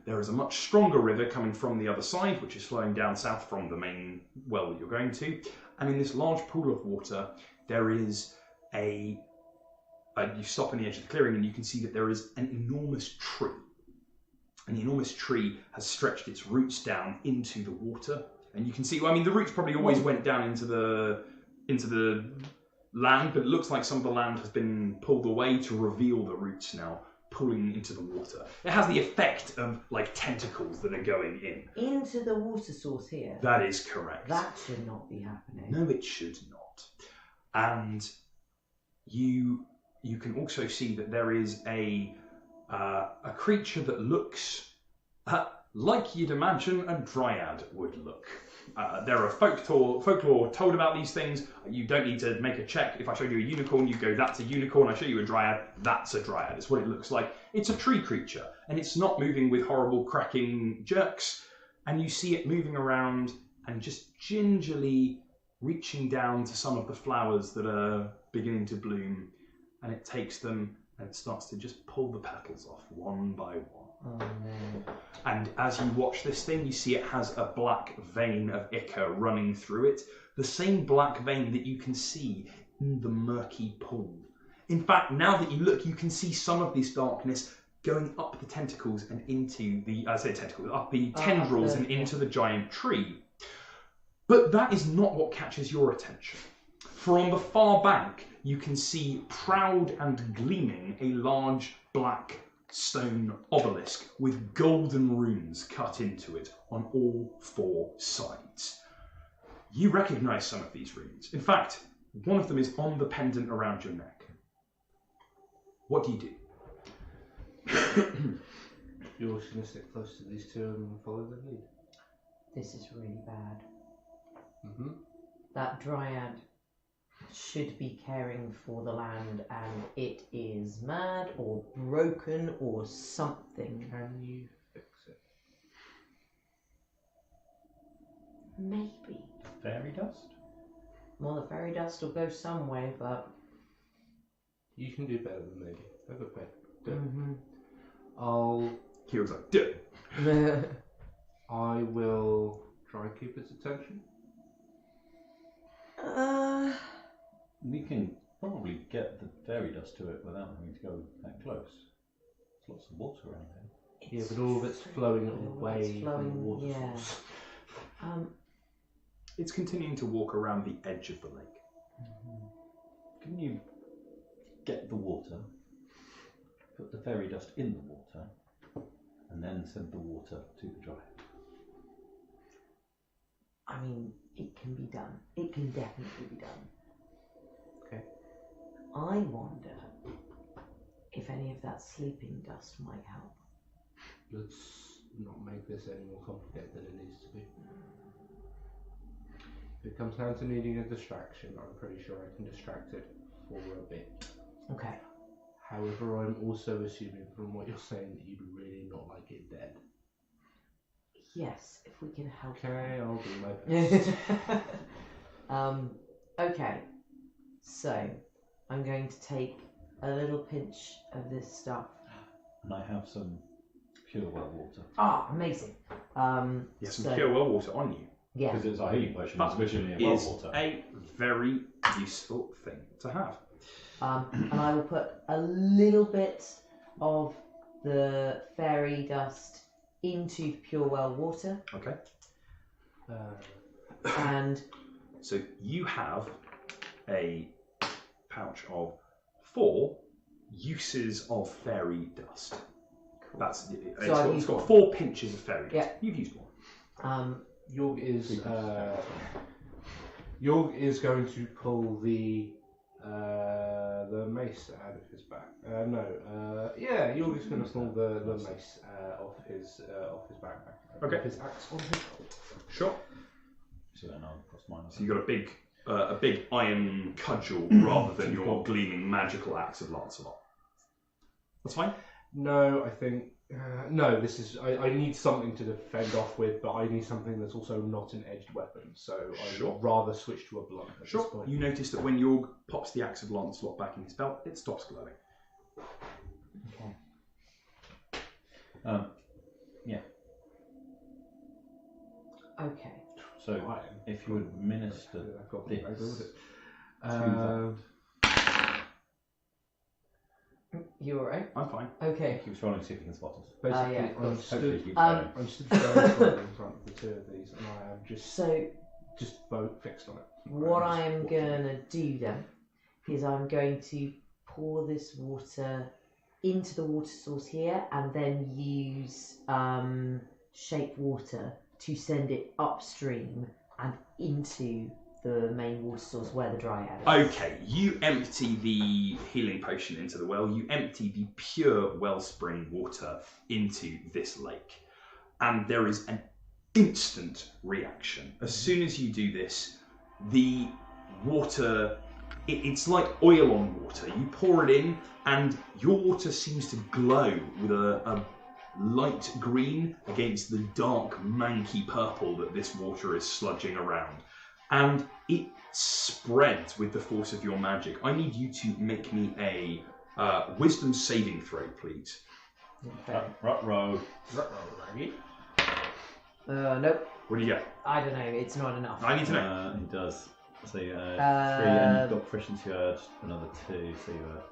There is a much stronger river coming from the other side, which is flowing down south from the main well that you're going to. And in this large pool of water, there is you stop on the edge of the clearing and you can see that there is an enormous tree. And the enormous tree has stretched its roots down into the water. And you can see, well, I mean, the roots probably always went down into the land, but it looks like some of the land has been pulled away to reveal the roots now, pulling into the water. It has the effect of like tentacles that are going in. Into the water source here. That is correct. That should not be happening. No, it should not. And you can also see that there is a a creature that looks like you'd imagine a dryad would look. There are folklore told about these things. You don't need to make a check. If I showed you a unicorn, you go, that's a unicorn. I show you a dryad, that's a dryad. It's what it looks like. It's a tree creature, and it's not moving with horrible cracking jerks. And you see it moving around and just gingerly reaching down to some of the flowers that are beginning to bloom. And it takes them and it starts to just pull the petals off one by one. Oh no. And as you watch this thing, you see it has a black vein of ichor running through it. The same black vein that you can see in the murky pool. In fact, now that you look, you can see some of this darkness going up the tentacles and into the, up the tendrils and into the giant tree. But that is not what catches your attention. For on the far bank, you can see proud and gleaming a large black stone obelisk with golden runes cut into it on all four sides. You recognize some of these runes. In fact, one of them is on the pendant around your neck. What do you do? You're just going to sit close to these two and follow their lead. This is really bad. Mm-hmm. That dryad should be caring for the land, and it is mad or broken or something. Can you fix it? Maybe. Fairy dust? Well, the fairy dust will go some way, but... You can do better than me. Have a bet. Mm-hmm. Kira's like, do it. I will try and keep its attention. We can probably get the fairy dust to it without having to go that close. There's lots of water around here. Yeah, but all of it's flowing away from the water yeah. source. It's continuing to walk around the edge of the lake. Can you get the water, put the fairy dust in the water, and then send the water to the dryad? I mean, it can be done. It can definitely be done. Okay. I wonder if any of that sleeping dust might help. Let's not make this any more complicated than it needs to be. If it comes down to needing a distraction, I'm pretty sure I can distract it for a bit. Okay. However, I'm also assuming from what you're saying that you'd really not like it dead. Yes, if we can help. Okay, I'll do my best. Okay. So, I'm going to take a little pinch of this stuff. And I have some pure well water. Ah, amazing. You have some pure well water on you. Yeah. Because it's a healing potion, it's originally a It well is water. a very useful thing to have. And I will put a little bit of the fairy dust into pure well water. Okay. And So you have a pouch of 4 uses of fairy dust. That's it's got 4 pinches of fairy dust. Yeah. You've used one. Yorg is going to pull the mace out of his back. Yorg is going to pull the mace off his backpack. Okay. His axe on his shoulder. Sure. So then I'll cross mine. So you've got a big iron cudgel rather than your gleaming magical axe of Lancelot. That's fine. No, I think no. This is I need something to defend off with, but I need something that's also not an edged weapon. So Sure. I'd rather switch to a blunt at this Sure. point. You notice that when Yorg pops the axe of Lancelot back in his belt, it stops glowing. okay. Yeah. Okay. So if you administer I've got this I build it. to You alright? I'm fine. Okay. keeps rolling to see if you can spot us. Basically, yeah, I'm Hopefully stood, he keeps Um, going. I'm stood very in front of the two of these, and I am So just boat fixed on it. what I'm I am just watching. gonna do then is I'm going to pour this water into the water source here, and then use shape water to send it upstream and into the main water source where the dryad is. Okay, you empty the healing potion into the well. You empty the pure wellspring water into this lake. And there is an instant reaction. As soon as you do this, the water, it's like oil on water. You pour it in and your water seems to glow with a light green against the dark, manky purple that this water is sludging around. And it spreads with the force of your magic. I need you to make me a wisdom saving throw, please. Okay. Ruh-roh. Nope. What do you get? I don't know. It's not enough. I need to know. He does. So you had 3, and you've got proficiency, you had another 2, so you had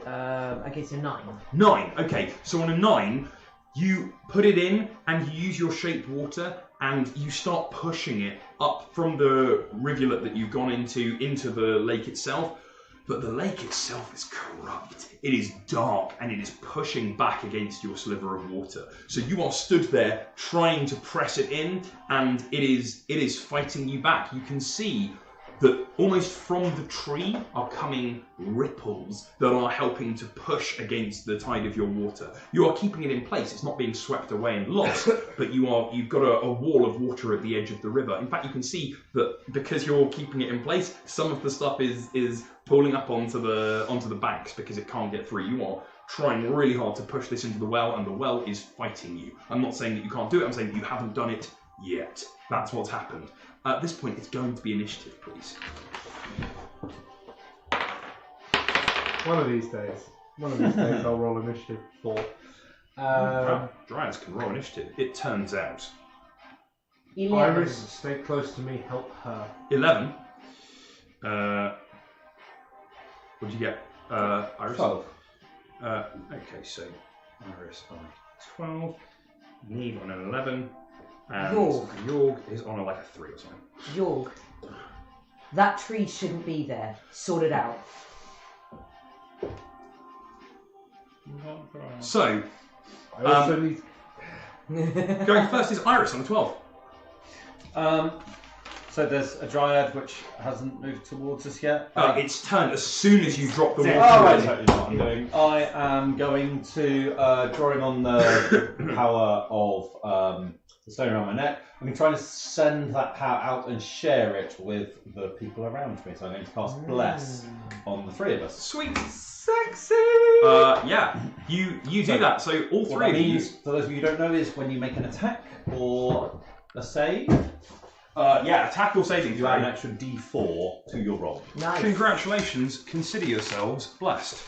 5. Okay, so 9. 9. Okay, so on a 9, you put it in and you use your shaped water and you start pushing it up from the rivulet that you've gone into the lake itself. But the lake itself is corrupt. It is dark and it is pushing back against your sliver of water. So you are stood there trying to press it in and it is fighting you back. You can see that almost from the tree are coming ripples that are helping to push against the tide of your water. You are keeping it in place. It's not being swept away and lost, but you've got a wall of water at the edge of the river. In fact, you can see that because you're keeping it in place, some of the stuff is pulling up onto the banks because it can't get through. You are trying really hard to push this into the well, and the well is fighting you. I'm not saying that you can't do it. I'm saying that you haven't done it yet. That's what's happened. At this point, it's going to be initiative, please. One of these days I'll roll initiative 4. Dryads can roll initiative. It turns out 11. Iris, stay close to me, help her. 11. What did you get, Iris? 12. Okay, so Iris on 12. Neve on an 11. And Yorg is on like a 3 or something. Yorg, that tree shouldn't be there. Sort it out. So, I also need... going first is Iris on the 12. So there's a dryad which hasn't moved towards us yet. It's turned as soon as you drop the water. Oh, right, in. totally not what I'm doing. I am going to, drawing on the power of the stone around my neck, I'm trying to send that power out and share it with the people around me. So I'm going to cast Bless on the 3 of us. Sweet. Sexy! Yeah, you do that. So all What 3 that of you. means, for those of you who don't know, is when you make an attack or a save, Attack or saving you add an throw. extra D4 to your roll. Nice. Congratulations. Consider yourselves blessed.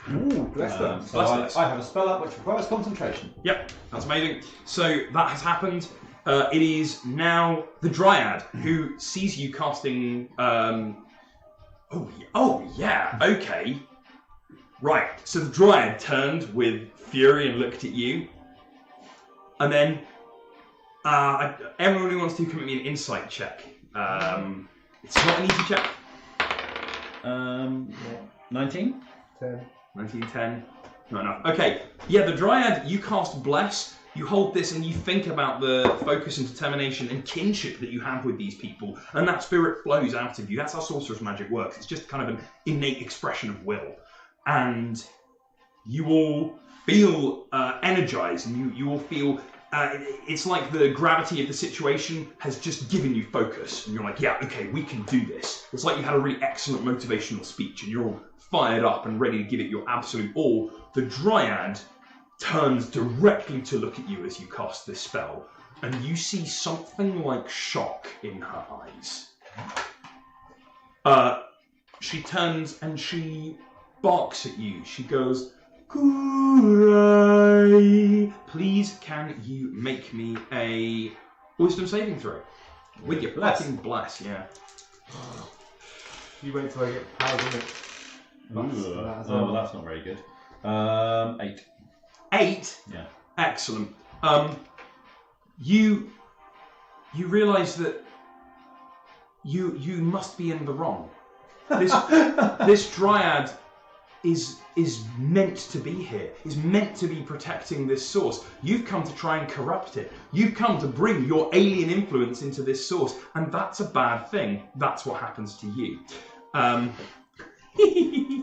Ooh, bless them. So Bless I have a spell up which requires concentration. Yep, that's amazing. So that has happened. It is now the Dryad who sees you casting. Oh yeah. Okay. Right. So the Dryad turned with fury and looked at you, and then everyone who wants to commit me an insight check. It's not an easy check. 19? 10. 1910. Not enough. Okay. Yeah, the Dryad, you cast Bless. You hold this and you think about the focus and determination and kinship that you have with these people, and that spirit flows out of you. That's how sorcerer's magic works. It's just kind of an innate expression of will. And you all feel energized, and you all feel it's like the gravity of the situation has just given you focus, and you're like, yeah, okay, we can do this. It's like you had a really excellent motivational speech, and you're all fired up and ready to give it your absolute all. The Dryad turns directly to look at you as you cast this spell, and you see something like shock in her eyes. She turns and she barks at you. She goes, Kurai, please can you make me a wisdom saving throw? With your fucking bless, yeah. You wait till I get power limit. Well, that's not very good. 8. 8? Yeah. Excellent. You realise that you must be in the wrong. This Dryad is meant to be here, is meant to be protecting this source. You've come to try and corrupt it. You've come to bring your alien influence into this source, and that's a bad thing. That's what happens to you. I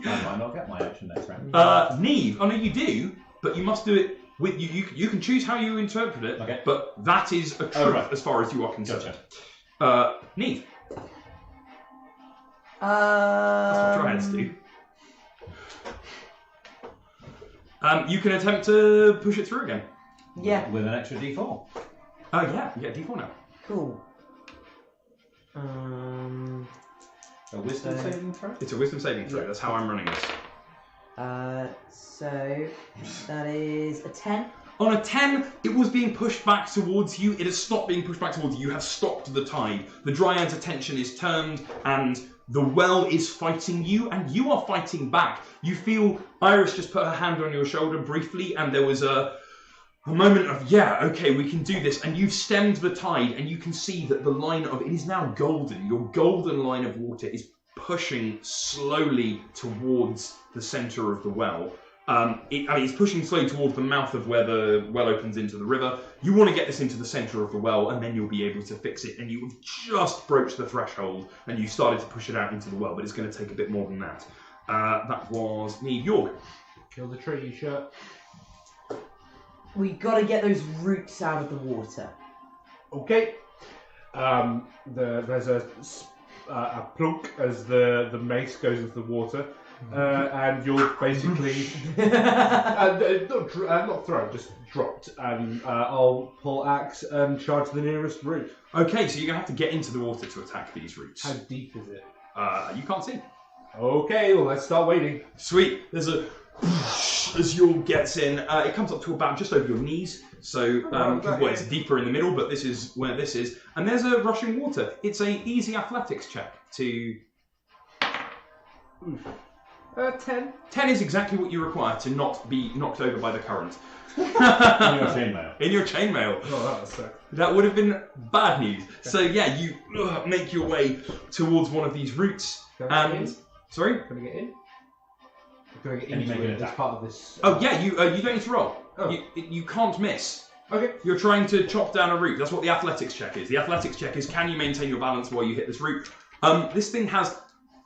might not get my action next round. Neve, oh no, you do, but you must do it with you can choose how you interpret it, Okay. but that is a truth right. as far as you are concerned. Gotcha. Neve, that's what dryads do. You can attempt to push it through again. Yeah. With an extra D4. Yeah, you get a D4 now. Cool. A wisdom saving throw? It's a wisdom saving throw. That's how I'm running this. So that is a 10. On a 10, it was being pushed back towards you. It has stopped being pushed back towards you. You have stopped the tide. The Dryad's attention is turned, and the well is fighting you, and you are fighting back. You feel Iris just put her hand on your shoulder briefly, and there was a moment of, yeah, okay, we can do this. And you've stemmed the tide, and you can see that the line of, it is now golden. Your golden line of water is pushing slowly towards the centre of the well. It's pushing slowly towards the mouth of where the well opens into the river. You want to get this into the centre of the well, and then you'll be able to fix it. And you have just broached the threshold, and you started to push it out into the well, but it's going to take a bit more than that. That was Neve York. Kill the tree, you shirt. We got to get those roots out of the water. Okay. There's a plunk as the mace goes into the water. And you're basically not thrown, just dropped. And I'll pull axe and charge the nearest root. Okay, so you're going to have to get into the water to attack these roots. How deep is it? You can't see. Okay, well, let's start waiting. Sweet. There's a as your gets in. It comes up to about just over your knees. So it's deeper in the middle, but this is where this is. And there's a rushing water. It's a easy athletics check to. 10. 10 is exactly what you require to not be knocked over by the current. In your chainmail. In your chainmail. Oh, that was sick. That would have been bad news. So yeah, you make your way towards one of these routes. Can I get And in? sorry? Can I get in? Can I get Can you into make an it as attack? part of this? Oh yeah, you don't need to roll. Oh. You can't miss. Okay. You're trying to chop down a root. That's what the athletics check is. The athletics check is, can you maintain your balance while you hit this root? This thing has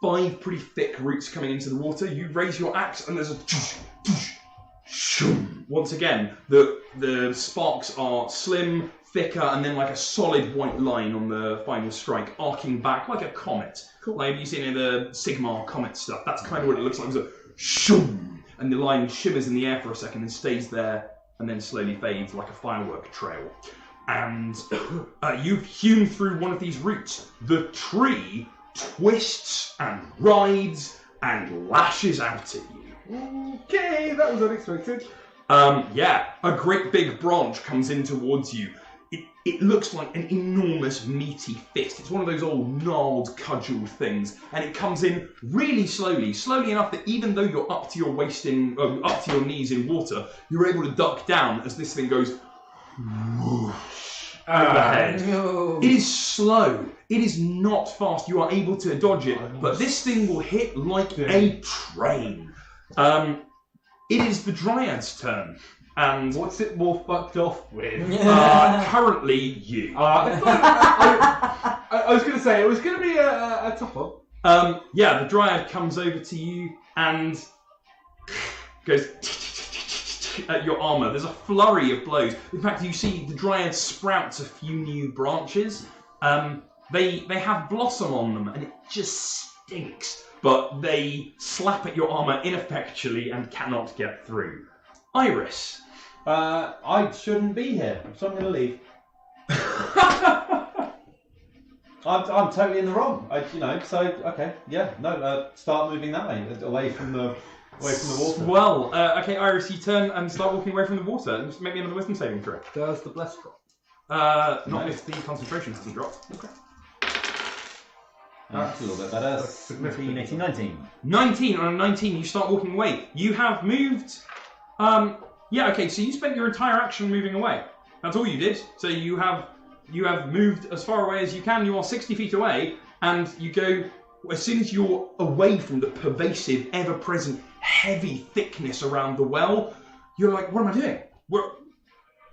5 pretty thick roots coming into the water. You raise your axe and there's a shoom. Once again, the sparks are slim, thicker, and then like a solid white line on the final strike, arcing back like a comet. Cool. Like you've seen in the Sigmar comet stuff. That's kind of what it looks like. It's a shoom, and the line shimmers in the air for a second and stays there, and then slowly fades like a firework trail. And you've hewn through one of these roots. The tree twists and writhes and lashes out at you. Okay, that was unexpected. A great big branch comes in towards you. It looks like an enormous meaty fist. It's one of those old gnarled, cudgeled things, and it comes in really slowly enough that even though you're up to your waist up to your knees in water, you're able to duck down as this thing goes whoosh overhead. No. It is slow. It is not fast. You are able to dodge it, but this thing will hit like a train. It is the Dryad's turn, and What's it more fucked off with? currently you. I was going to say, it was going to be a tough one. The Dryad comes over to you and goes at your armour. There's a flurry of blows. In fact, you see the Dryad sprouts a few new branches. They have blossom on them, and it just stinks. But they slap at your armour ineffectually and cannot get through. Iris. I shouldn't be here, so I'm going to leave. I'm totally in the wrong. Start moving that way, away from the water. Well, okay, Iris, you turn and start walking away from the water. Just make me another wisdom saving throw. Does the bless drop? Not if the concentration hasn't dropped. Okay. That's a little bit better. significant. 18, 19. 19. On a 19, you start walking away. You have moved. So you spent your entire action moving away. That's all you did. So you have moved as far away as you can. You are 60 feet away, and you go as soon as you're away from the pervasive, ever-present, heavy thickness around the well. You're like, what am I doing? What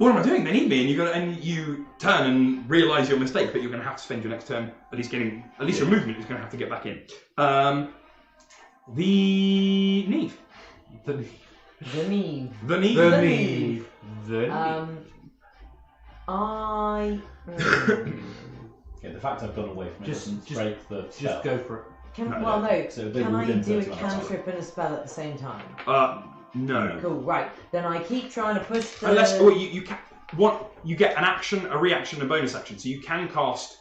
am I doing? They need me, and you turn and realise your mistake, but you're going to have to spend your next turn at least your movement is going to have to get back in. The Neve. The Neve. The Neve. The Neve. Yeah, the fact I've gone away from it doesn't break the spell. Just go for it. Can I do a cantrip and a spell at the same time? No. Cool, right. Then I keep trying to push the... Unless you get an action, a reaction, and a bonus action. So you can cast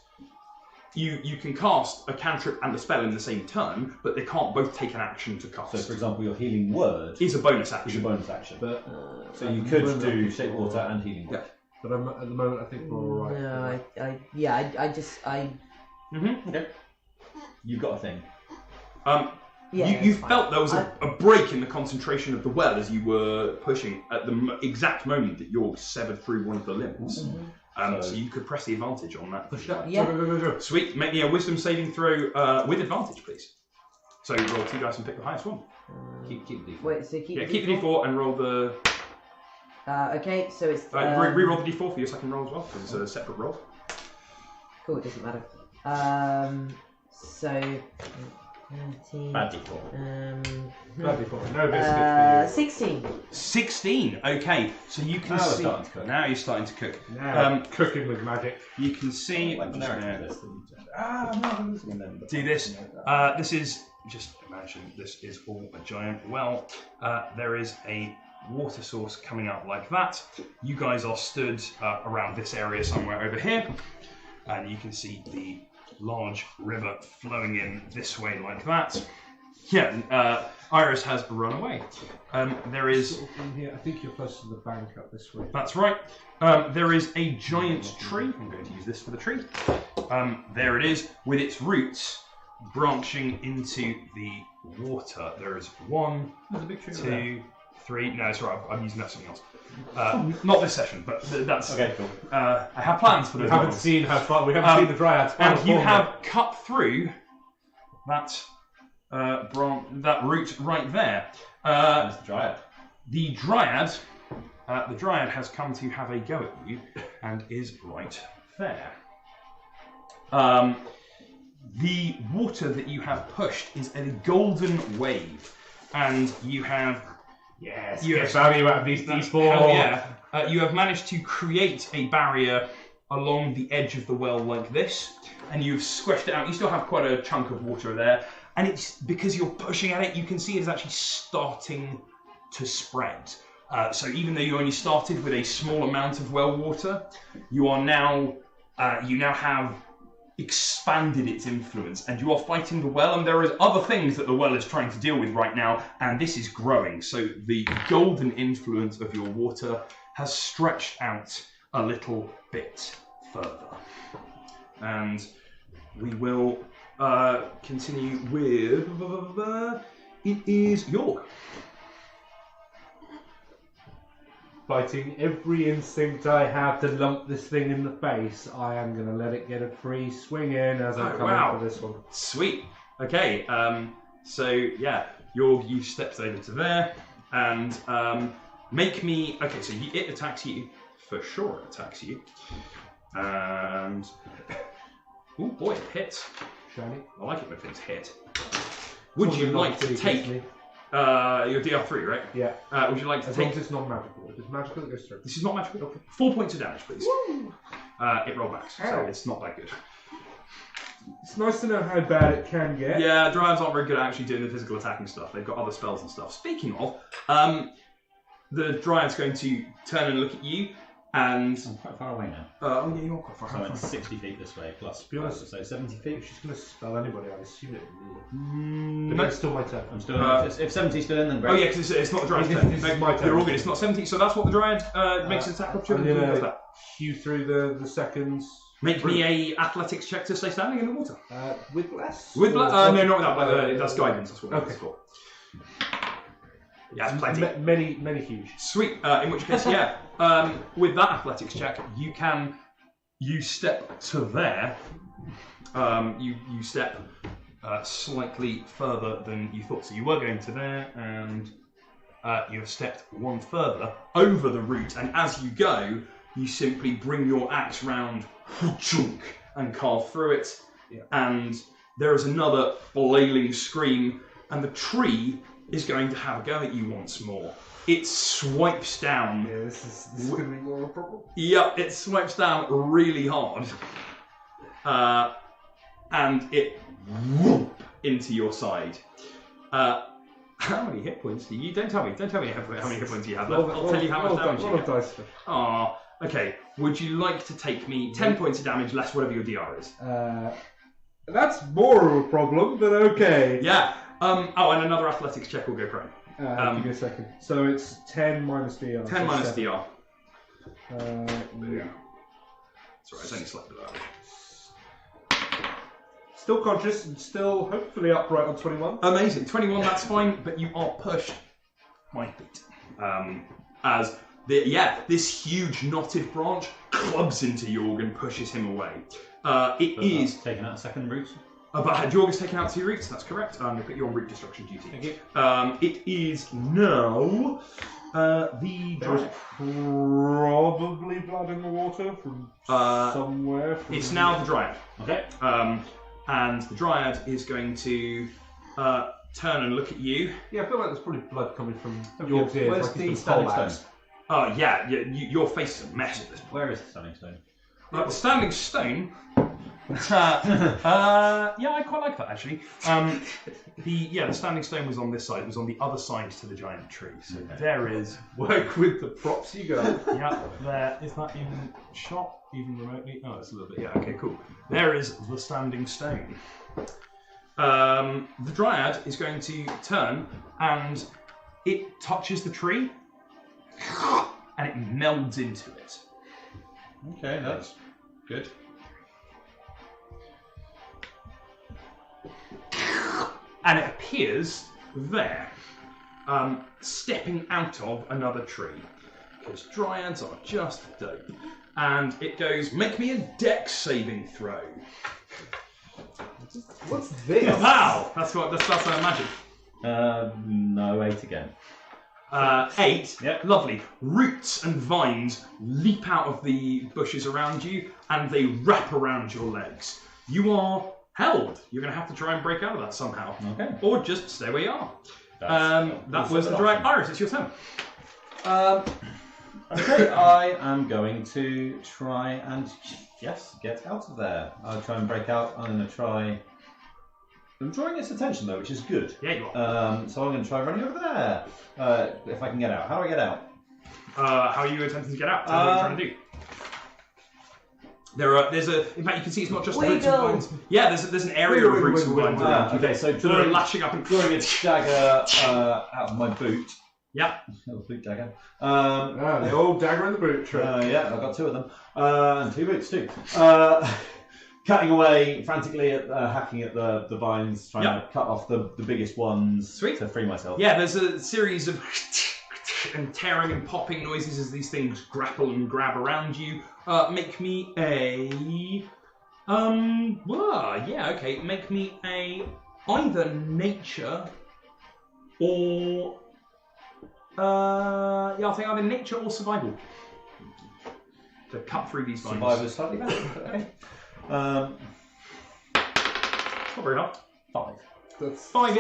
you can cast a cantrip and a spell in the same turn, but they can't both take an action to cast. So, for example, your healing word is a bonus is action. a bonus action. But So you could do shape water and healing word. but at the moment, I think we're all right. No, Okay. You've got a thing. You felt there was a break in the concentration of the well as you were pushing at the exact moment that Yorg severed through one of the limbs. So you could press the advantage on that. Push that. Yeah. Go. Sweet. Make me a wisdom saving throw with advantage, please. So you roll 2 dice and pick the highest one. Keep the D4. Wait, so keep Keep the d4 and roll the... okay, so it's... re-roll the d4 for your second roll as well, because it's a separate roll. Cool, it doesn't matter. So... 13... Bad D4. Bad D4. No biscuit 16. 16. Okay, so you can Now we're see... starting to cook. Now you're starting to cook. for you. Now, cooking with magic. You can see... Like I'm just American gonna this thing. do this. This is... Just imagine this is all a giant well. There is a water source coming out like that. You guys are stood around this area somewhere over here. And you can see the large river flowing in this way like that. Yeah, Iris has run away. There is... Sort of from here. I think you're close to the bank up this way. That's right. There is a giant tree. I'm going to use this for the tree. There it is, with its roots branching into the water. There is 1, 2, 3. No, it's right. I'm using that for something else. Not this session, but that's Okay, cool. I have plans for those. We haven't ones. seen how far. We haven't seen the dryads. And you have cut through that that root right there. That's the dryad. The dryad has come to have a go at you and is right there. The water that you have pushed is a golden wave, and you have Yes. You Get have- value out of these D4. hell yeah, you have managed to create a barrier along the edge of the well like this, and you've squished it out. You still have quite a chunk of water there, and it's because you're pushing at it, you can see it's actually starting to spread. So even though you only started with a small amount of well water, you are now you now have expanded its influence, and you are fighting the well, and there is other things that the well is trying to deal with right now, and this is growing. So the golden influence of your water has stretched out a little bit further. And we will continue with it is York. Fighting every instinct I have to lump this thing in the face, I am going to let it get a free swing in as I'm coming for this one. Sweet. Okay. So yeah, you stepped over to there, and make me. Okay. So it attacks you for sure. It attacks you, and oh boy, it hits. Shiny. I like it when things hit. Would you like to take your DR3, right? Yeah. Would you like to As long take? as it's not magical. If it's magical, it goes through. This is not magical. Okay. 4 points of damage, please. It rolled back, so Ow. it's not that good. It's nice to know how bad it can get. Yeah, Dryads aren't very good at actually doing the physical attacking stuff. They've got other spells and stuff. Speaking of, the Dryad's going to turn and look at you, and... I'm quite far away now. oh yeah, you're quite far. So I'm 60 feet this way, plus, be honest, so 70 If feet. she's going to spell anybody, I assume it would be. Mm, But it's still my turn. I'm still if 70's still in, then oh great. yeah, because it's not the Dryad's This turn. is No, my turn. They're all good. It's not 70, so that's what the Dryad makes an attack I'm opportunity. going Does to that. hew through the seconds. Make me a athletics check to stay standing in the water. With bless? With Or- no, not with that. But, that's guidance. That's what Okay. it's for. Yeah, it's plenty. Many huge. Sweet. In which case, yeah. With that athletics check, you step to there. You step slightly further than you thought. So you were going to there, and you have stepped one further over the root. And as you go, you simply bring your axe round and carve through it. Yeah. And there is another flailing scream, and the tree is going to have a go at you once more. It swipes down. Yeah, this is going to be more of a problem. Yep, it swipes down really hard. And it whoop into your side. How many hit points do you? Don't tell me. Don't tell me how many hit points you have. I'll tell you how much damage you get. Aw, okay. Would you like to take me 10 points of damage less whatever your DR is? That's more of a problem, but okay. Yeah. Oh, and another athletics check will go prone. Give me a second. So it's 10 minus DR. 10 minus 7. DR. Yeah. Sorry, it's only slightly below. Still conscious and still hopefully upright on 21. Amazing. 21, that's fine, but you are pushed quite a bit. As this huge knotted branch clubs into Jorg and pushes him away. It is taking out a second root. But Jorg has taken out 2 roots, that's correct. I'm going to put you on root destruction duty. Thank you. It is now the There's probably blood in the water from somewhere. It's now the Dryad. Okay. And the Dryad is going to turn and look at you. Yeah, I feel like there's probably blood coming from your ears. Where's like the he's been standing poleaxed. stone? Your face is a mess at this point. Where is the standing stone? The standing stone. I quite like that actually. The standing stone was on this side. It was on the other side to the giant tree. So there is. Work with the props you got. Yeah, there is that even shot even remotely. Oh, it's a little bit. Yeah, okay, cool. There is the standing stone. The Dryad is going to turn and it touches the tree and it melds into it. Okay, that's good. And it appears there, stepping out of another tree. Because Dryads are just dope. And it goes, make me a dex saving throw. What's this? Wow! That's what I imagine. No, 8 again. 8. Yep. Lovely. Roots and vines leap out of the bushes around you and they wrap around your legs. You are held. You're going to have to try and break out of that somehow. Okay. Or just stay where you are. That was the an Dryad. option. Iris, it's your turn. Okay, I am going to try and get out of there. I'll try and break out. I'm going to try. I'm drawing its attention though, which is good. Yeah, you are. So I'm going to try running over there. If I can get out. How do I get out? How are you attempting to get out? Tell me what you're trying to do. In fact, you can see it's not just the roots and vines. Yeah, there's an area of roots and vines around you. Okay, so So they're lashing up and drawing its dagger out of my boot. Yeah. Little boot dagger. The old dagger in the boot trick. Yeah, I've got 2 of them. And 2 boots too. Cutting away frantically at hacking at the vines, trying to cut off the biggest ones. Sweet. To free myself. Yeah, there's a series of and tearing and popping noises as these things grapple and grab around you. Make me a make me a either nature or I'll take either nature or survival to cut through these vines. Survival is slightly better. Okay. Not very hard. 5. That's 5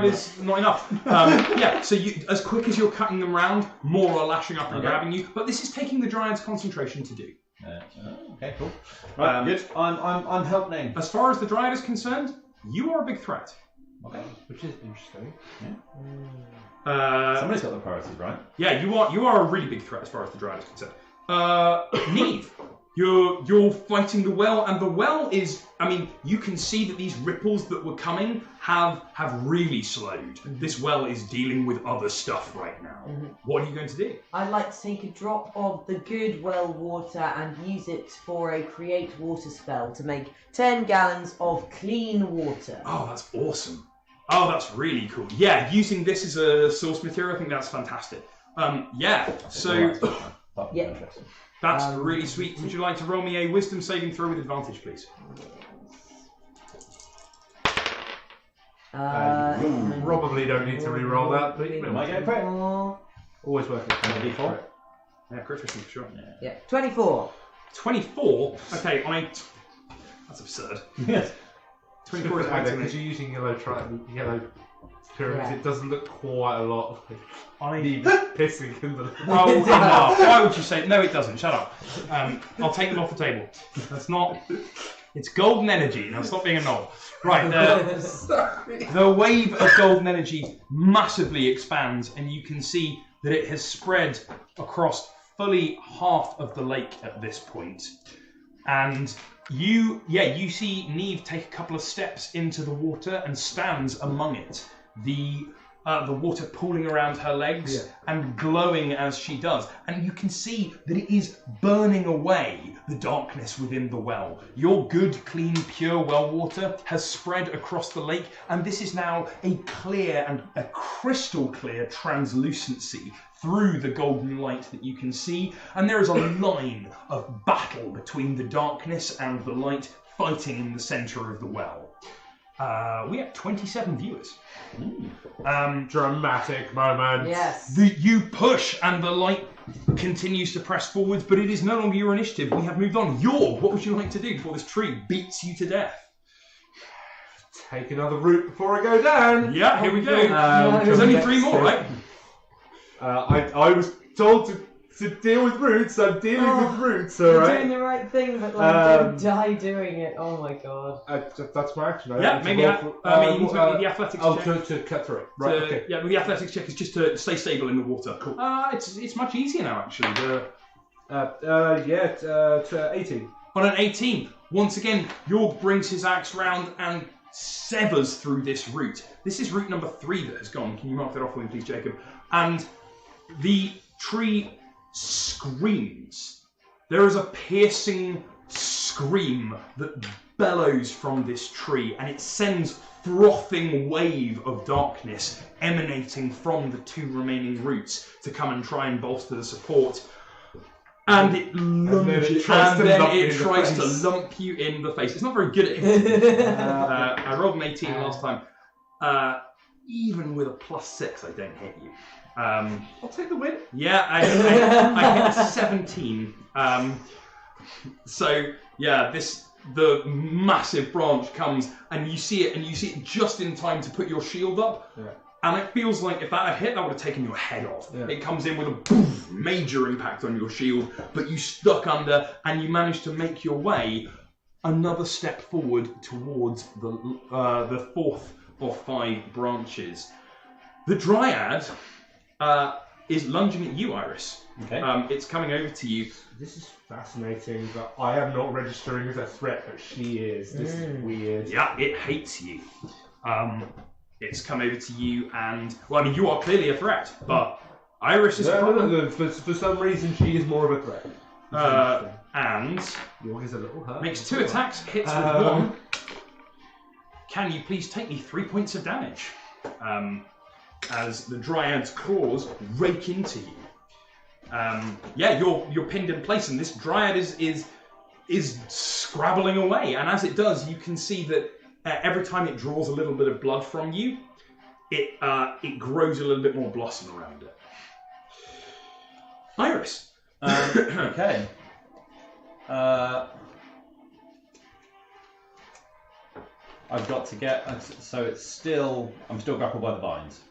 is not enough. So you, as quick as you're cutting them round, more are lashing up and grabbing you. But this is taking the Dryad's concentration to do. Okay, cool. Right, good. I'm helping. As far as the Dryad is concerned, you are a big threat. Okay. Which is interesting. Somebody's got the priorities, right? Yeah, you are a really big threat as far as the Dryad is concerned. Neve, you're fighting the well, and the well is, you can see that these ripples that were coming have really slowed. This well is dealing with other stuff right now. Mm-hmm. What are you going to do? I'd like to take a drop of the good well water and use it for a create water spell to make 10 gallons of clean water. Oh, that's awesome. Oh, that's really cool. Yeah, using this as a source material, I think that's fantastic. That's really sweet. Would you like to roll me a wisdom saving throw with advantage, please? Probably don't need to re-roll that, but you know, Might get a crit. always worth it. D4. Yeah, crit for sure. Yeah, 24. 24? Okay, that's absurd. Yes. 24 is way too Because many. you're using yellow pyramids, Yeah. it does look quite a lot like me pissing in the... Oh, enough. Why would you say... No, it doesn't. Shut up. I'll take them off the table. That's not... It's golden energy. Now stop being a knob. Right, the wave of golden energy massively expands, and you can see that it has spread across fully half of the lake at this point. And you see Neve take a couple of steps into the water and stands among it. The water pooling around her legs and glowing as she does. And you can see that it is burning away the darkness within the well. Your good, clean, pure well water has spread across the lake, and this is now a clear and a crystal clear translucency through the golden light that you can see. And there is a line of battle between the darkness and the light fighting in the centre of the well. We have 27 viewers. Dramatic moment. Yes. You push and the light continues to press forwards, but it is no longer your initiative. We have moved on. Yorg, what would you like to do before this tree beats you to death? Take another route before I go down. Yeah, here we go. There's only 3 more, right? I was told to deal with roots. I'm dealing with roots, You're alright? doing the right thing, but like, don't die doing it. Oh my god. That's my action. Yeah, maybe you need to make the athletics check. To cut through it. Right, okay. Yeah, the athletics check is just to stay stable in the water. Cool. It's much easier now, actually. To 18. On an 18, once again, Yorg brings his axe round and severs through this root. This is root number 3 that has gone. Can you mark that off for me, please, Jacob? And the tree screams. There is a piercing scream that bellows from this tree, and it sends frothing wave of darkness emanating from the 2 remaining roots to come and try and bolster the support. And it lunges, and then it tries to lump you in the face. It's not very good at it. I rolled an 18 last time. Even with a +6, I don't hit you. I'll take the win. Yeah, I hit a 17. So yeah, the massive branch comes, and you see it just in time to put your shield up. Yeah. And it feels like if that had hit, that would have taken your head off. Yeah. It comes in with a boom, major impact on your shield, but you stuck under, and you managed to make your way another step forward towards the 4th of 5 branches. The Dryad is lunging at you, Iris. Okay. It's coming over to you. This is fascinating, but I am not registering as a threat, but she is. This is weird. Yeah, it hates you. It's come over to you, and well, I mean, you are clearly a threat, but Iris is a problem. No. For some reason, she is more of a threat. And York is a little hurt. makes 2 attacks, hits with 1. Can you please take me 3 points of damage? As the Dryad's claws rake into you. Yeah, you're pinned in place, and this Dryad is scrabbling away. And as it does, you can see that every time it draws a little bit of blood from you, it grows a little bit more blossom around it. Iris. Okay. I've got to get. So I'm still grappled by the vines.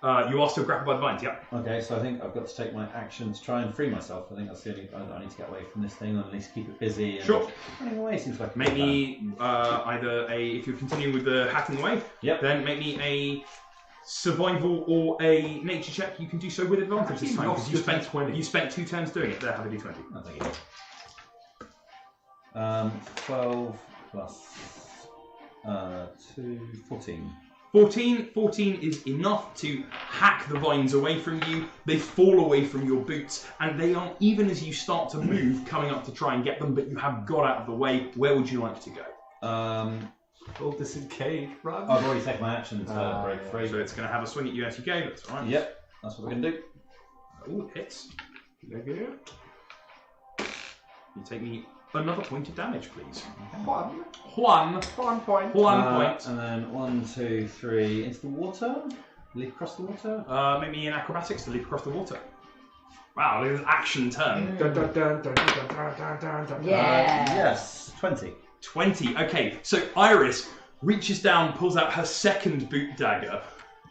You are still grappled by the vines, yeah. Okay, so I think I've got to take my action to try and free myself. I think that's the only. I need to get away from this thing, or at least keep it busy. And Sure. Running away seems like a Make good me either if you're continuing with the hacking away, then make me a survival or a nature check. You can do so with advantage this time because you spent 2 turns doing it. There, have a d20. plan. Oh, thank you. 12 plus 2, 14. 14 is enough to hack the vines away from you. They fall away from your boots, and they are, even as you start to move, coming up to try and get them, but you have got out of the way. Where would you like to go? Full disengage, run. I've already taken my action to break free. So it's going to have a swing at you as you go. That's all right. Yep, that's what we're going to do. Oh, it hits. Negative. You take me another point of damage, please. 1. One point. And then 1, 2, 3 into the water. Leap across the water. Make me an acrobatics to leap across the water. Wow, look at this action turn. Dun, dun, dun, dun, dun, dun, dun, dun, dun. Yes, 20. 20. Okay, so Iris reaches down, pulls out her second boot dagger,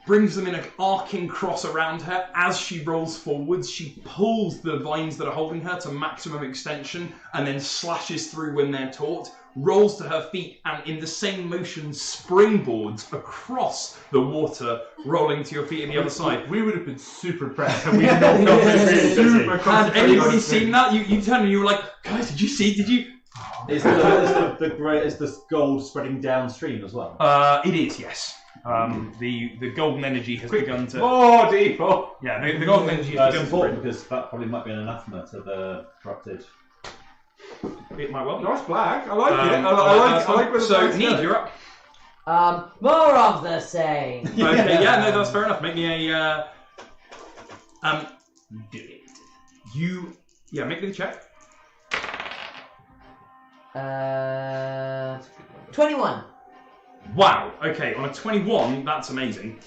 brings them in an arcing cross around her. As she rolls forwards, she pulls the vines that are holding her to maximum extension and then slashes through when they're taut, rolls to her feet, and in the same motion springboards across the water, rolling to your feet on the other side. We would have been super impressed had we not got this super Has anybody seen that? You turned and you were like, guys, did you see? Did you? Is the gold spreading downstream as well? It is, yes. The golden energy has begun to. More default. Yeah, the golden energy has It's begun to. important because that probably might be an anathema to the corrupted. It might well be. Nice black. I like it. I like where the So, black's Neve, going. you're up. More of the same. Okay, yeah, no, that's fair enough. Make me a. Do it. Make me the check. 21. Wow. Okay, on a 21, that's amazing.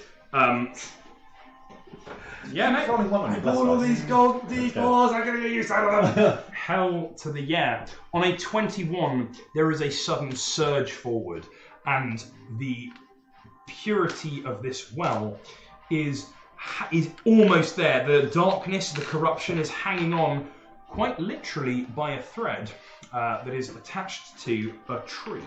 Yeah, mate. Only one on your bless All of one. these gold D4s, I'm going to get use out of them. Hell to the yeah. On a 21, there is a sudden surge forward, and the purity of this well is almost there. The darkness, the corruption is hanging on quite literally by a thread that is attached to a tree.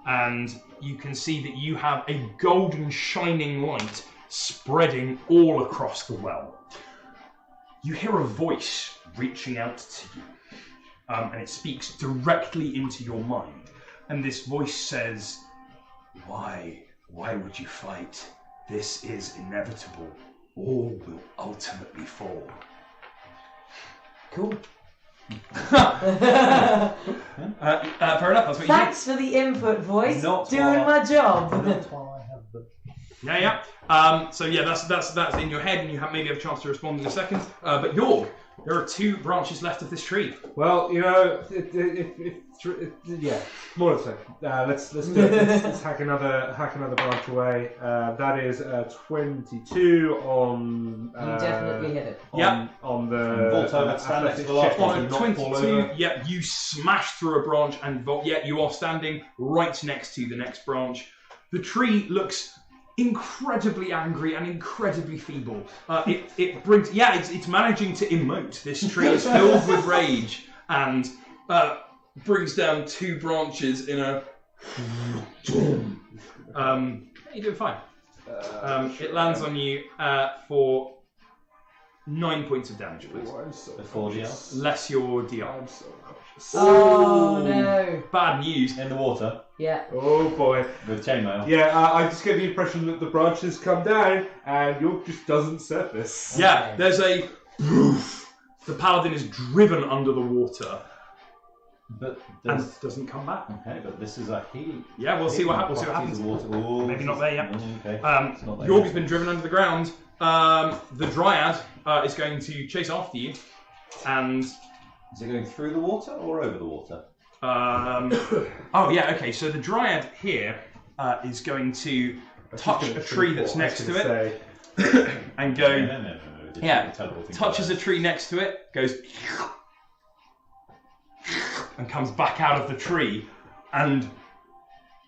And you can see that you have a golden shining light spreading all across the well. You hear a voice reaching out to you, and it speaks directly into your mind. And this voice says, Why would you fight? This is inevitable. All will ultimately fall. Cool. Fair enough, that's what you do. Thanks for the input, voice. Not Doing while- my job. That's why I have the. Yeah. So yeah, that's in your head, and you maybe have a chance to respond in a second. But Jorg, there are 2 branches left of this tree. Well, you know, yeah, more of a second. Let's do it. Let's hack another branch away. That is 22 on. You definitely hit it. Yeah. On the Vault over, stand next to the last check, one. On a not fall 22, over. yeah, you smash through a branch and vault. Yeah, you are standing right next to the next branch. The tree looks incredibly angry and incredibly feeble. It brings, it's managing to emote. This tree is filled with rage and brings down 2 branches in a. You do fine. It lands on you for 9 points of damage, please. I'm so Before the conscious. Less your DR. I'm so conscious. Oh no. Bad news. In the water Yeah. Oh boy. with chainmail. Yeah, I just get the impression that the branches come down and York just doesn't surface. Yeah, there's a. The paladin is driven under the water But and there's. doesn't come back. Okay, but this is a heat. Yeah, we'll see what happens. We'll see what happens. Water. Ooh, Maybe not there yet. Okay. It's not there York yet. has been driven under the ground. The Dryad is going to chase after you, and Is it going through the water or over the water? oh yeah, okay. So the Dryad here is going to touch a tree that's next to it and go. No. Yeah, Teleporting touches a birds. tree next to it, goes and comes back out of the tree and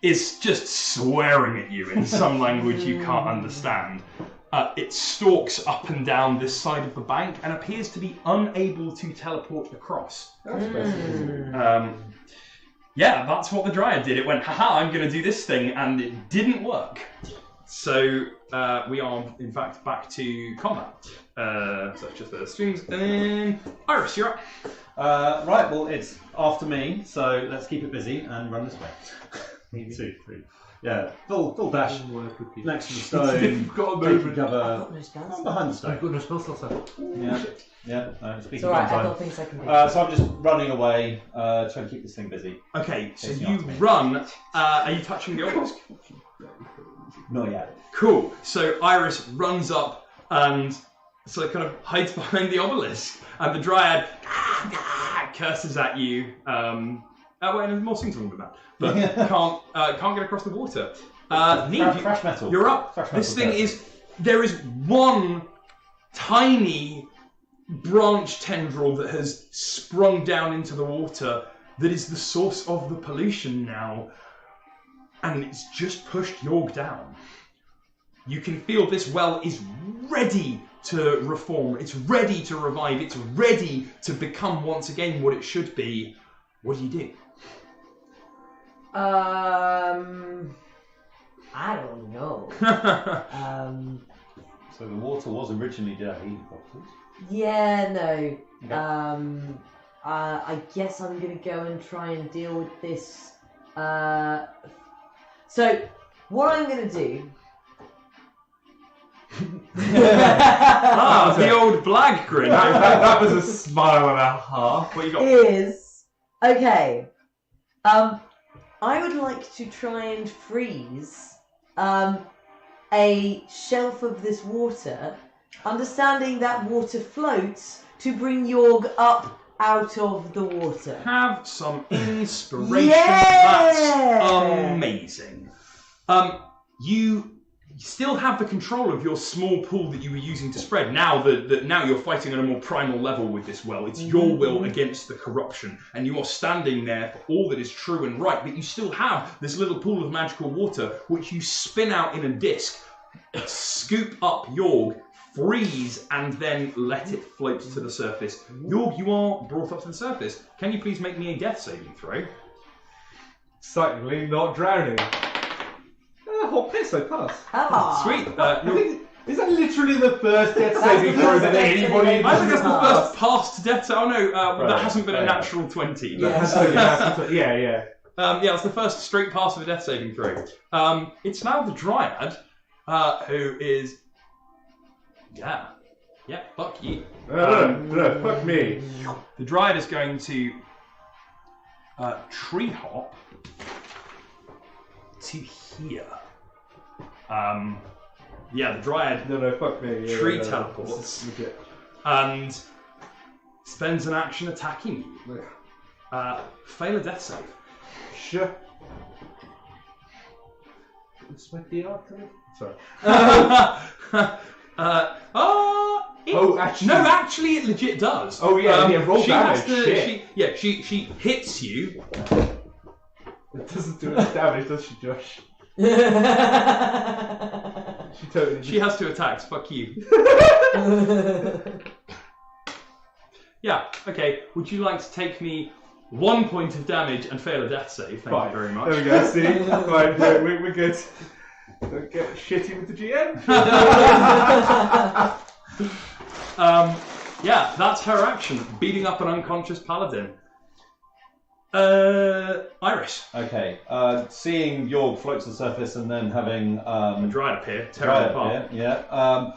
is just swearing at you in some language you can't understand. It stalks up and down this side of the bank and appears to be unable to teleport across. Yeah, that's what the Dryad did. It went, haha, I'm going to do this thing, and it didn't work. So we are, in fact, back to combat. Such as the strings. And then, Iris, you're up. Right, well, it's after me, so let's keep it busy and run this way. 2, 3. Yeah, full dash next to the stone. You've got a Taking movement. cover Got no spells. I'm behind the I've stone. got no spell slot, sir. Yeah. Speaking It's of alright, I've time. got things I can do. So I'm just running away, trying to keep this thing busy. Okay, so Chasing you after me. run. Are you touching the obelisk? Not yet. Cool. So Iris runs up and so kind of hides behind the obelisk, and the Dryad curses at you well, in a more sensible than that, but can't get across the water. Neve, Thrash metal. you're up. Thrash This metal thing person. there is one tiny branch tendril that has sprung down into the water that is the source of the pollution now, and it's just pushed Yorg down. You can feel this well is ready to reform, it's ready to revive, it's ready to become once again what it should be. What do you do? I don't know. So the water was originally helicopters. Yeah, no. Okay. I guess I'm gonna go and try and deal with this. So, what I'm gonna do. The old Blag grin. that was a smile and a half. What you got? Is okay. I would like to try and freeze a shelf of this water, understanding that water floats to bring Yorg up out of the water. Have some inspiration. Yeah! That's amazing. You still have the control of your small pool that you were using to spread. Now that now you're fighting on a more primal level with this well. It's your will against the corruption, and you are standing there for all that is true and right. But you still have this little pool of magical water, which you spin out in a disc, scoop up Yorg, freeze, and then let it float to the surface. Yorg, you are brought up to the surface. Can you please make me a death saving throw? Excitingly, not drowning. Hot piss, I pass. Ah. Sweet. Is that literally the first death saving throw that anybody? I think that's the first pass to death. Oh no, Right, that hasn't been a right. natural 20. Yeah. Yeah. Yeah, it's the first straight pass of a death saving throw. It's now the Dryad, who is... Yeah, fuck you. Fuck me. The Dryad is going to tree hop to here. Yeah, the Dryad No, fuck me. Tree teleports. This is legit. and spends an action attacking you. Fail a death save. Sure. It's my DR coming? Sorry. Actually. No, actually, it legit does. Oh, yeah, roll she damage. has to, Shit. she hits you. It doesn't do any damage, does she, Josh? She totally. She has 2 attacks. Fuck you. Yeah. Okay. Would you like to take me 1 point of damage and fail a death save? Thank you very much. There we go. See, fine. We're good. Don't get shitty with the GM. Yeah, that's her action. Beating up an unconscious paladin. Iris. Okay. Seeing Yorg float to the surface and then having The Dryad appear. Tear Dryad it apart. appear, yeah.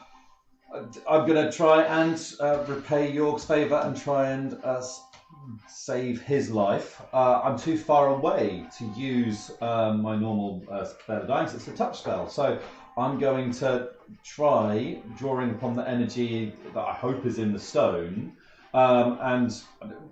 I'm going to try and repay Yorg's favour and try and save his life. I'm too far away to use my normal spell of dying, so it's a touch spell. So I'm going to try drawing upon the energy that I hope is in the stone. And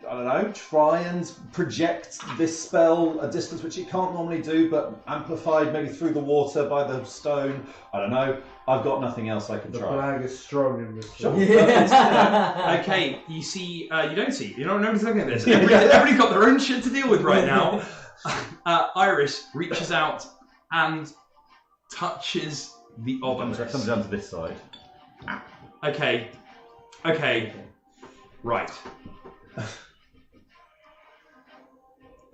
I don't know, try and project this spell a distance which it can't normally do, but amplified maybe through the water by the stone. I don't know. I've got nothing else I can The try. flag is strong in this. Sure. Okay, you see, you don't see, you don't nobody's looking at this. Everybody's got their own shit to deal with right now. Iris reaches out and touches the obelisk. Comes down to this side. Okay, right.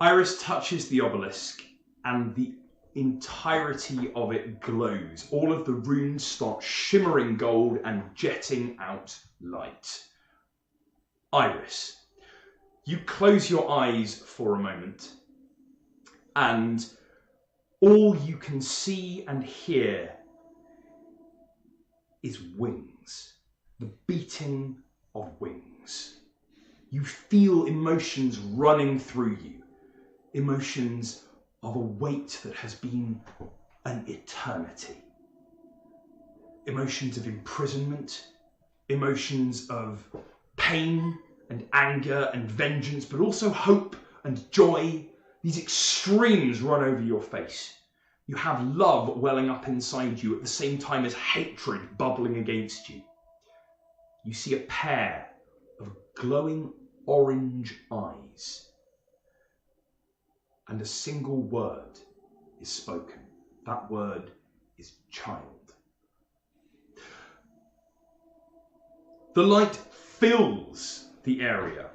Iris touches the obelisk and the entirety of it glows. All of the runes start shimmering gold and jetting out light. Iris, you close your eyes for a moment and all you can see and hear is wings. The beating of wings. You feel emotions running through you. Emotions of a weight that has been an eternity. Emotions of imprisonment, emotions of pain and anger and vengeance, but also hope and joy These extremes run over your face. You have love welling up inside you at the same time as hatred bubbling against you. You see a pair of glowing orange eyes. And a single word is spoken. That word is child. The light fills the area.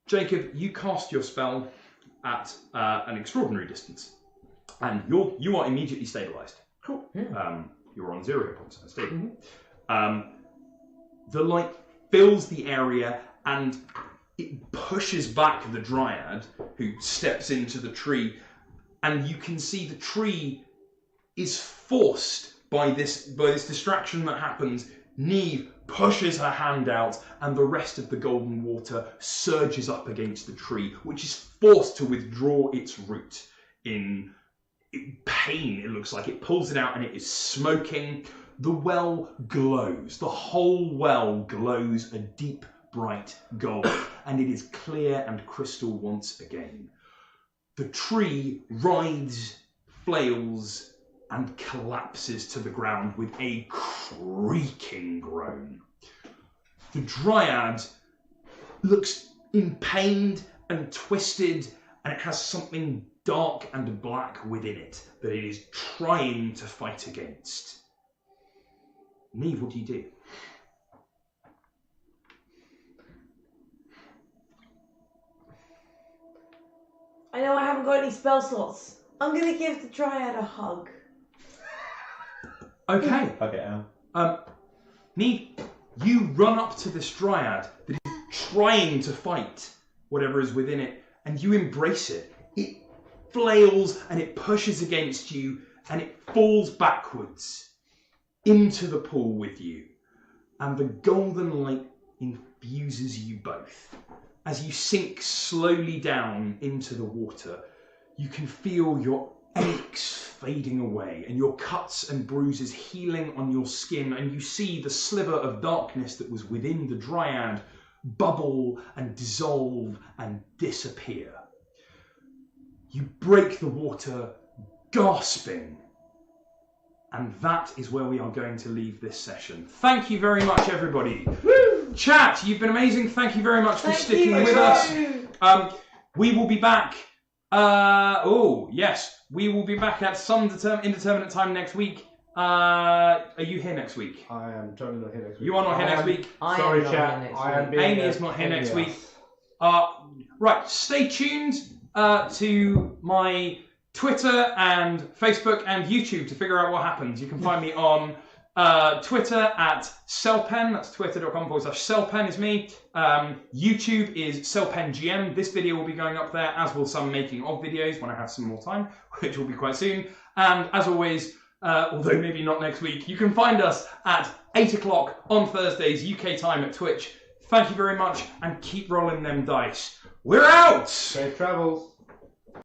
Jacob, you cast your spell at an extraordinary distance, and you are immediately stabilized. Cool. You're on 0 points stable. The light fills the area, and it pushes back the Dryad, who steps into the tree, and you can see the tree is forced by this distraction that happens. Neve pushes her hand out, and the rest of the golden water surges up against the tree, which is forced to withdraw its root in pain. It looks like it pulls it out, and it is smoking. The well glows. The whole well glows a deep, bright gold, and it is clear and crystal once again. The tree writhes, flails, and collapses to the ground with a creaking groan. The Dryad looks pained and twisted, and it has something dark and black within it that it is trying to fight against. Neve, what do you do? I know I haven't got any spell slots. I'm going to give the Dryad a hug. Okay. Hug it out. Neve, you run up to this Dryad that is trying to fight whatever is within it, and you embrace it. It flails and it pushes against you, and it falls backwards into the pool with you. And the golden light infuses you both. As you sink slowly down into the water, you can feel your aches fading away and your cuts and bruises healing on your skin, and you see the sliver of darkness that was within the Dryad bubble and dissolve and disappear. You break the water, gasping, and that is where we are going to leave this session. Thank you very much, everybody. Woo! Chat, you've been amazing. Thank you very much for sticking with us. We will be back. We will be back at some indeterminate time next week. Are you here next week? I am totally not here next week. You are not here next week. Sorry, chat. Amy is not here next week. Right, stay tuned to my Twitter and Facebook and YouTube to figure out what happens. You can find me on Twitter at Cellpen. That's twitter.com/Cellpen is me. YouTube is CellpenGM. This video will be going up there, as will some making of videos when I have some more time, which will be quite soon. And as always, although maybe not next week, you can find us at 8 o'clock on Thursdays UK time at Twitch. Thank you very much, and keep rolling them dice. We're out! Safe travels.